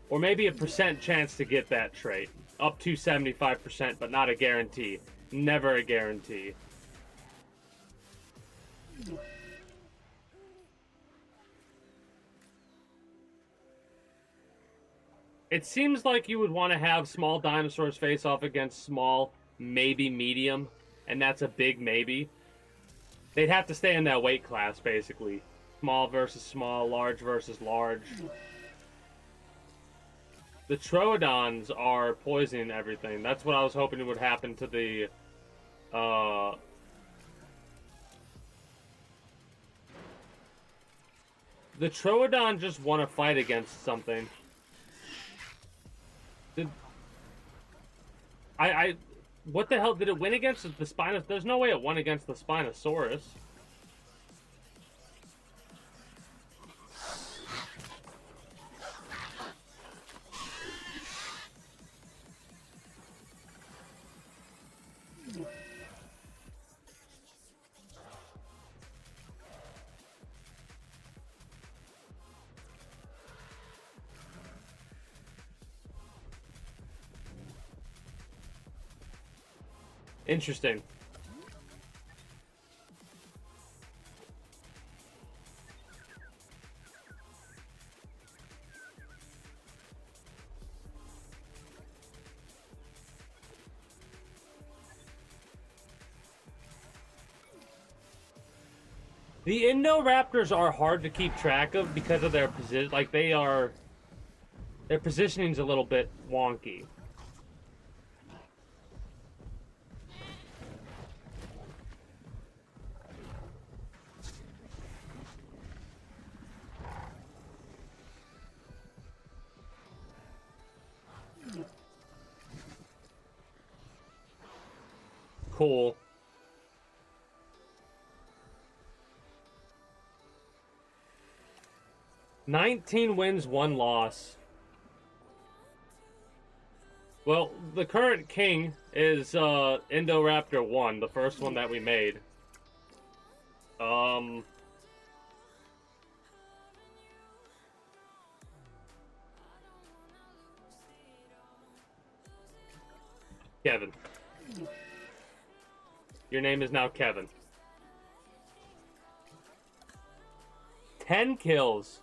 or maybe a % chance to get that trait. Up to 75%, but not a guarantee. Never a guarantee. It seems like you would want to have small dinosaurs face off against small, maybe medium, and that's a big maybe. They'd have to stay in that weight class, basically. Small versus small, large versus large. The Troodons are poisoning everything. That's what I was hoping would happen to the The Troodon just want to fight against something. What the hell did it win against the Spinosaurus? There's no way it won against the Spinosaurus. Interesting. The Indoraptors are hard to keep track of because of their position. Like, their positioning's a little bit wonky. Cool. "19 wins, 1 loss." Well, the current king is Indoraptor 1, the first one that we made. Kevin. Your name is now Kevin. 10 kills.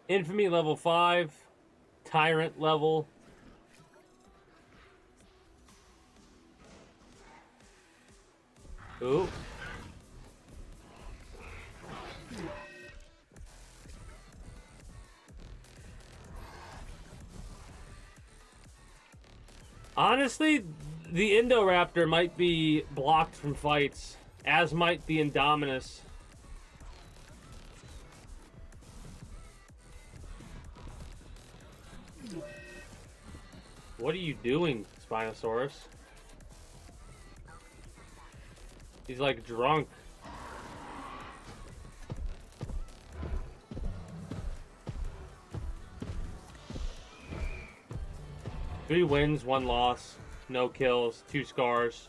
Infamy level 5. Tyrant level. Ooh. Honestly, the Indoraptor might be blocked from fights, as might the Indominus. What are you doing, Spinosaurus? He's like drunk. Three wins, 1 loss, no kills, 2 scars.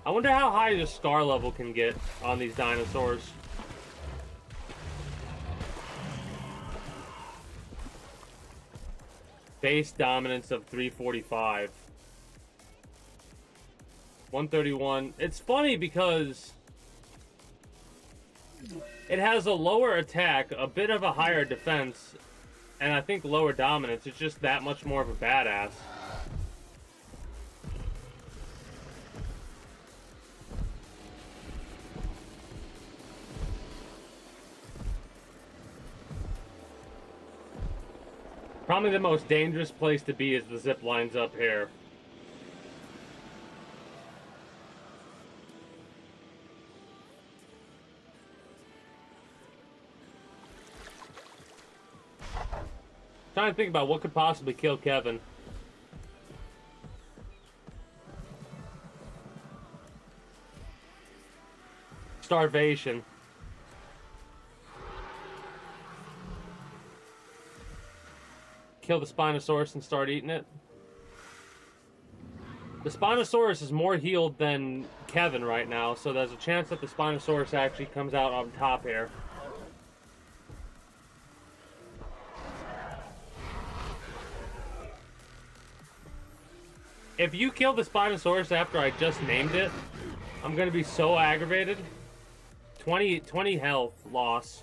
I wonder how high the scar level can get on these dinosaurs. Base dominance of 345. 131. It's funny because it has a lower attack, a bit of a higher defense, and I think lower dominance. It's just that much more of a badass. Probably the most dangerous place to be is the zip lines up here. Trying to think about what could possibly kill Kevin. Starvation. Kill the Spinosaurus and start eating it. The Spinosaurus is more healed than Kevin right now, so there's a chance that the Spinosaurus actually comes out on top here. If you kill the Spinosaurus after I just named it, I'm gonna be so aggravated. 20 health loss.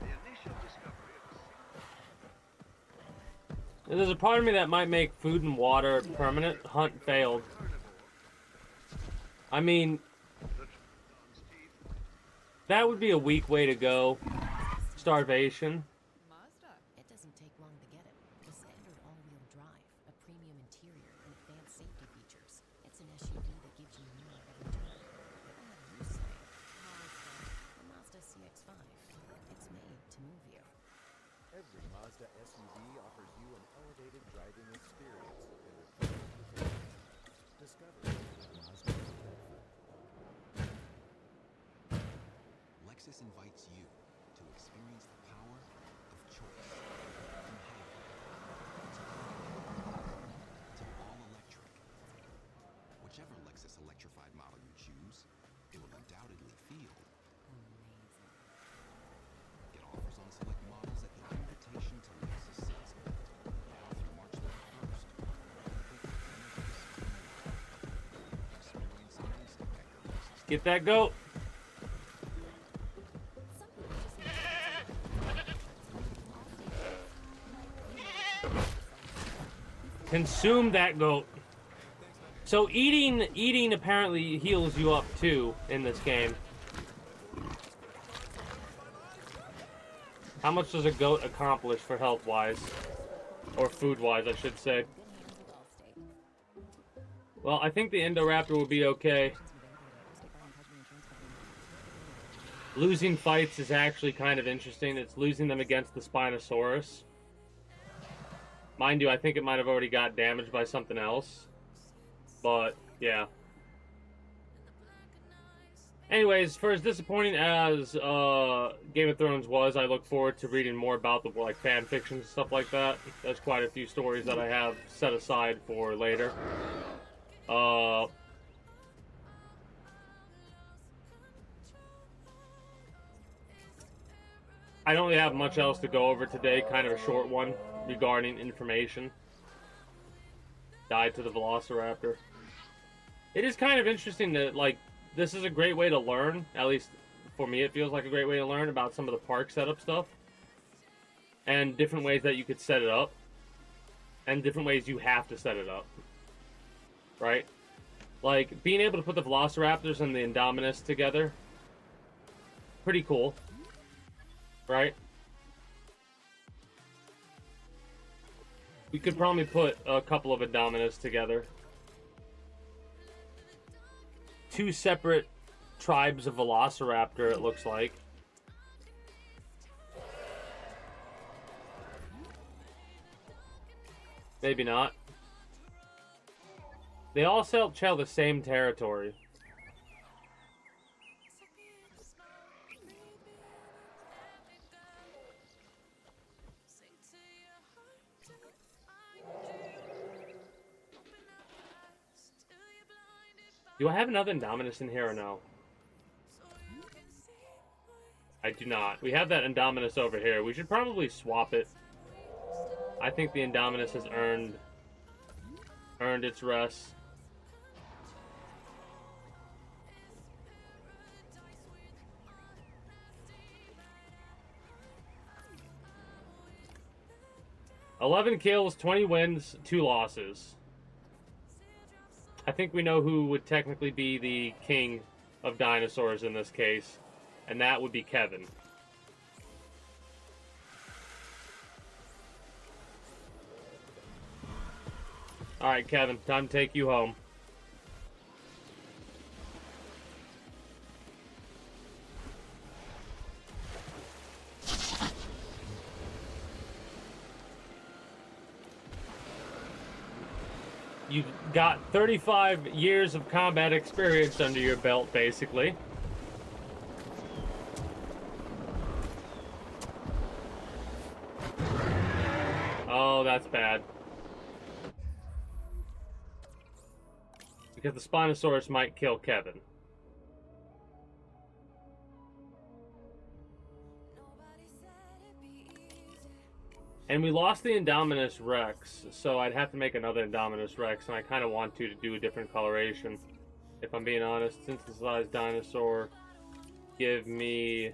The initial
And there's a part of me that might make food and water permanent. Hunt failed. I mean, that would be a weak way to go. Starvation.
It doesn't take long to get it. The standard all-wheel drive, a premium interior, and advanced safety features. It's an SUV that gives you more every turn. Whatever you say. The Mazda CX-5. It's made to move you.
Every Mazda SUV offers you an elevated driving experience and refined performance. Discover Mazda.
Lexus invites you to experience the power of choice. From hybrid to all electric. Whichever Lexus electrified model you choose, it will undoubtedly feel amazing. Get offers on select models at the invitation to Lexus sales event now through March 31st. Experience amazing at your Lexus.
Get that goat. Consume that goat. So eating apparently heals you up too in this game. How much does a goat accomplish for health-wise? Or food-wise, I should say. Well, I think the Indoraptor will be okay. Losing fights is actually kind of interesting. It's losing them against the Spinosaurus. Mind you, I think it might have already got damaged by something else. But, yeah. Anyways, for as disappointing as Game of Thrones was, I look forward to reading more about the fan fiction and stuff like that. There's quite a few stories that I have set aside for later. I don't really have much else to go over today. Kind of a short one regarding information. Died to the Velociraptor. It is kind of interesting that, like, this is a great way to learn. At least for me, it feels like a great way to learn about some of the park setup stuff. And different ways that you could set it up. And different ways you have to set it up. Right? Like, being able to put the Velociraptors and the Indominus together. Pretty cool. Right? We could probably put a couple of Indominus together. Two separate tribes of Velociraptor, it looks like. Maybe not. They all share the same territory. Do I have another Indominus in here or no? I do not. We have that Indominus over here. We should probably swap it. I think the Indominus has earned its rest. $11 kills, 20 wins, 2 losses. I think we know who would technically be the king of dinosaurs in this case, and that would be Kevin. Alright, Kevin, time to take you home. You've got 35 years of combat experience under your belt, basically. Oh, that's bad. Because the Spinosaurus might kill Kevin. And we lost the Indominus Rex, so I'd have to make another Indominus Rex, and I kind of want to do a different coloration, if I'm being honest. Synthesized dinosaur, give me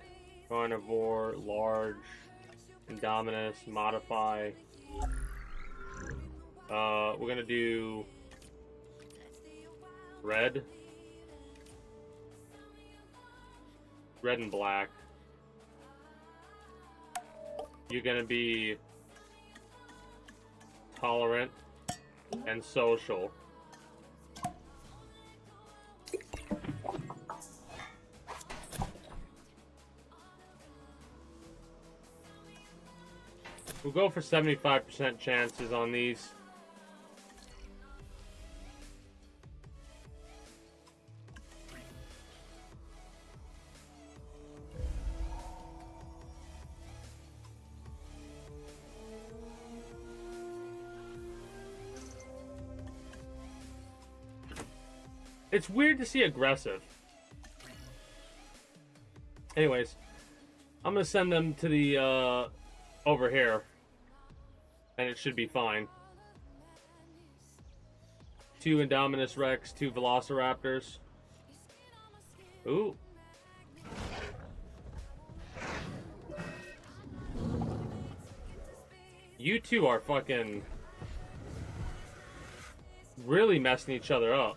carnivore, large, Indominus, modify. We're gonna do red. Red and black. You're gonna be tolerant and social. We'll go for 75% chances on these. It's weird to see aggressive. Anyways, I'm gonna send them to the over here, and it should be fine. 2 Indominus Rex, 2 Velociraptors. Ooh. You two are fucking really messing each other up.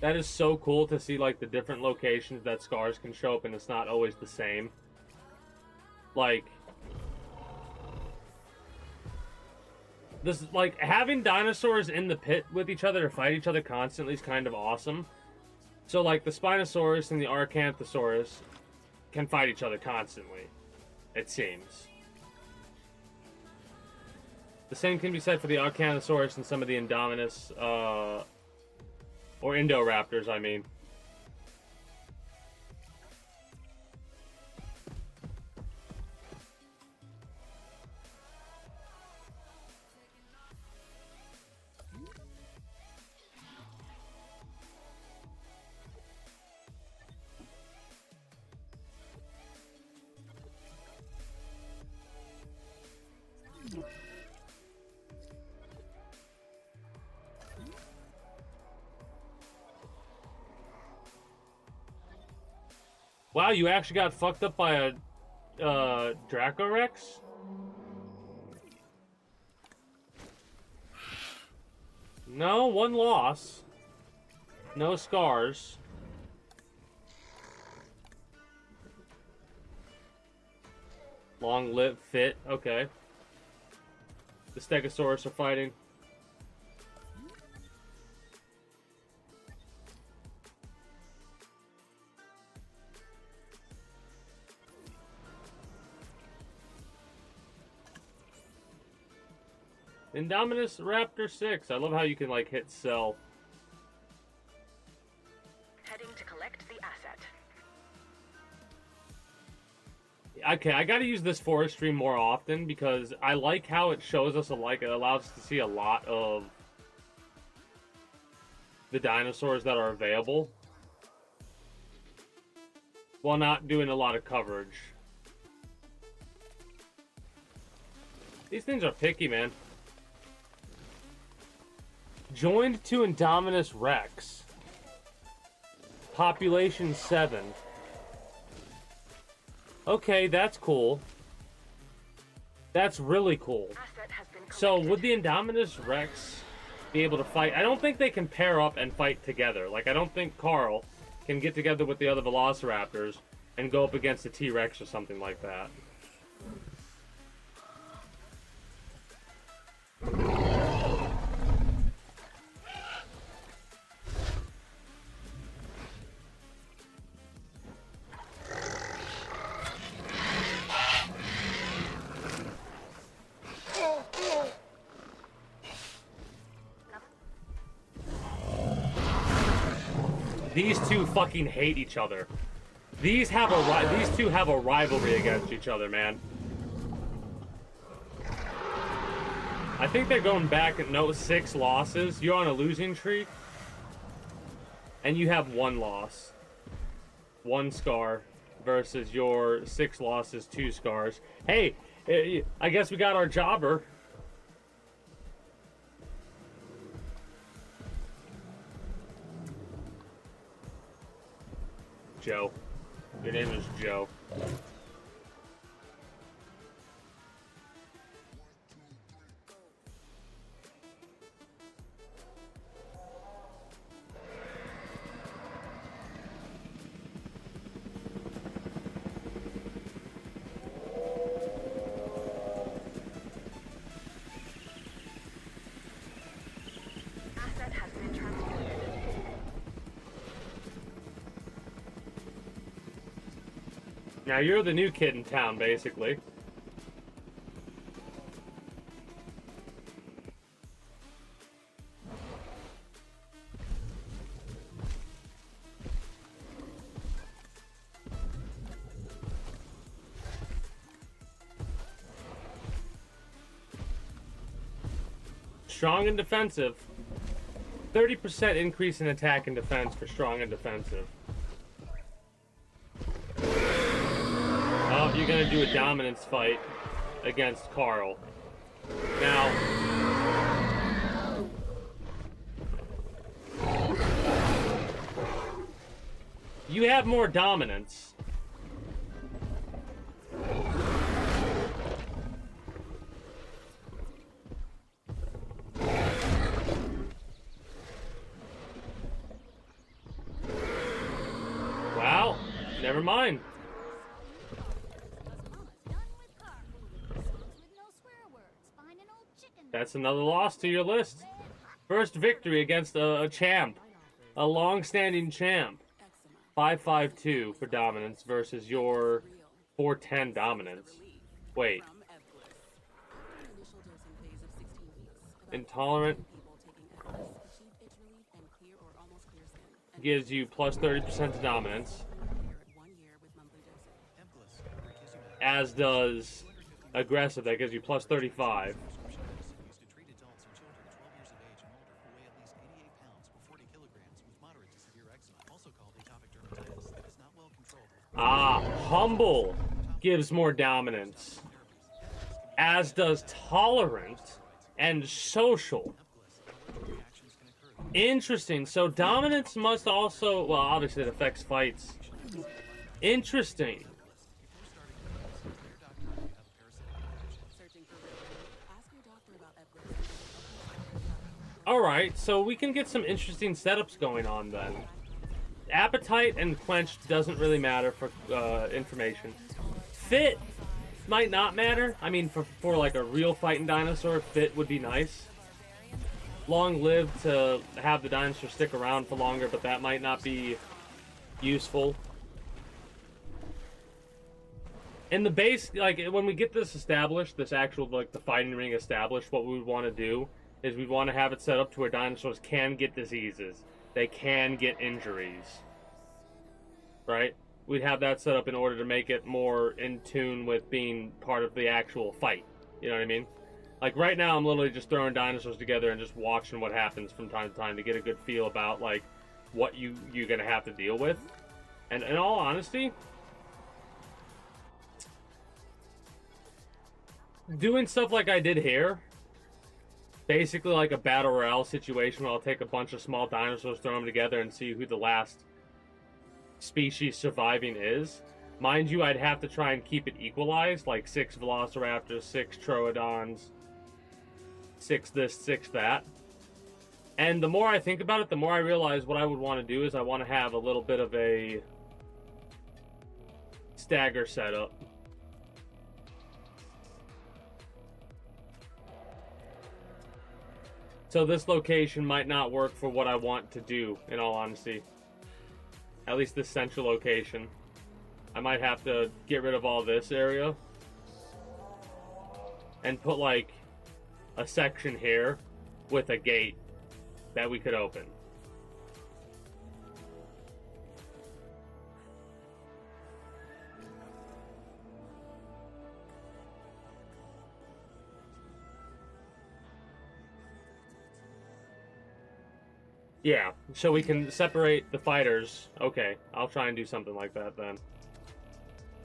That is so cool to see, like, the different locations that scars can show up, and it's not always the same. Like, this, like, having dinosaurs in the pit with each other to fight each other constantly is kind of awesome. So, like, the Spinosaurus and the Acanthosaurus can fight each other constantly, it seems. The same can be said for the Acanthosaurus and some of the Indominus, or Indoraptors, I mean. Wow, you actually got fucked up by a Dracorex? No, 1 loss. No scars. Long lip fit, okay. The Stegosaurus are fighting. Indominus Raptor 6. I love how you can, like, hit sell.
Heading to collect the asset.
Okay, I gotta use this forest stream more often because I like how it shows us it allows us to see a lot of the dinosaurs that are available while not doing a lot of coverage. These things are picky, man. Joined to Indominus Rex. Population 7. Okay, that's cool. That's really cool. So, would the Indominus Rex be able to fight? I don't think they can pair up and fight together. Like, I don't think Carl can get together with the other Velociraptors and go up against a T-Rex or something like that. These two fucking hate each other. These two have a rivalry against each other, man. I think they're going back at 6 losses. You're on a losing streak. And you have 1 loss. 1 scar versus your 6 losses, 2 scars. Hey, I guess we got our jobber. Joe. Your name is Joe. Now you're the new kid in town, basically. Strong and defensive. 30% increase in attack and defense for strong and defensive. Oh, you're gonna do a dominance fight against Carl. Now, you have more dominance. Wow, never mind. That's another loss to your list. First victory against a champ. A long-standing champ. 552 for dominance versus your 410 dominance. Wait. Intolerant. Gives you plus 30% to dominance. As does aggressive, that gives you plus 35. Ah, humble gives more dominance. As does tolerant and social. Interesting. So dominance must also, well, obviously it affects fights. Interesting. Alright, so we can get some interesting setups going on then. Appetite and quenched doesn't really matter for information. Fit might not matter. I mean, for like a real fighting dinosaur, fit would be nice. Long lived to have the dinosaur stick around for longer, but that might not be useful. In the base, like when we get this established, this actual like the fighting ring established, what we would want to do is we'd want to have it set up to where dinosaurs can get diseases. They can get injuries, right? We'd have that set up in order to make it more in tune with being part of the actual fight. You know what I mean? Like right now, I'm literally just throwing dinosaurs together and just watching what happens from time to time to get a good feel about like what you're gonna have to deal with. And in all honesty, doing stuff like I did here, basically like a battle royale situation where I'll take a bunch of small dinosaurs, throw them together, and see who the last species surviving is. Mind you, I'd have to try and keep it equalized, like 6 velociraptors, 6 troodons, 6 this, 6 that. And the more I think about it, the more I realize what I would want to do is I want to have a little bit of a stagger setup. So this location might not work for what I want to do, in all honesty. At least this central location. I might have to get rid of all this area and put like a section here with a gate that we could open. Yeah, so we can separate the fighters. Okay, I'll try and do something like that then.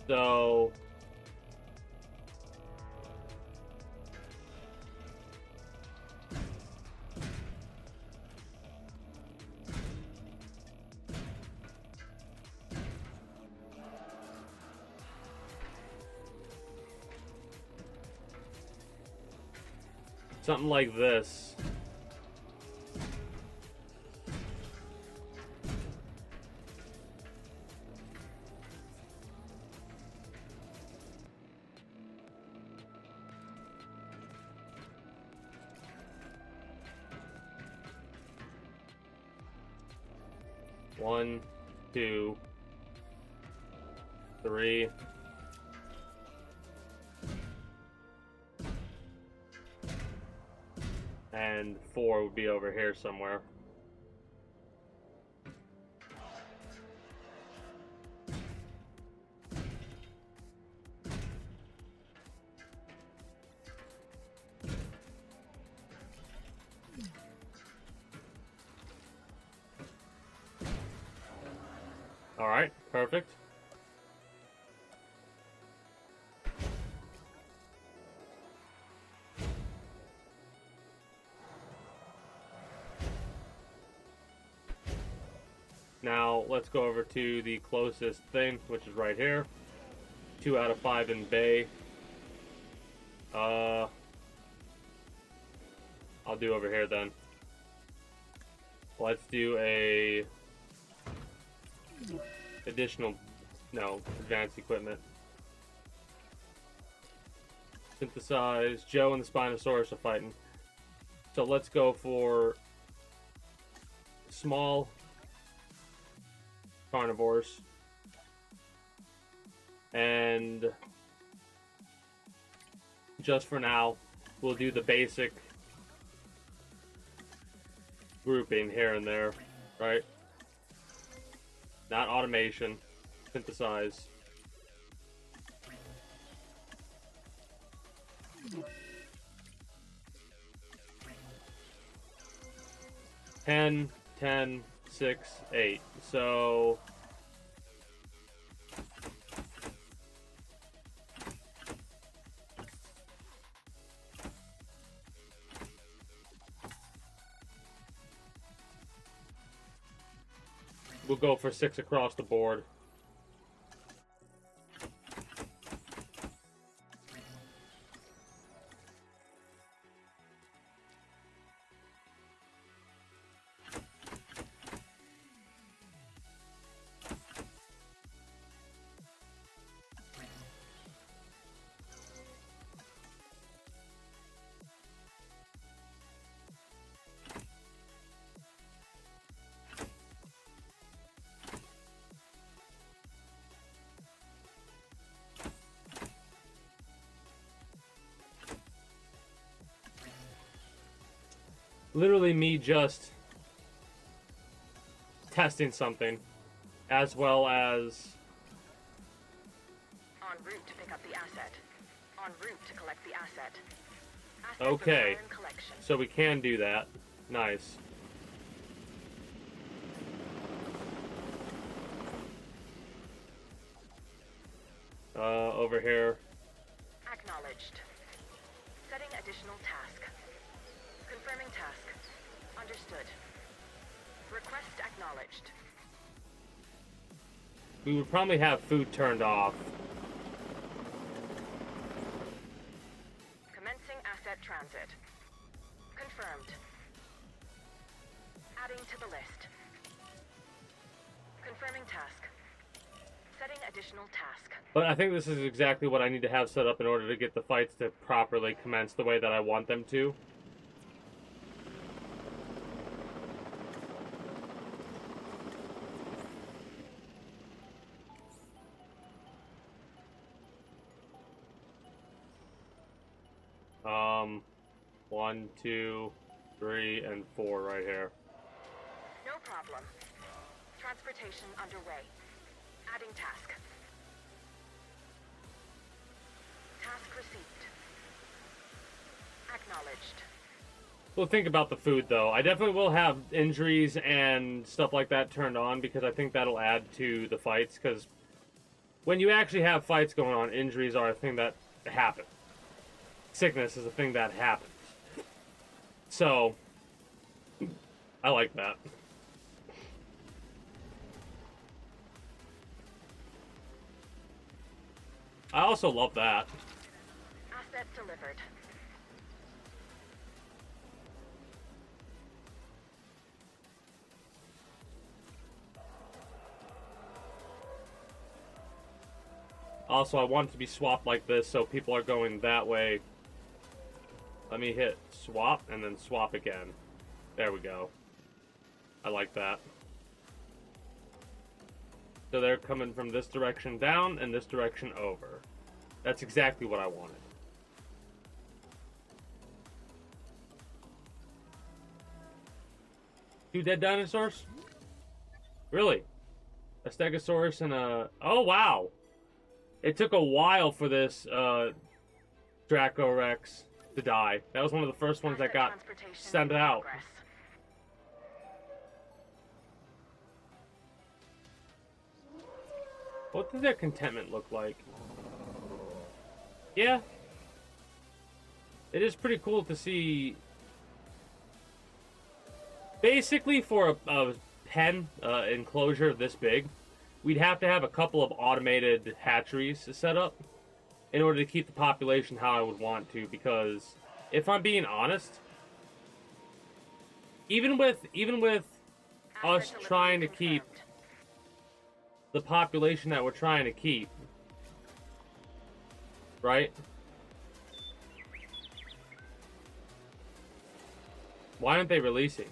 So... something like this. One, two. 3. And 4 would be over here somewhere. All right, perfect. Now, let's go over to the closest thing, which is right here. 2 out of 5 in Bay. I'll do over here then. Let's do a advanced equipment. Synthesize. Joe and the Spinosaurus are fighting. So let's go for small carnivores. And just for now, we'll do the basic grouping here and there, right? Not automation. Synthesize. Ten, 10, 6, 8. So we'll go for 6 across the board. Literally me just testing something, as well as
en route to pick up the asset. En route to collect the asset.
okay, so we can do that. Nice. Over here.
Acknowledged. Setting additional task. Confirming task. Understood. Request acknowledged.
We would probably have food turned off.
Commencing asset transit. Confirmed. Adding to the list. Confirming task. Setting additional task.
But I think this is exactly what I need to have set up in order to get the fights to properly commence the way that I want them to. One, 2, 3, and 4 right here.
No problem. Transportation underway. Adding task. Task received. Acknowledged.
Well, think about the food, though. I definitely will have injuries and stuff like that turned on because I think that'll add to the fights. Because when you actually have fights going on, injuries are a thing that happen. Sickness is a thing that happens. So, I like that. I also love that.
Asset delivered.
Also, I want it to be swapped like this so people are going that way. Let me hit swap and then swap again. There we go. I like that. So they're coming from this direction down and this direction over. That's exactly what I wanted. Two dead dinosaurs? Really? A Stegosaurus and a... Oh, wow! It took a while for this Dracorex to die. That was one of the first ones that got sent out. What does their contentment look like? Yeah. It is pretty cool to see. Basically, for a pen enclosure this big, we'd have to have a couple of automated hatcheries set up in order to keep the population how I would want to, because if I'm being honest, even with us trying to keep the population that we're trying to keep, right? Why aren't they releasing?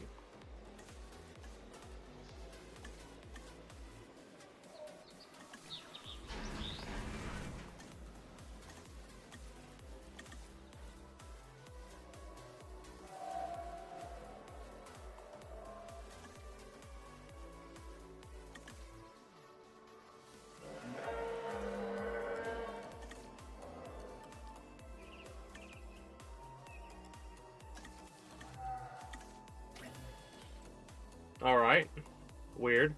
Alright. Weird.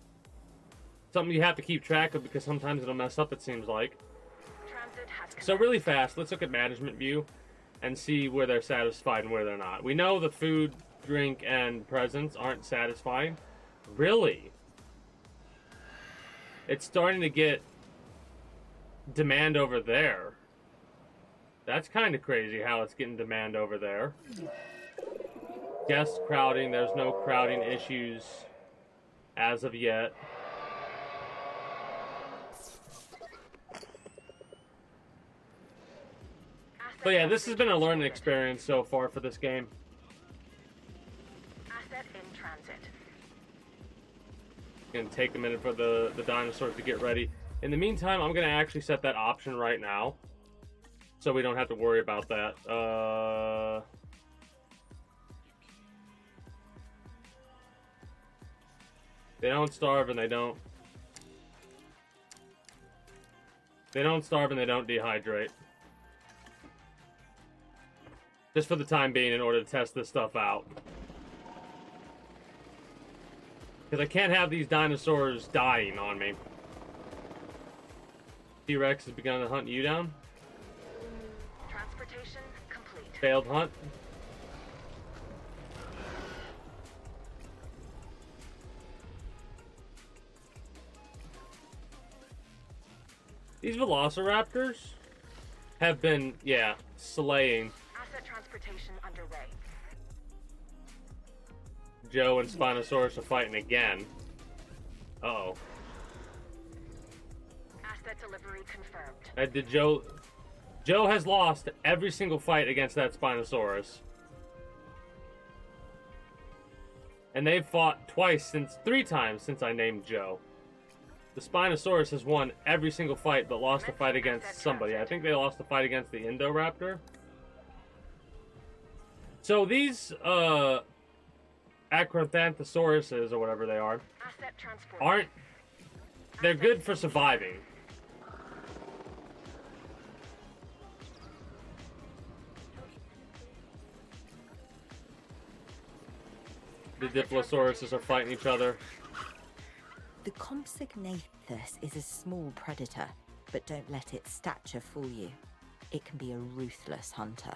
Something you have to keep track of because sometimes it'll mess up, it seems like. So really fast, let's look at management view and see where they're satisfied and where they're not. We know the food, drink, and presence aren't satisfying. Really? It's starting to get demand over there. That's kind of crazy how it's getting demand over there. Guest crowding, there's no crowding issues as of yet. But yeah, this has been a learning experience so far for this game.
Asset in transit.
Gonna take a minute for the dinosaurs to get ready. In the meantime, I'm gonna actually set that option right now, so we don't have to worry about that. They don't starve and they don't. They don't starve and they don't dehydrate. Just for the time being, in order to test this stuff out. Because I can't have these dinosaurs dying on me. T-Rex has begun to hunt you down.
Transportation complete.
Failed hunt. These velociraptors have been, yeah, slaying.
Asset transportation underway.
Joe and Spinosaurus are fighting again. Uh-oh.
Asset delivery confirmed.
Did Joe has lost every single fight against that Spinosaurus. And they've fought three times since I named Joe. The Spinosaurus has won every single fight, but lost a fight against somebody. I think they lost a fight against the Indoraptor. So these, Acrothanthosaurus, or whatever they are, they're good for surviving. The Diplosauruses are fighting each other.
The Compsognathus is a small predator, but don't let its stature fool you. It can be a ruthless hunter.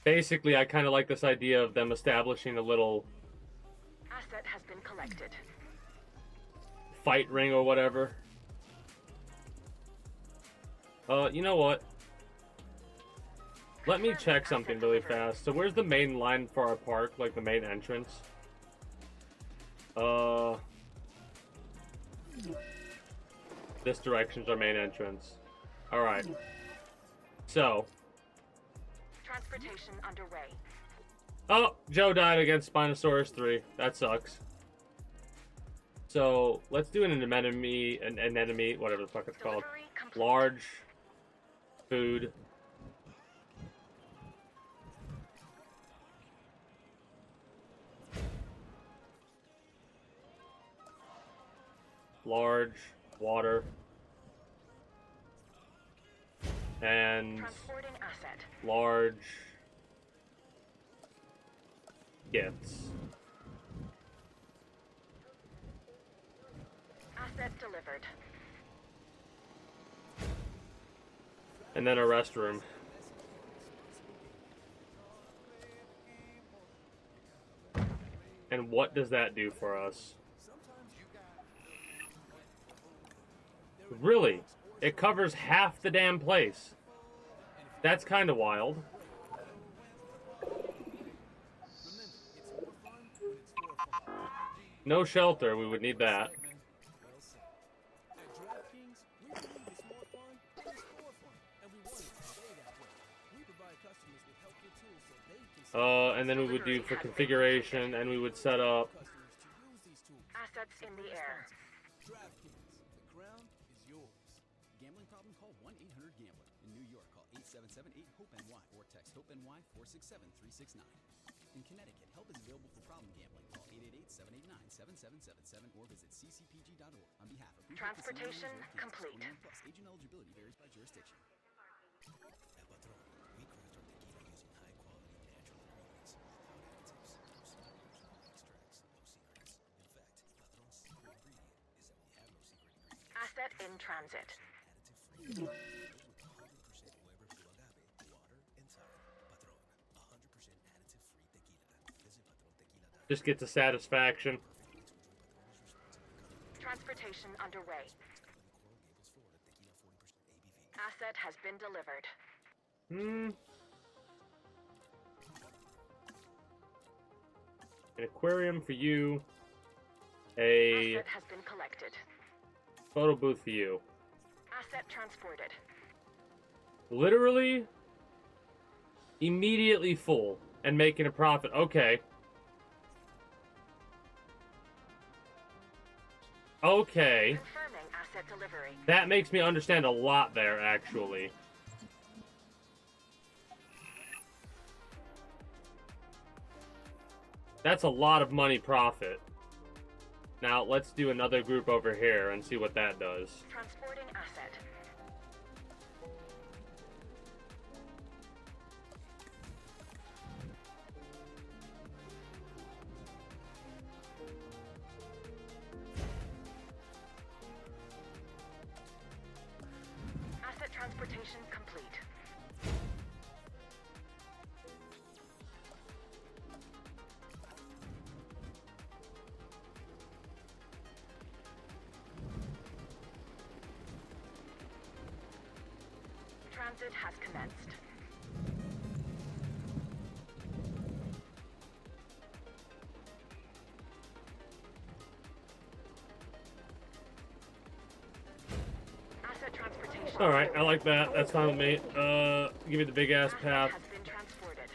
Basically, I kind of like this idea of them establishing a little
Asset has been collected.
fight ring or whatever. You know what? Let me check something really fast. So where's the main line for our park? Like the main entrance? This direction's our main entrance. Alright. So.
Transportation underway.
Oh, Joe died against Spinosaurus 3. That sucks. So let's do an anemone, whatever the fuck it's called. Large food. Large water. And large gifts.
Asset delivered.
And then a restroom. And what does that do for us? Really? It covers half the damn place. That's kind of wild. No shelter, we would need that. And then we would do for configuration, and we would set up.
Assets in the air.
The crown is yours. Gambling problem? Call 1-800-GAMBLER. In New York, call 877-8-HOPE-NY or text HOPE-NY 467-369. In Connecticut, help is available for problem gambling. Call 888-789-7777 or visit ccpg.org. On behalf of
Transportation complete.
Plus, agent eligibility varies by jurisdiction.
Asset in transit.
Just get the satisfaction.
Transportation underway. Asset has been delivered.
An aquarium for you. A
Asset has been collected.
photo booth for you.
Asset transported.
Literally immediately full and making a profit. Okay. Okay.
Confirming asset delivery.
That makes me understand a lot there, actually. That's a lot of money profit. Now, let's do another group over here and see what that does.
Transporting asset. Asset transportation complete. Transit has commenced. Asset transportation.
Alright, I like that. That's fine with me. Give me the big ass path.
Has been transported.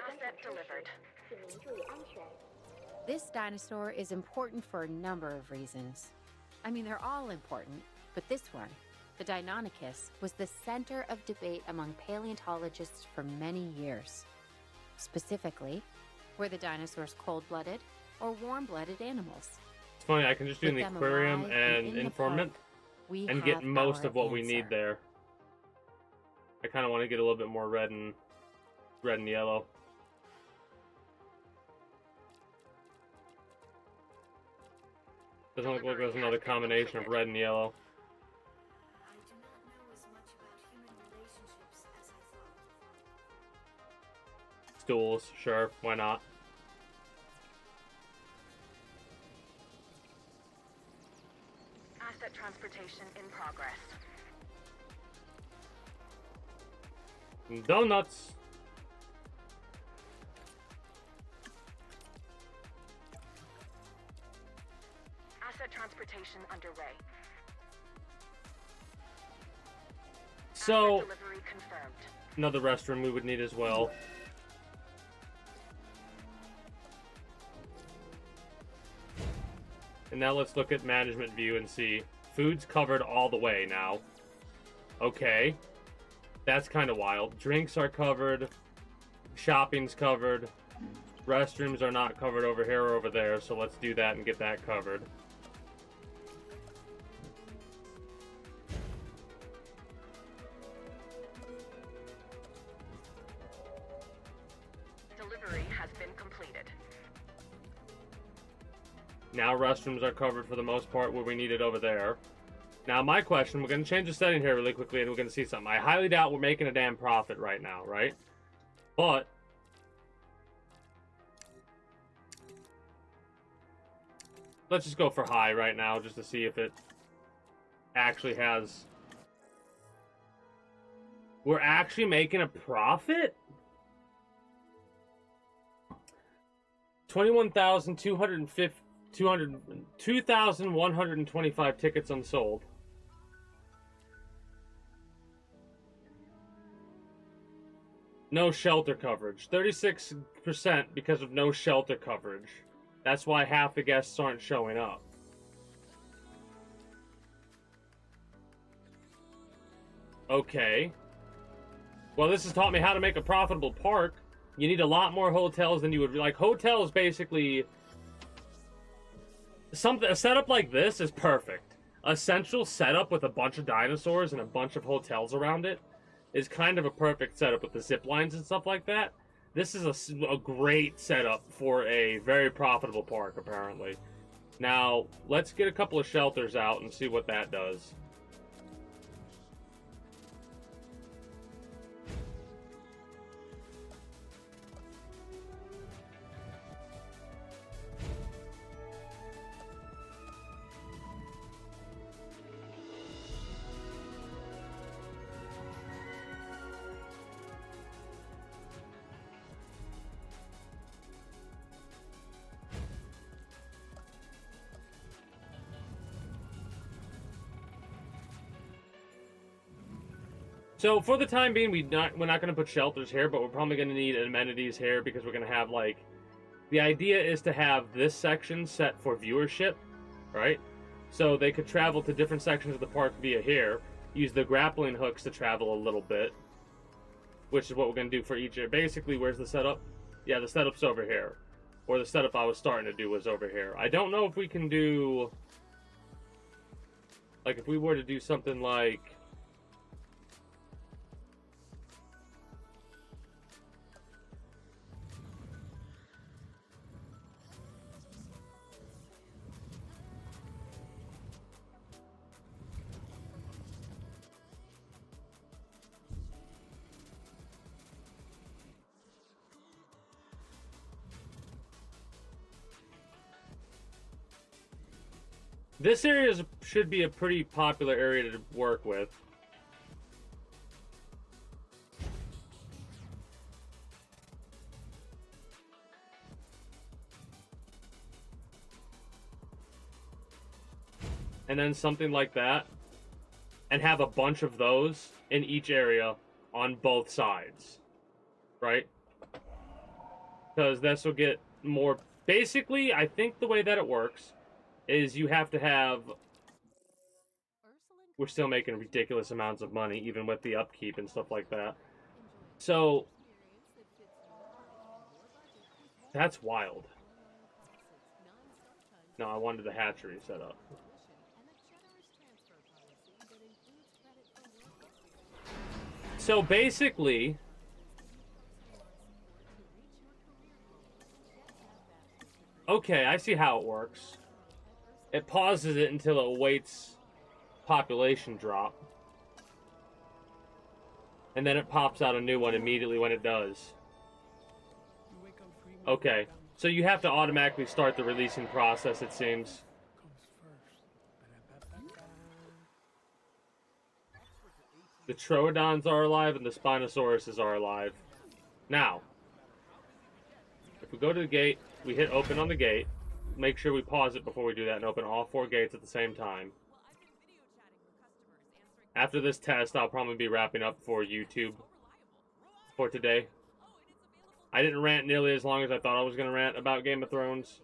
Asset delivered.
This dinosaur is important for a number of reasons. I mean, they're all important, but this one, the Deinonychus, was the center of debate among paleontologists for many years. Specifically, were the dinosaurs cold-blooded or warm-blooded animals?
It's funny, I can just do
With
the
them
aquarium
alive
and
in the
informant
park, we
and get
have
most
our
of what we
answer.
need there. I kind of want to get a little bit more red and yellow. Doesn't look like there's another combination of red and yellow.
I do not know as much about human relationships as I thought.
Stools, sure, why not?
Asset transportation in progress.
Donuts!
Asset transportation underway.
So, another restroom we would need as well. And now let's look at management view and see. Food's covered all the way now. Okay. That's kind of wild. Drinks are covered. Shopping's covered. Restrooms are not covered over here or over there, so let's do that and get that covered.
Delivery has been completed.
Now restrooms are covered for the most part where we need it over there. Now my question, we're going to change the setting here really quickly and we're going to see something. I highly doubt we're making a damn profit right now, right? But let's just go for high right now just to see if it actually has... We're actually making a profit? 2,125 tickets unsold. No shelter coverage. 36% because of no shelter coverage. That's why half the guests aren't showing up. Okay. Well, this has taught me how to make a profitable park. You need a lot more hotels than you would like. Hotels basically... A setup like this is perfect. A central setup with a bunch of dinosaurs and a bunch of hotels around it is kind of a perfect setup with the zip lines and stuff like that. This is a great setup for a very profitable park, apparently. Now, let's get a couple of shelters out and see what that does. So for the time being, we're not going to put shelters here, but we're probably going to need amenities here because we're going to have, like, the idea is to have this section set for viewership, right? So they could travel to different sections of the park via here, use the grappling hooks to travel a little bit, which is what we're going to do for each. Basically, where's the setup? Yeah, the setup's over here. Or the setup I was starting to do was over here. I don't know if we can do... Like, if we were to do something like... This area should be a pretty popular area to work with. And then something like that. And have a bunch of those in each area on both sides. Right? Because this will get more... Basically, I think the way that it works is you have to have... We're still making ridiculous amounts of money, even with the upkeep and stuff like that. So... That's wild. No, I wanted the hatchery set up. So basically... Okay, I see how it works. It pauses it until it awaits population drop. And then it pops out a new one immediately when it does. Okay, so you have to automatically start the releasing process, it seems. The Troodons are alive and the Spinosauruses are alive. Now, if we go to the gate, we hit open on the gate. Make sure we pause it before we do that and open all 4 gates at the same time. After this test, I'll probably be wrapping up for YouTube for today. I didn't rant nearly as long as I thought I was going to rant about Game of Thrones.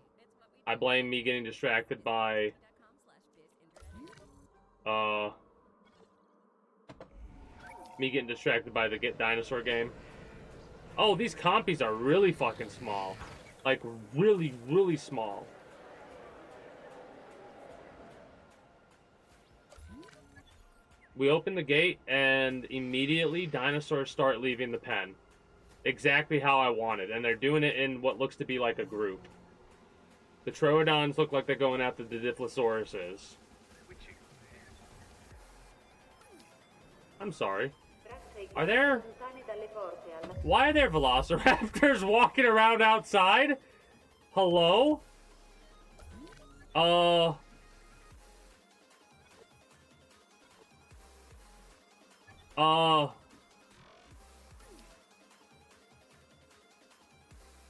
I blame me getting distracted by the dinosaur game. Oh, these compies are really fucking small. Like, really, really small. We open the gate, and immediately dinosaurs start leaving the pen. Exactly how I wanted, and they're doing it in what looks to be like a group. The Troodons look like they're going after the Diplosauruses. I'm sorry. Are there... Why are there velociraptors walking around outside? Hello?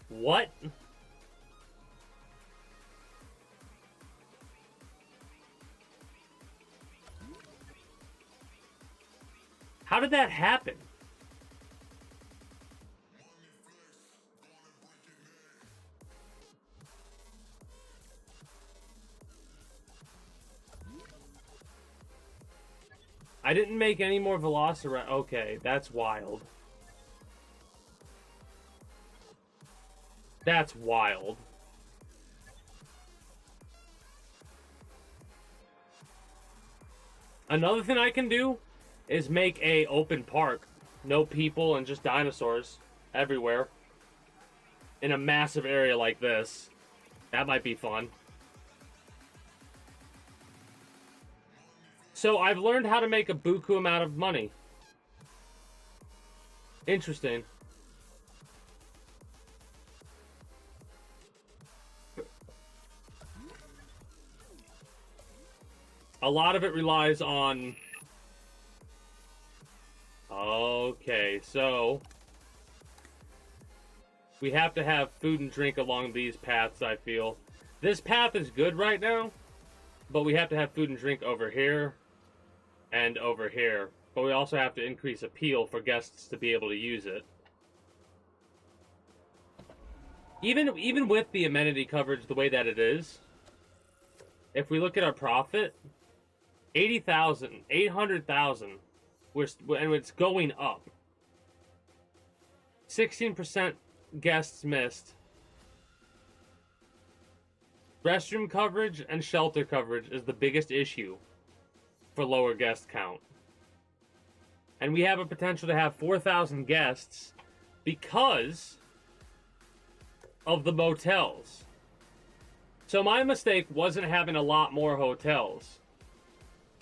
What? How did that happen? I didn't make any more velociraptor. Okay, that's wild. That's wild. Another thing I can do is make a open park. No people and just dinosaurs everywhere. In a massive area like this. That might be fun. So I've learned how to make a buku amount of money. Interesting. A lot of it relies on... Okay, so... we have to have food and drink along these paths, I feel. This path is good right now, but we have to have food and drink over here and over here. But we also have to increase appeal for guests to be able to use it. Even with the amenity coverage the way that it is, if we look at our profit... 80,000, 800,000, and it's going up. 16% guests missed. Restroom coverage and shelter coverage is the biggest issue for lower guest count. And we have a potential to have 4,000 guests because of the motels. So my mistake wasn't having a lot more hotels.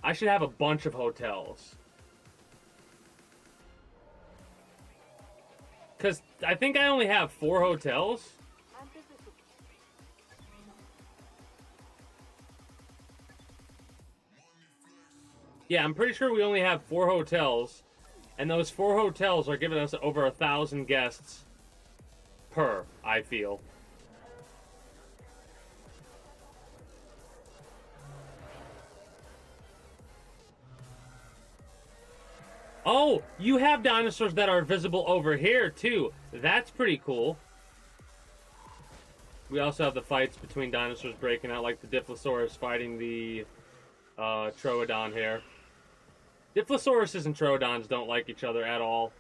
I should have a bunch of hotels. Because I think I only have 4 hotels. Yeah, I'm pretty sure we only have 4 hotels. And those 4 hotels are giving us over 1,000 guests per, I feel. Oh, you have dinosaurs that are visible over here, too. That's pretty cool. We also have the fights between dinosaurs breaking out, like the Dilophosaurus fighting the Troodon here. Diplosauruses and Troodons don't like each other at all.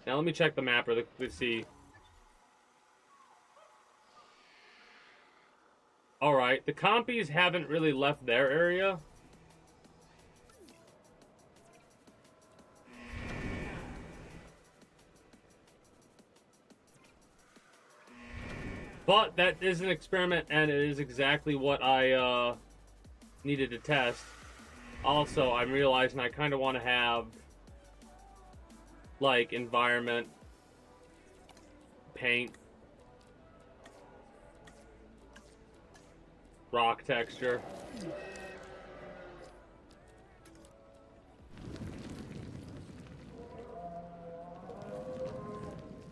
Now let me check the map really quickly to see. Alright, the compies haven't really left their area. But that is an experiment, and it is exactly what I needed to test. Also, I'm realizing I kind of want to have, like, environment, paint, rock texture.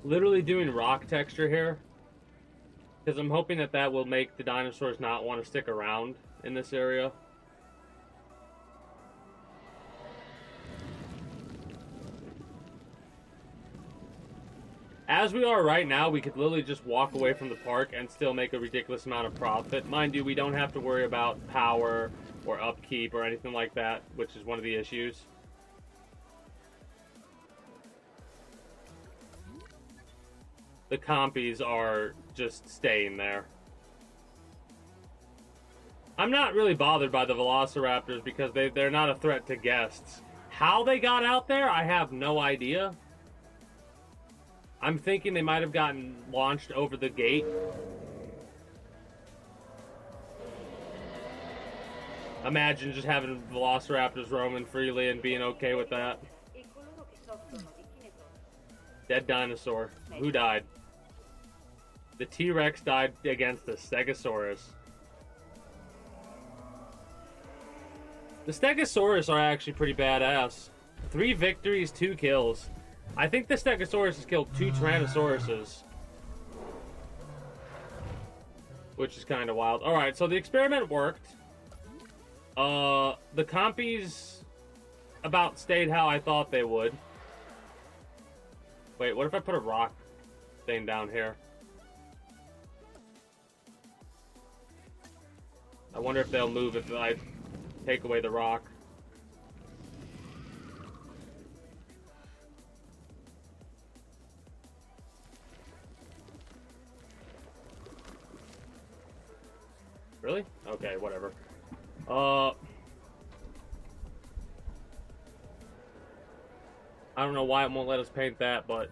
Literally doing rock texture here. Because I'm hoping that that will make the dinosaurs not want to stick around in this area. As we are right now, we could literally just walk away from the park and still make a ridiculous amount of profit. Mind you, we don't have to worry about power or upkeep or anything like that, which is one of the issues. The compies are just staying there. I'm not really bothered by the velociraptors because they're not a threat to guests. How they got out there, I have no idea. I'm thinking they might have gotten launched over the gate. Imagine just having velociraptors roaming freely and being okay with that. Dead dinosaur. Who died? The T-Rex died against the Stegosaurus. The Stegosaurus are actually pretty badass. 3 victories, 2 kills. I think the Stegosaurus has killed 2 Tyrannosauruses. Which is kind of wild. Alright, so the experiment worked. The compies about stayed how I thought they would. Wait, what if I put a rock thing down here? I wonder if they'll move if I take away the rock. Really? Okay, whatever. I don't know why it won't let us paint that, but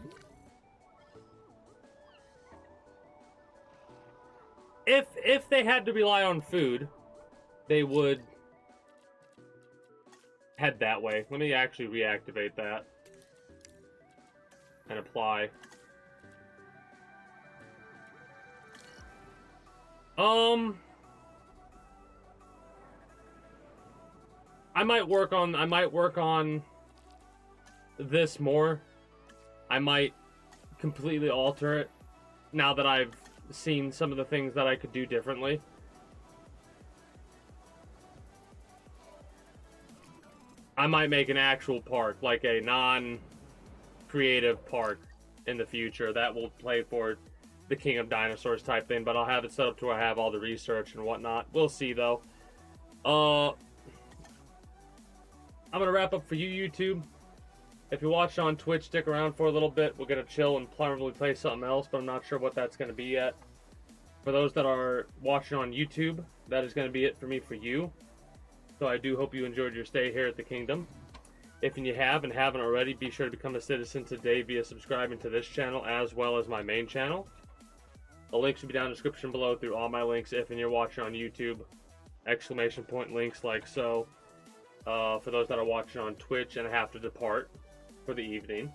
if they had to rely on food, they would head that way. Let me actually reactivate that and apply. I might work on this more. I might completely alter it now that I've seen some of the things that I could do differently. I might make an actual park, like a non-creative park in the future that will play for the King of Dinosaurs type thing, but I'll have it set up to where I have all the research and whatnot. We'll see, though. I'm going to wrap up for you, YouTube. If you watch on Twitch, stick around for a little bit. We're going to chill and probably play something else, but I'm not sure what that's going to be yet. For those that are watching on YouTube, that is going to be it for me for you. So I do hope you enjoyed your stay here at the Kingdom. If you have and haven't already, be sure to become a citizen today via subscribing to this channel as well as my main channel. The links will be down in the description below through all my links if you're watching on YouTube. Exclamation point links like so. For those that are watching on Twitch and have to depart for the evening.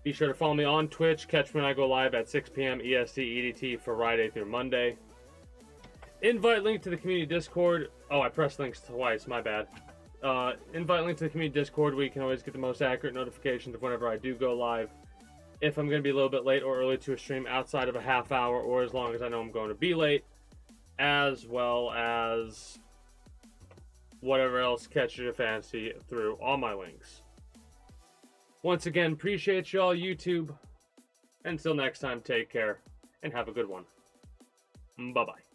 Be sure to follow me on Twitch. Catch me when I go live at 6 p.m. EST EDT for Friday through Monday. Invite link to the community Discord. Oh, I pressed links twice. My bad. Invite link to the community Discord where you can always get the most accurate notifications of whenever I do go live. If I'm going to be a little bit late or early to a stream outside of a half hour or as long as I know I'm going to be late. As well as whatever else catches your fancy through all my links. Once again, appreciate you all, YouTube. Until next time, take care and have a good one. Bye-bye.